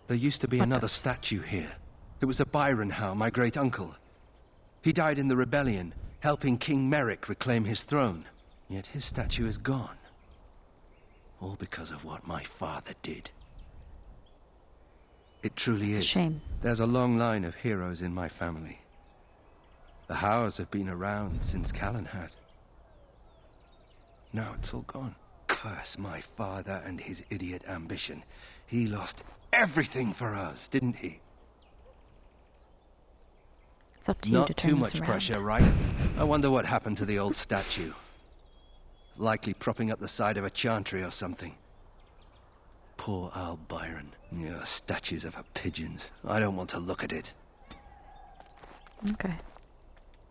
There used to be another statue here. It was a Byron Howe, my great-uncle. He died in the rebellion, helping King Merrick reclaim his throne. Yet his statue is gone. All because of what my father did. It truly is. It's a shame. There's a long line of heroes in my family. The Howes have been around since Callan had. Now it's all gone. Curse my father and his idiot ambition. He lost everything for us, didn't he? It's up to you to turn Not too this much around. pressure, right? I wonder what happened to the old statue. Likely propping up the side of a chantry or something. Poor Al Byron. Yeah, statues of her pigeons. I don't want to look at it. Okay.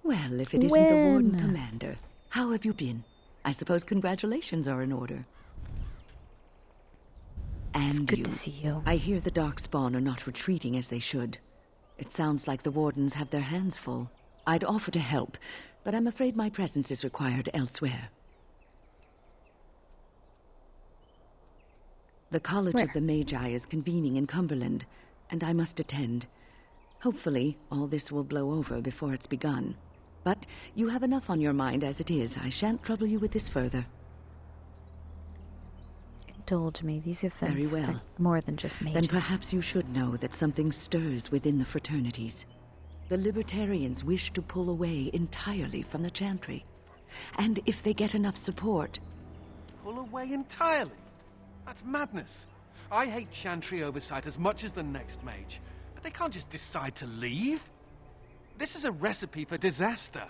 Well, if it isn't the Warden Commander, how have you been? I suppose congratulations are in order. And It's good to see you. I hear the Darkspawn are not retreating as they should. It sounds like the Wardens have their hands full. I'd offer to help, but I'm afraid my presence is required elsewhere. The College of the Magi is convening in Cumberland, and I must attend. Hopefully, all this will blow over before it's begun. But you have enough on your mind as it is. I shan't trouble you with this further. Indulge me. These events Very well. affect more than just mages. Then perhaps you should know that something stirs within the fraternities. The Libertarians wish to pull away entirely from the Chantry. And if they get enough support... Pull away entirely? That's madness. I hate Chantry oversight as much as the next mage, but they can't just decide to leave. This is a recipe for disaster.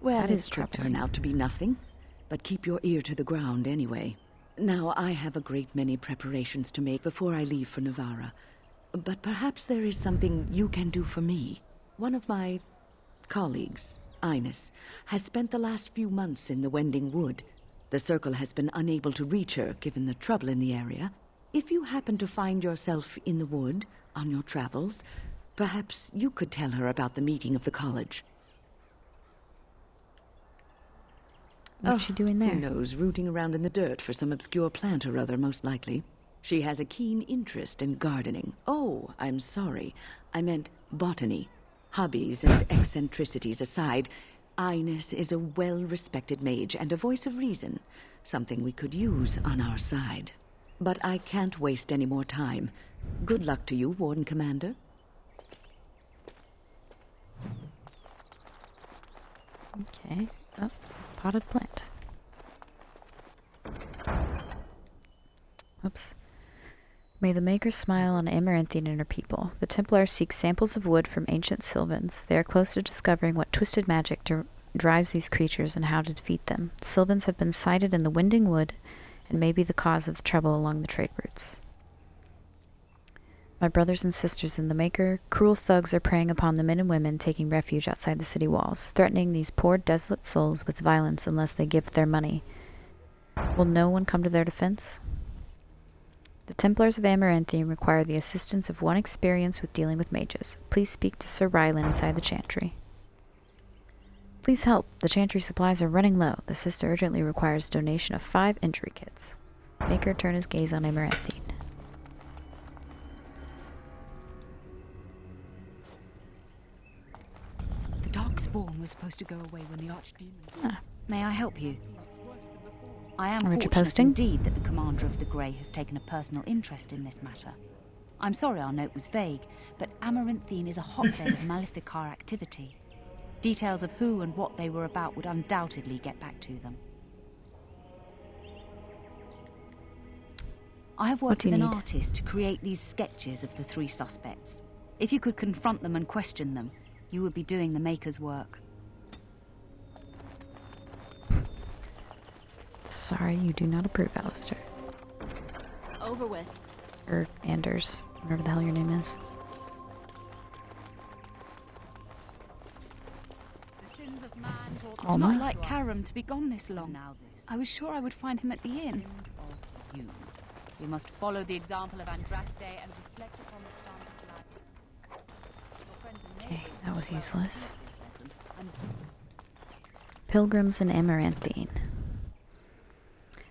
Well, That is it could troubling. turn out to be nothing, but keep your ear to the ground anyway. Now, I have a great many preparations to make before I leave for Navarra, but perhaps there is something you can do for me. One of my colleagues, Ines, has spent the last few months in the Wending Wood. The Circle has been unable to reach her, given the trouble in the area. If you happen to find yourself in the wood on your travels, perhaps you could tell her about the meeting of the college. What's she doing there? Who knows, rooting around in the dirt for some obscure plant or other, most likely. She has a keen interest in gardening. Oh, I'm sorry. I meant botany. Hobbies and eccentricities aside, Ines is a well-respected mage and a voice of reason, something we could use on our side. But I can't waste any more time. Good luck to you, Warden Commander. Okay. Oh, potted plant. Oops. May the Maker smile on Amaranthian and her people. The Templars seek samples of wood from ancient Sylvans. They are close to discovering what twisted magic drives these creatures and how to defeat them. Sylvans have been sighted in the Winding Wood and may be the cause of the trouble along the trade routes. My brothers and sisters in the Maker, cruel thugs are preying upon the men and women taking refuge outside the city walls, threatening these poor desolate souls with violence unless they give their money. Will no one come to their defense? The Templars of Amaranthian require the assistance of one experienced with dealing with mages. Please speak to Sir Rylan inside the Chantry. Please help. The Chantry supplies are running low. The sister urgently requires donation of 5 injury kits. Maker turn his gaze on Amaranthian. The Darkspawn was supposed to go away when the Archdemon... May I help you? I am Read your fortunate posting? indeed that the Commander of the Grey has taken a personal interest in this matter. I'm sorry our note was vague, but Amaranthine is a hotbed of Maleficar activity. Details of who and what they were about would undoubtedly get back to them. I have worked with an artist to create these sketches of the 3 suspects. If you could confront them and question them, you would be doing the maker's work. Sorry, you do not approve, Alistair. Over with. Or Anders, whatever the hell your name is. It's not like Karam to be gone this long. I was sure I would find him at the inn. We must follow the example of Andraste and reflect upon the stance of life. Okay, that was useless. Pilgrims in Amaranthine.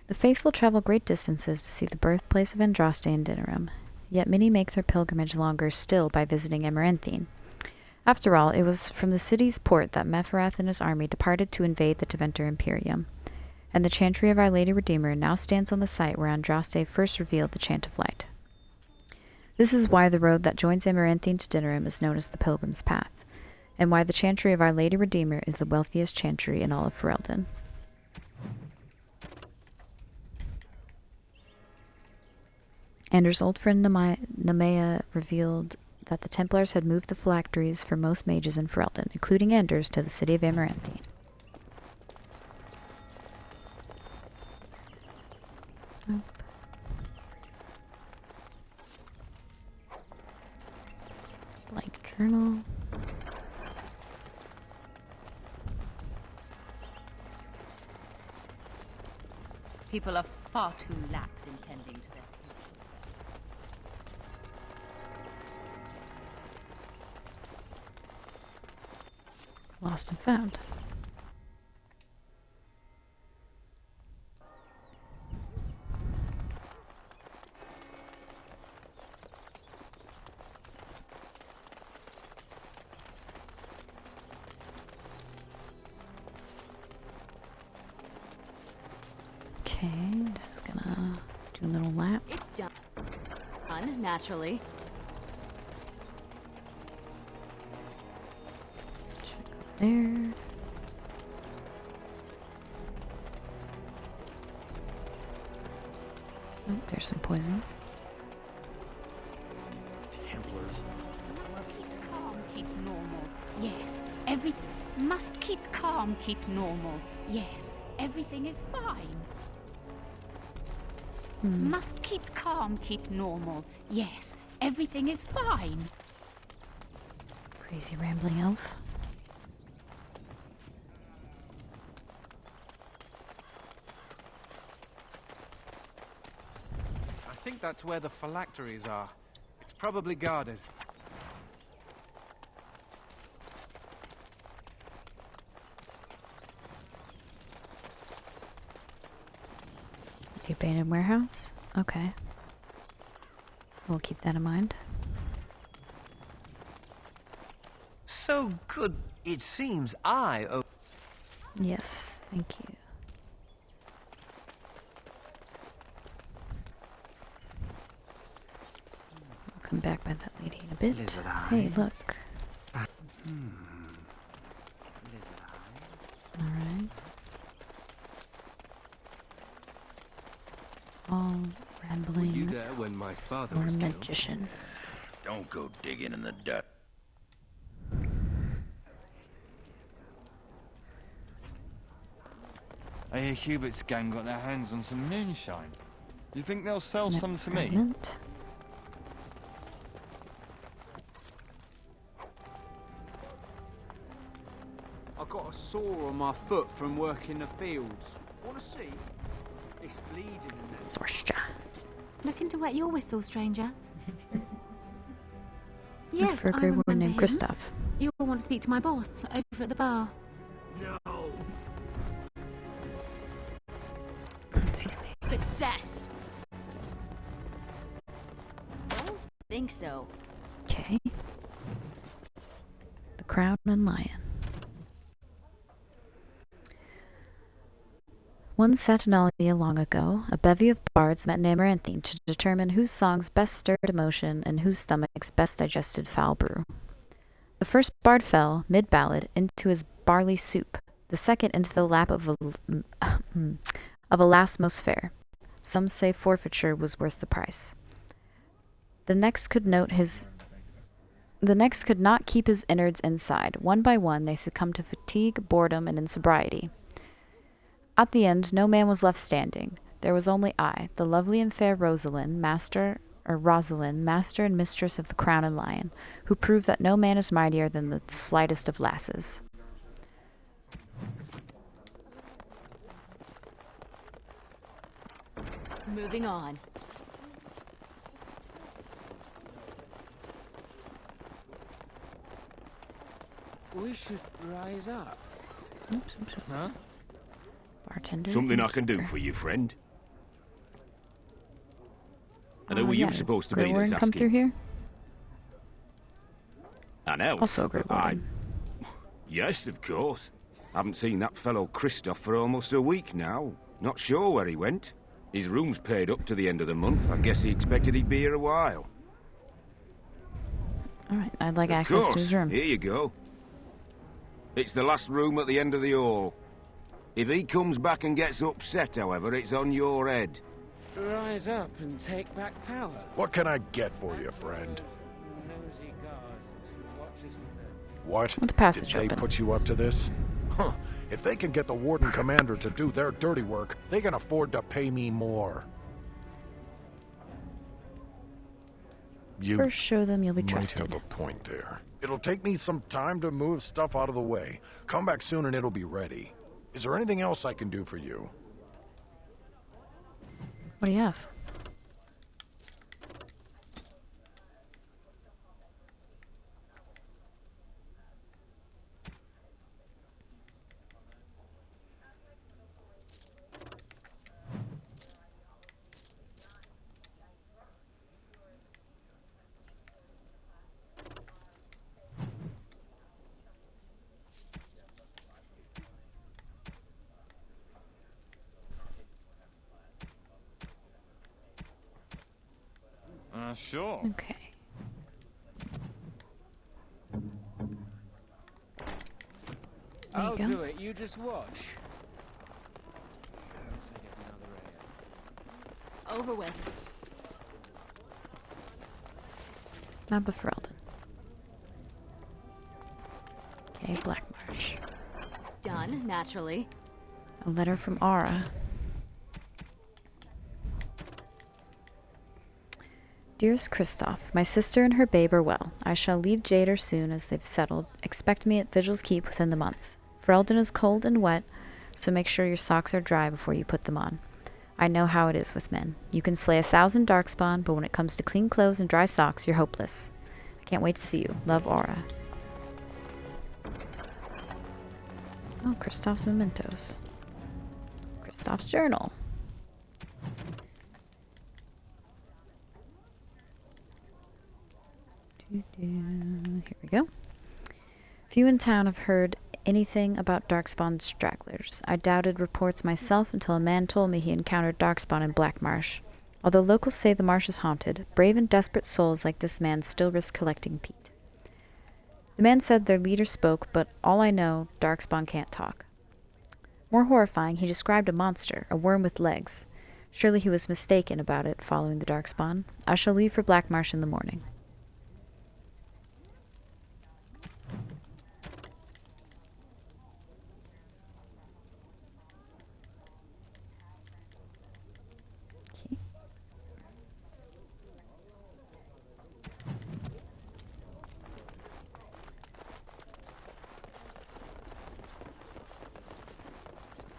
The faithful travel great distances to see the birthplace of Andraste and Dinnerum, yet many make their pilgrimage longer still by visiting Amaranthine. After all, it was from the city's port that Mepharath and his army departed to invade the Deventer Imperium, and the chantry of Our Lady Redeemer now stands on the site where Andraste first revealed the Chant of Light. This is why the road that joins Amaranthine to Dinnerum is known as the Pilgrim's Path, and why the chantry of Our Lady Redeemer is the wealthiest chantry in all of Ferelden. Anders' old friend Nemea revealed that the Templars had moved the phylacteries for most mages in Ferelden, including Anders, to the city of Amaranthine. Blank journal. People are far too lax in tending to their speech. Lost and found. Okay, just gonna do a little lap. It's done. Naturally. There. Oh, there's some poison. Templars. Keep calm, keep normal. Yes, everything must keep calm, keep normal. Yes, everything is fine. Must keep calm, keep normal. Yes, everything is fine. Crazy rambling elf. I think that's where the phylacteries are. It's probably guarded. The abandoned warehouse? Okay. We'll keep that in mind. So good, it seems I owe... Yes, thank you. I'll come back by that lady in a bit. Lizard Hey, eyes. look. Alright. All rambling Were you there when my father was killed? magicians. Don't go digging in the dust. I hear Hubert's gang got their hands on some moonshine. Do you think they'll sell some to me? Fragment. I got a sore on my foot from working the fields. Want to see? It's bleeding in there. Sorsha. Looking to wet your whistle, stranger. Yes, For a I grey woman remember named him. Kristoff. You'll want to speak to my boss over at the bar. No. Excuse me. Success. Don't think so. Okay. The Crown and Lion. One Saturnalia long ago, a bevy of bards met in Amaranthine to determine whose songs best stirred emotion and whose stomachs best digested foul brew. The first bard fell, mid-ballad, into his barley soup, the second into the lap of a lass most fair. Some say forfeiture was worth the price. The next could not keep his innards inside. One by one they succumbed to fatigue, boredom, and insobriety. At the end, no man was left standing. There was only I, the lovely and fair Rosalind, master and mistress of the Crown and Lion, who proved that no man is mightier than the slightest of lasses. Moving on. We should rise up. Oops. Huh? Bartender. Something I can do for you, friend. And who are you supposed to be that's come through asking? here? An elf? Also a great warden. Yes, of course. Haven't seen that fellow Christoph for almost a week now. Not sure where he went. His room's paid up to the end of the month. I guess he expected he'd be here a while. Alright, I'd like access to his room. Here you go. It's the last room at the end of the hall. If he comes back and gets upset, however, it's on your head. Rise up and take back power. What can I get for you, friend? What? The passage Did they open. put you up to this? Huh. If they can get the Warden Commander to do their dirty work, they can afford to pay me more. You First show them you'll be might trusted. have a point there. It'll take me some time to move stuff out of the way. Come back soon and it'll be ready. Is there anything else I can do for you? What do you have? Sure. Okay. I'll go. do it. You just watch. Over with. Map of Ferelden. Okay, Black Marsh. Done, naturally. A letter from Aura. Dearest Kristoff, my sister and her babe are well. I shall leave Jader soon as they've settled. Expect me at Vigil's Keep within the month. Ferelden is cold and wet, so make sure your socks are dry before you put them on. I know how it is with men. You can slay 1,000 darkspawn, but when it comes to clean clothes and dry socks, you're hopeless. I can't wait to see you. Love, Aura. Oh, Kristoff's mementos. Kristoff's journal. Here we go. Few in town have heard anything about Darkspawn stragglers. I doubted reports myself until a man told me he encountered Darkspawn in Black Marsh. Although locals say the marsh is haunted, brave and desperate souls like this man still risk collecting peat. The man said their leader spoke, but all I know, Darkspawn can't talk. More horrifying, he described a monster, a worm with legs. Surely he was mistaken about it following the Darkspawn. I shall leave for Black Marsh in the morning.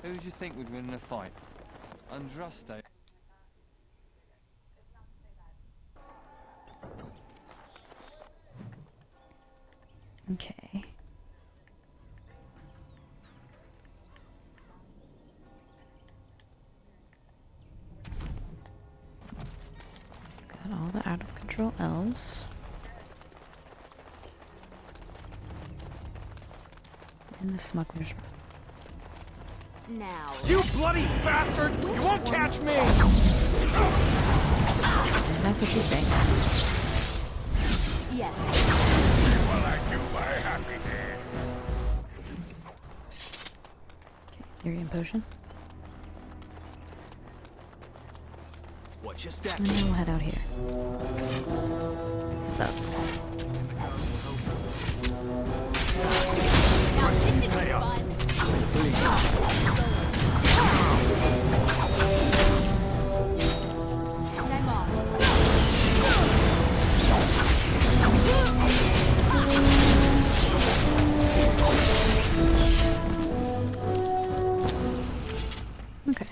Who do you think would win in a fight? Andraste? Okay. Got all the out-of-control elves. And the smuggler's room. Now. You bloody bastard! You won't catch me! That's what you think. Yes. While I do my happy dance. Irian potion. Watch your step. And then we'll head out here. Thugs. Now this should be fun. And I'm off. Okay.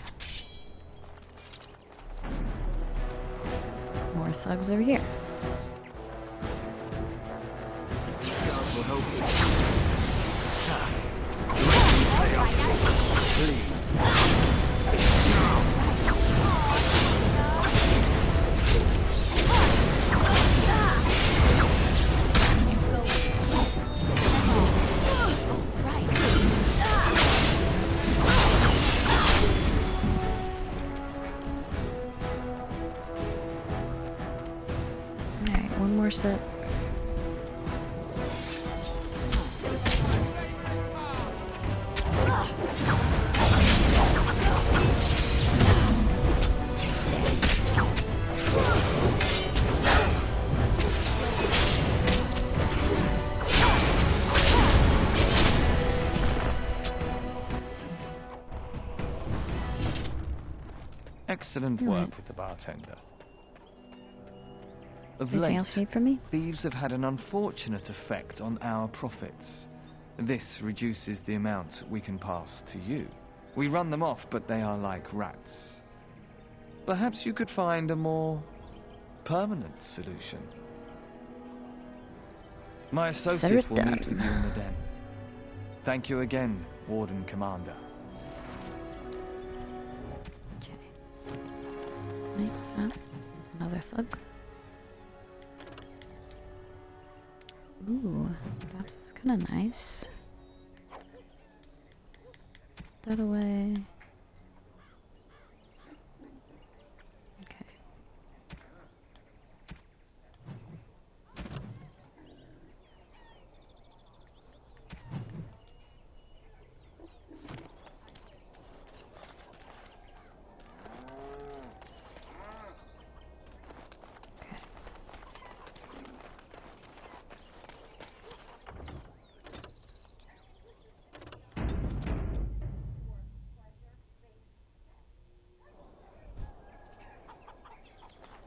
More thugs over here. Will help you. Alright, one more set. Excellent work with the bartender. Of Anything else you need from me? thieves have had an unfortunate effect on our profits. This reduces the amount we can pass to you. We run them off, but they are like rats. Perhaps you could find a more permanent solution. My associate will meet with you in the den. Thank you again, Warden Commander. Wait, what's that? Another thug? Ooh, that's kind of nice. Put that away. Okay.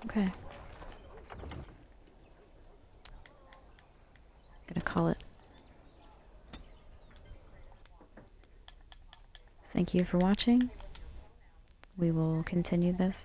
Okay. Gonna call it. Thank you for watching. We will continue this